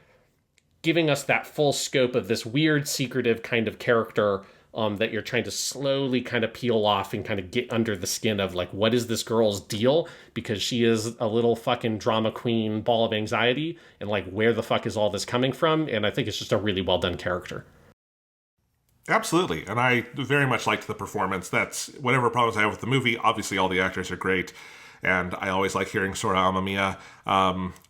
S2: giving us that full scope of this weird, secretive kind of character that you're trying to slowly kind of peel off and kind of get under the skin of, like, what is this girl's deal? Because she is a little fucking drama queen ball of anxiety, and like, where the fuck is all this coming from? And I think it's just a really well done character.
S3: Absolutely. And I very much liked the performance. That's whatever problems I have with the movie. Obviously, all the actors are great. And I always like hearing Sora Amamiya.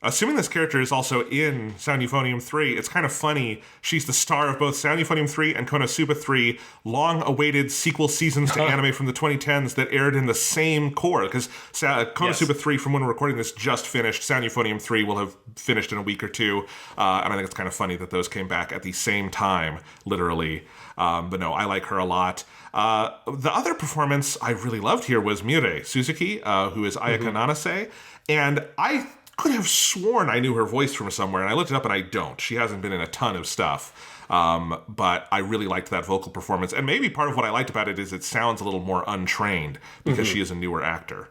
S3: Assuming this character is also in Sound Euphonium 3, it's kind of funny. She's the star of both Sound Euphonium 3 and Konosuba 3, long-awaited sequel seasons to anime from the 2010s that aired in the same core. Because Konosuba 3, from when we're recording this, just finished. Sound Euphonium 3 will have finished in a week or two. And I think it's kind of funny that those came back at the same time, literally. But no, I like her a lot. The other performance I really loved here was Mire Suzuki, who is Ayaka Nanase. And I could have sworn I knew her voice from somewhere, and I looked it up and I don't. She hasn't been in a ton of stuff. But I really liked that vocal performance. And maybe part of what I liked about it is it sounds a little more untrained because she is a newer actor.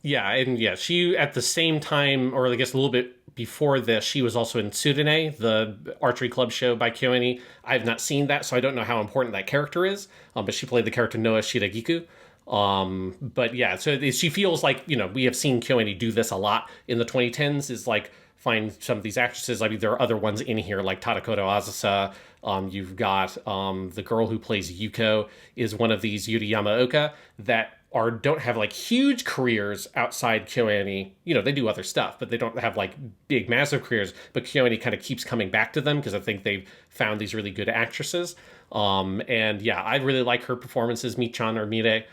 S2: Yeah, and yeah, she at the same time, or I guess a little bit before this, she was also in Tsurune, the archery club show by KyoAni. I have not seen that, so I don't know how important that character is. But she played the character Noa Shiragiku. But yeah, so she feels like, we have seen KyoAni do this a lot in the 2010s, is like find some of these actresses. I mean, there are other ones in here like Tadakoto Azusa. You've got the girl who plays Yuko is one of these, Yuri Yamaoka, that don't have like huge careers outside KyoAni. They do other stuff, but they don't have like big, massive careers. But KyoAni kind of keeps coming back to them because I think they've found these really good actresses. And yeah, I really like her performances, Michan or Mire.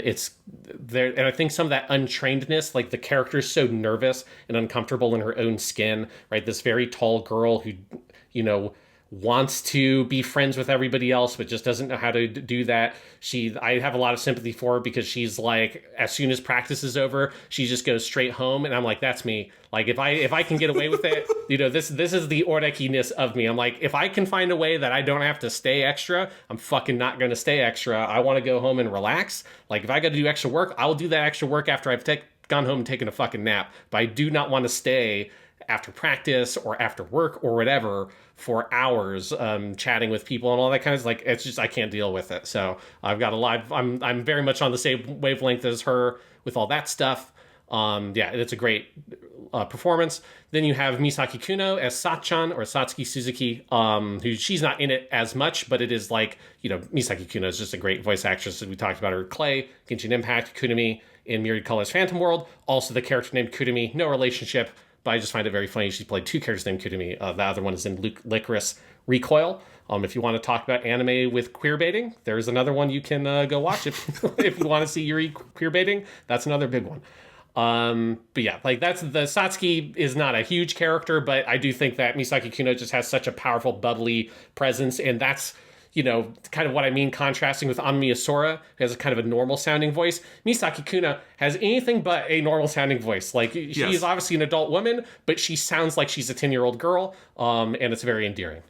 S2: It's there, and I think some of that untrainedness, like the character is so nervous and uncomfortable in her own skin, right? This very tall girl who, wants to be friends with everybody else, but just doesn't know how to do that. I have a lot of sympathy for her because she's like, as soon as practice is over, she just goes straight home. And I'm like, that's me. Like, if I can get away with it, this is the Oreki-ness of me. I'm like, if I can find a way that I don't have to stay extra, I'm fucking not going to stay extra. I want to go home and relax. Like, if I got to do extra work, I will do that extra work after I've gone home and taken a fucking nap. But I do not want to stay after practice or after work or whatever for hours, chatting with people and all that kind of, like, it's just, I can't deal with it. So I've got I'm very much on the same wavelength as her with all that stuff. It's a great performance. Then you have Misaki Kuno as Sachan, or Satsuki Suzuki, who, she's not in it as much, but it is like, Misaki Kuno is just a great voice actress. We talked about her Clay, Genshin Impact, Kunimi in Myriad Colors Phantom World. Also the character named Kunimi, no relationship, but I just find it very funny. She's played two characters named Kunimi. The other one is in Licorice Recoil. If you want to talk about anime with queer baiting, there's another one you can go watch if you want to see Yuri queer baiting. That's another big one. But yeah, like, that's the Satsuki is not a huge character, but I do think that Misaki Kuno just has such a powerful, bubbly presence, and that's, kind of what I mean, contrasting with Amamiya Sora, who has a kind of a normal sounding voice. Misaki Kuno has anything but a normal sounding voice. Like, she's obviously an adult woman, but she sounds like she's a 10-year-old girl, and it's very endearing.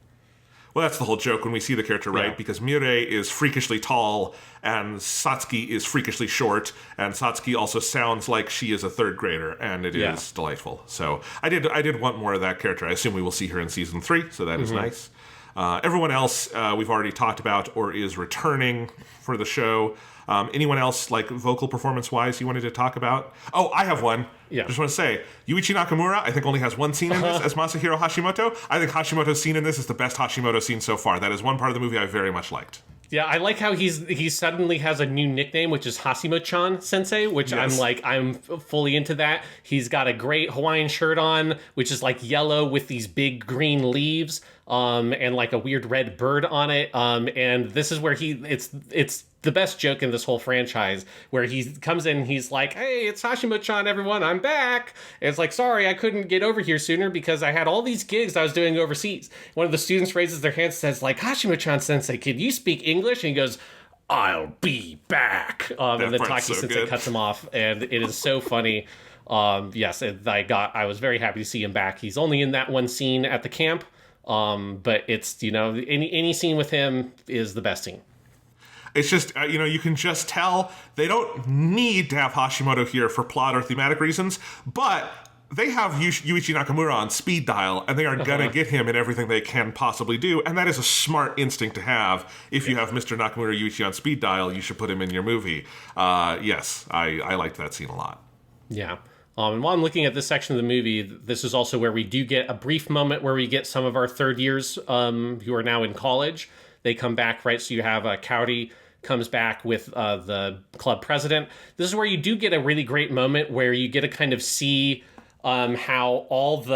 S3: Well, that's the whole joke when we see the character, right? Yeah. Because Mirai is freakishly tall, and Satsuki is freakishly short, and Satsuki also sounds like she is a third grader, and it is delightful. So I did want more of that character. I assume we will see her in season 3, so that is nice. Everyone else we've already talked about or is returning for the show. Anyone else, like, vocal performance-wise, you wanted to talk about? Oh, I have one. Yeah. Just want to say, Yuichi Nakamura, I think, only has one scene in this as Masahiro Hashimoto. I think Hashimoto's scene in this is the best Hashimoto scene so far. That is one part of the movie I very much liked.
S2: Yeah, I like how he suddenly has a new nickname, which is Hashimo-chan Sensei, which I'm fully into that. He's got a great Hawaiian shirt on, which is like yellow with these big green leaves, and like a weird red bird on it. And this is where it's the best joke in this whole franchise, where he comes in and he's like, hey, it's Hashimo-chan, everyone, I'm back. And it's like, sorry, I couldn't get over here sooner because I had all these gigs I was doing overseas. One of the students raises their hand and says, like, Hashimo-chan Sensei, can you speak English? And he goes, I'll be back. And then Taki Sensei cuts him off, and it is so funny. Yes, I was very happy to see him back. He's only in that one scene at the camp, but it's, any scene with him is the best scene.
S3: It's just, you can just tell they don't need to have Hashimoto here for plot or thematic reasons, but they have Yuichi Nakamura on speed dial, and they are going to get him in everything they can possibly do, and that is a smart instinct to have. If you have Mr. Nakamura Yuichi on speed dial, you should put him in your movie. Yes, I liked that scene a lot.
S2: Yeah. And while I'm looking at this section of the movie, this is also where we do get a brief moment where we get some of our third years who are now in college. They come back, right? So you have Kaori comes back with the club president. This is where you do get a really great moment where you get to kind of see how all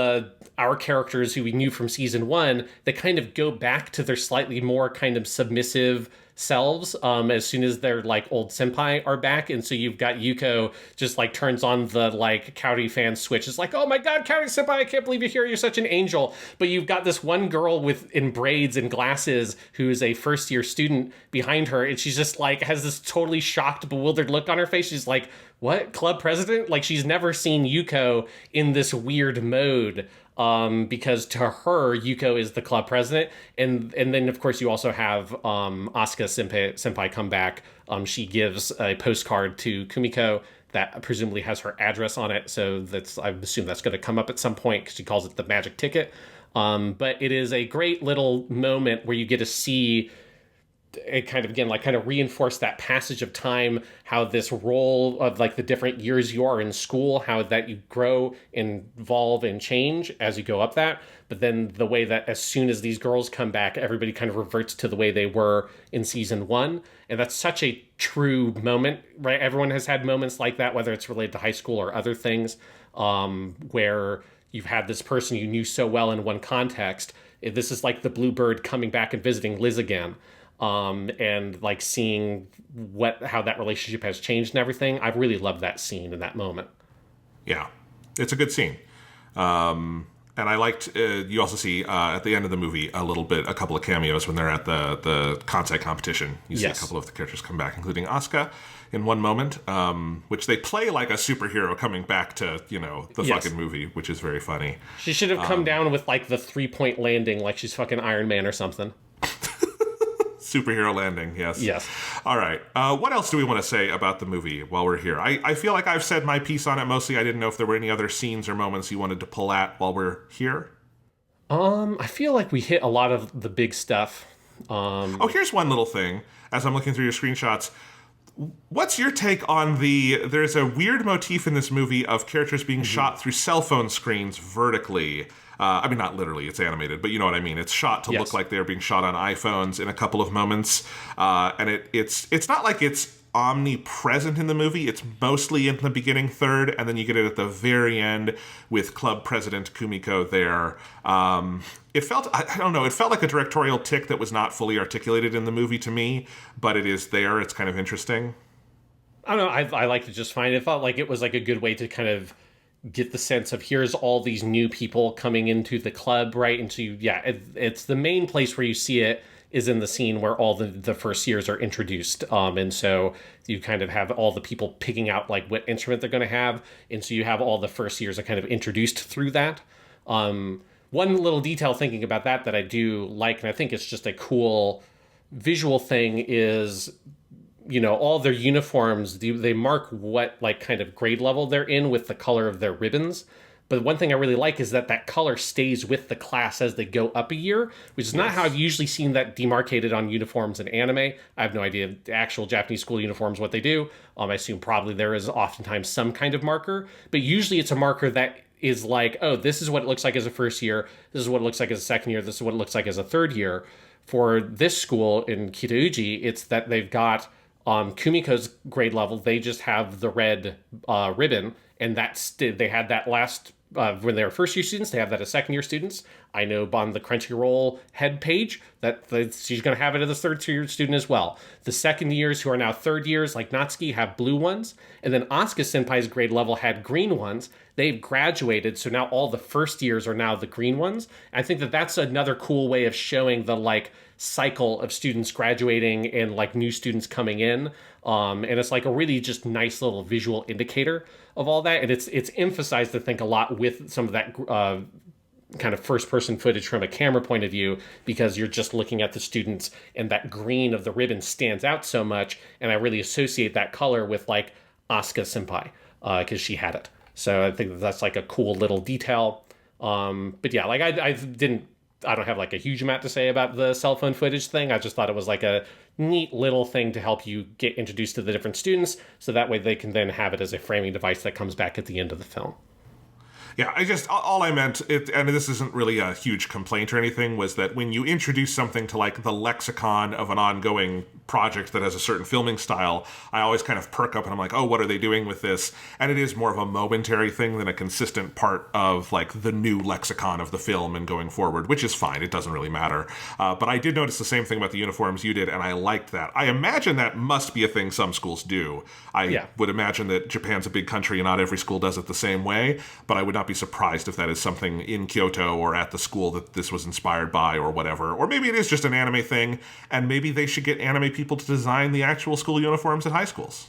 S2: our characters who we knew from season 1, they kind of go back to their slightly more kind of submissive selves as soon as their like old senpai are back. And so you've got Yuko just like turns on the like Kaori fan switch. It's like, oh my god, Kaori senpai, I can't believe you're here, you're such an angel. But you've got this one girl in braids and glasses who is a first year student behind her, and she's just like has this totally shocked, bewildered look on her face. She's like, what, club president? Like, she's never seen Yuko in this weird mode, because to her, Yuko is the club president. And then, of course, you also have Asuka senpai come back. She gives a postcard to Kumiko that presumably has her address on it. So I assume that's going to come up at some point because she calls it the magic ticket. But it is a great little moment where you get to see it kind of reinforce that passage of time, how this role of like the different years you are in school, how that you grow and evolve and change as you go up that. But then the way that as soon as these girls come back, everybody kind of reverts to the way they were in season 1. And that's such a true moment, right? Everyone has had moments like that, whether it's related to high school or other things, where you've had this person you knew so well in one context. This is like the Bluebird coming back and visiting Liz again. And like seeing how that relationship has changed and everything. I really loved that scene in that moment.
S3: Yeah, it's a good scene. And I liked, you also see at the end of the movie a couple of cameos when they're at the Kansai competition. You see a couple of the characters come back, including Asuka in one moment, which they play like a superhero coming back to, the fucking movie, which is very funny.
S2: She should have come down with like the 3-point landing like she's fucking Iron Man or something.
S3: Superhero landing, yes.
S2: Yes.
S3: All right. What else do we want to say about the movie while we're here? I feel like I've said my piece on it mostly. I didn't know if there were any other scenes or moments you wanted to pull at while we're here.
S2: I feel like we hit a lot of the big stuff.
S3: Here's one little thing. As I'm looking through your screenshots, what's your take on there's a weird motif in this movie of characters being shot through cell phone screens vertically. I mean, not literally, it's animated, but you know what I mean. It's shot to look like they're being shot on iPhones in a couple of moments. And it's not like it's omnipresent in the movie. It's mostly in the beginning third, and then you get it at the very end with club president Kumiko there. It felt, I don't know, it felt like a directorial tick that was not fully articulated in the movie to me, but it is there. It's kind of interesting.
S2: I don't know, I liked it just fine. It felt like it was like a good way to kind of get the sense of here's all these new people coming into the club, right? And so, it's the main place where you see it is in the scene where all the first years are introduced. And so you kind of have all the people picking out like what instrument they're going to have. And so you have all the first years are kind of introduced through that. One little detail thinking about that I do like, and I think it's just a cool visual thing is, all their uniforms, they mark what like kind of grade level they're in with the color of their ribbons. But one thing I really like is that color stays with the class as they go up a year, which is not how I've usually seen that demarcated on uniforms in anime. I have no idea the actual Japanese school uniforms, what they do. I assume probably there is oftentimes some kind of marker, but usually it's a marker that is like, oh, this is what it looks like as a first year. This is what it looks like as a second year. This is what it looks like as a third year. For this school in Kitauji, it's that they've got Kumiko's grade level, they just have the red ribbon, and they had that last when they were first year students. They have that as second year students. I know on the Crunchyroll head page that she's going to have it as a third year student as well. The second years who are now third years, like Natsuki, have blue ones, and then Asuka Senpai's grade level had green ones. They've graduated, so now all the first years are now the green ones. I think that's another cool way of showing the like cycle of students graduating and like new students coming in. And it's like a really just nice little visual indicator of all that. And it's emphasized, I think, a lot with some of that kind of first person footage from a camera point of view, because you're just looking at the students and that green of the ribbon stands out so much. And I really associate that color with like Asuka Senpai because she had it. So I think that's like a cool little detail. But yeah, like I don't have like a huge amount to say about the cell phone footage thing. I just thought it was like a neat little thing to help you get introduced to the different students, so that way they can then have it as a framing device that comes back at the end of the film.
S3: Yeah, all I meant, and this isn't really a huge complaint or anything, was that when you introduce something to like the lexicon of an ongoing project that has a certain filming style, I always kind of perk up and I'm like, oh, what are they doing with this? And it is more of a momentary thing than a consistent part of like the new lexicon of the film and going forward, which is fine. It doesn't really matter. But I did notice the same thing about the uniforms you did, and I liked that. I imagine that must be a thing some schools do. I would imagine that Japan's a big country and not every school does it the same way, but I would not be surprised if that is something in Kyoto or at the school that this was inspired by or whatever. Or maybe it is just an anime thing, and maybe they should get anime people to design the actual school uniforms at high schools.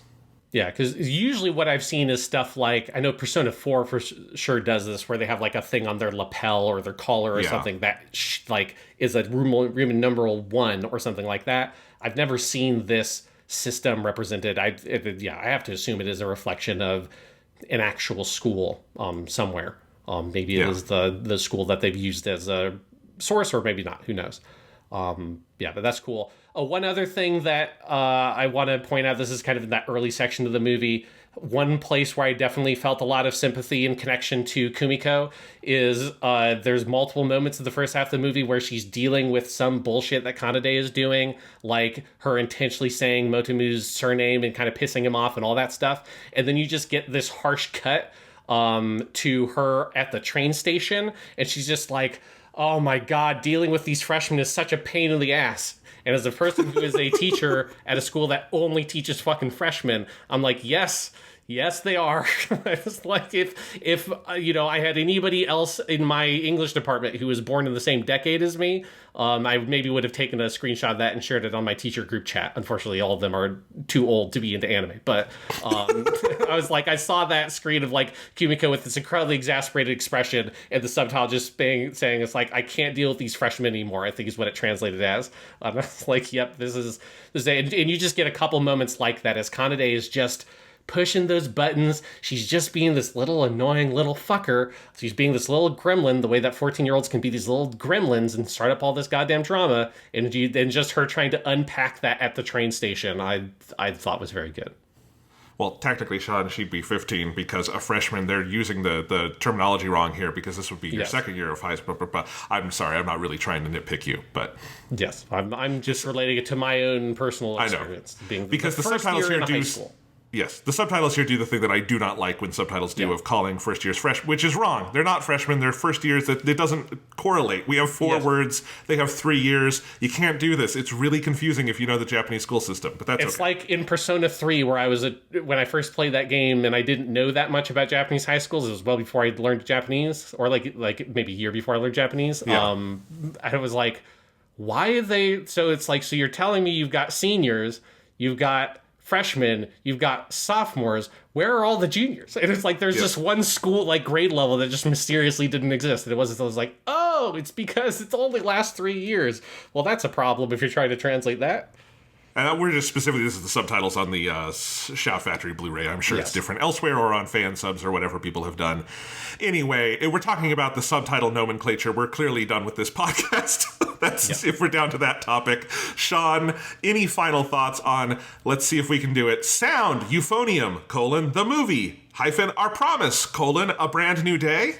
S2: Yeah, because usually what I've seen is stuff like, I know Persona 4 for sure does this, where they have like a thing on their lapel or their collar or something that like is a Roman numeral 1 or something like that. I've never seen this system represented. I have to assume it is a reflection of an actual school somewhere. Maybe it is the school that they've used as a source, or maybe not. Who knows? But that's cool. One other thing that I want to point out, this is kind of in that early section of the movie. One place where I definitely felt a lot of sympathy and connection to Kumiko is there's multiple moments in the first half of the movie where she's dealing with some bullshit that Kanade is doing, like her intentionally saying Motomu's surname and kind of pissing him off and all that stuff. And then you just get this harsh cut to her at the train station, and she's just like, oh my God, dealing with these freshmen is such a pain in the ass. And as a person who is a teacher at a school that only teaches fucking freshmen, I'm like, yes, Yes, they are. It's like if I had anybody else in my English department who was born in the same decade as me, I maybe would have taken a screenshot of that and shared it on my teacher group chat. Unfortunately, all of them are too old to be into anime. But I was like, I saw that screen of like Kumiko with this incredibly exasperated expression, and the subtitle just saying it's like, I can't deal with these freshmen anymore, I think is what it translated as. I was like, yep, this is and you just get a couple moments like that as Kanade is just pushing those buttons. She's just being this little annoying little fucker. She's being this little gremlin, the way that 14-year-olds can be these little gremlins and start up all this goddamn drama. And just her trying to unpack that at the train station, I thought was very good.
S3: Well, technically, Sean, she'd be 15 because a freshman, they're using the terminology wrong here because this would be your second year of high school. I'm sorry, I'm not really trying to nitpick you, but...
S2: Yes, I'm just relating it to my own personal experience.
S3: I know. Because the subtitles here do... Yes, the subtitles here do the thing that I do not like when subtitles do of calling first years fresh, which is wrong. They're not freshmen, they're first years. That it doesn't correlate. We have 4 words, they have 3 years. You can't do this. It's really confusing if you know the Japanese school system, but
S2: it's like in Persona 3 where I was when I first played that game and I didn't know that much about Japanese high schools. It was well before I learned Japanese, or like maybe a year before I learned Japanese. Yeah. I was like, why are they... So it's like, so you're telling me you've got seniors, you've got freshmen, you've got sophomores, where are all the juniors? And it's like there's just one school like grade level that just mysteriously didn't exist. And it was like, oh, it's because it's only last 3 years. Well, that's a problem if you're trying to translate that.
S3: And we're just specifically, this is the subtitles on the Shout Factory Blu-ray. I'm sure it's different elsewhere or on fan subs or whatever people have done. Anyway, we're talking about the subtitle nomenclature. We're clearly done with this podcast. If we're down to that topic. Sean, any final thoughts on, let's see if we can do it, Sound, Euphonium, the movie, Our Promise, A Brand New Day?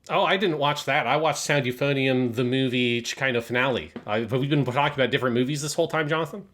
S2: Oh, I didn't watch that. I watched Sound Euphonium, the movie Chikano finale. Have we been talking about different movies this whole time, Jonathan?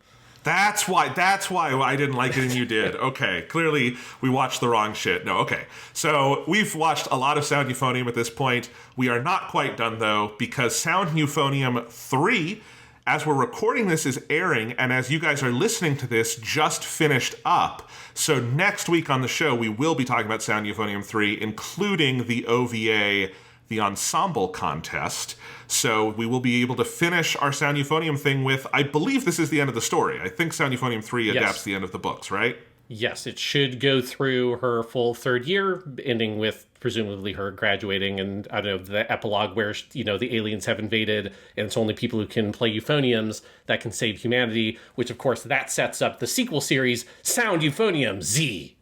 S3: That's why I didn't like it and you did. Okay, clearly we watched the wrong shit. No, okay. So we've watched a lot of Sound Euphonium at this point. We are not quite done, though, because Sound Euphonium 3, as we're recording this, is airing, and as you guys are listening to this, just finished up. So next week on the show, we will be talking about Sound Euphonium 3, including the OVA, the Ensemble Contest. So we will be able to finish our Sound Euphonium thing with, I believe this is the end of the story. I think Sound Euphonium 3 adapts the end of the books, right?
S2: Yes, it should go through her full 3rd year, ending with presumably her graduating, and I don't know, the epilogue where, the aliens have invaded, and it's only people who can play euphoniums that can save humanity, which of course that sets up the sequel series, Sound Euphonium Z.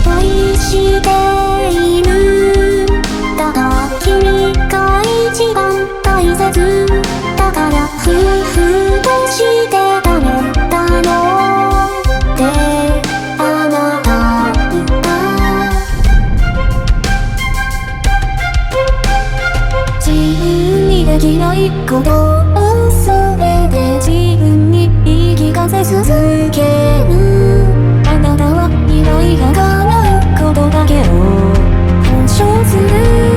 S1: 愛しているだが君が一番大切だから夫婦としてダメだのってあなた言った自分にできないことをそれで自分に言い聞かせ続けるあなたは未来が叶うことだけを保証する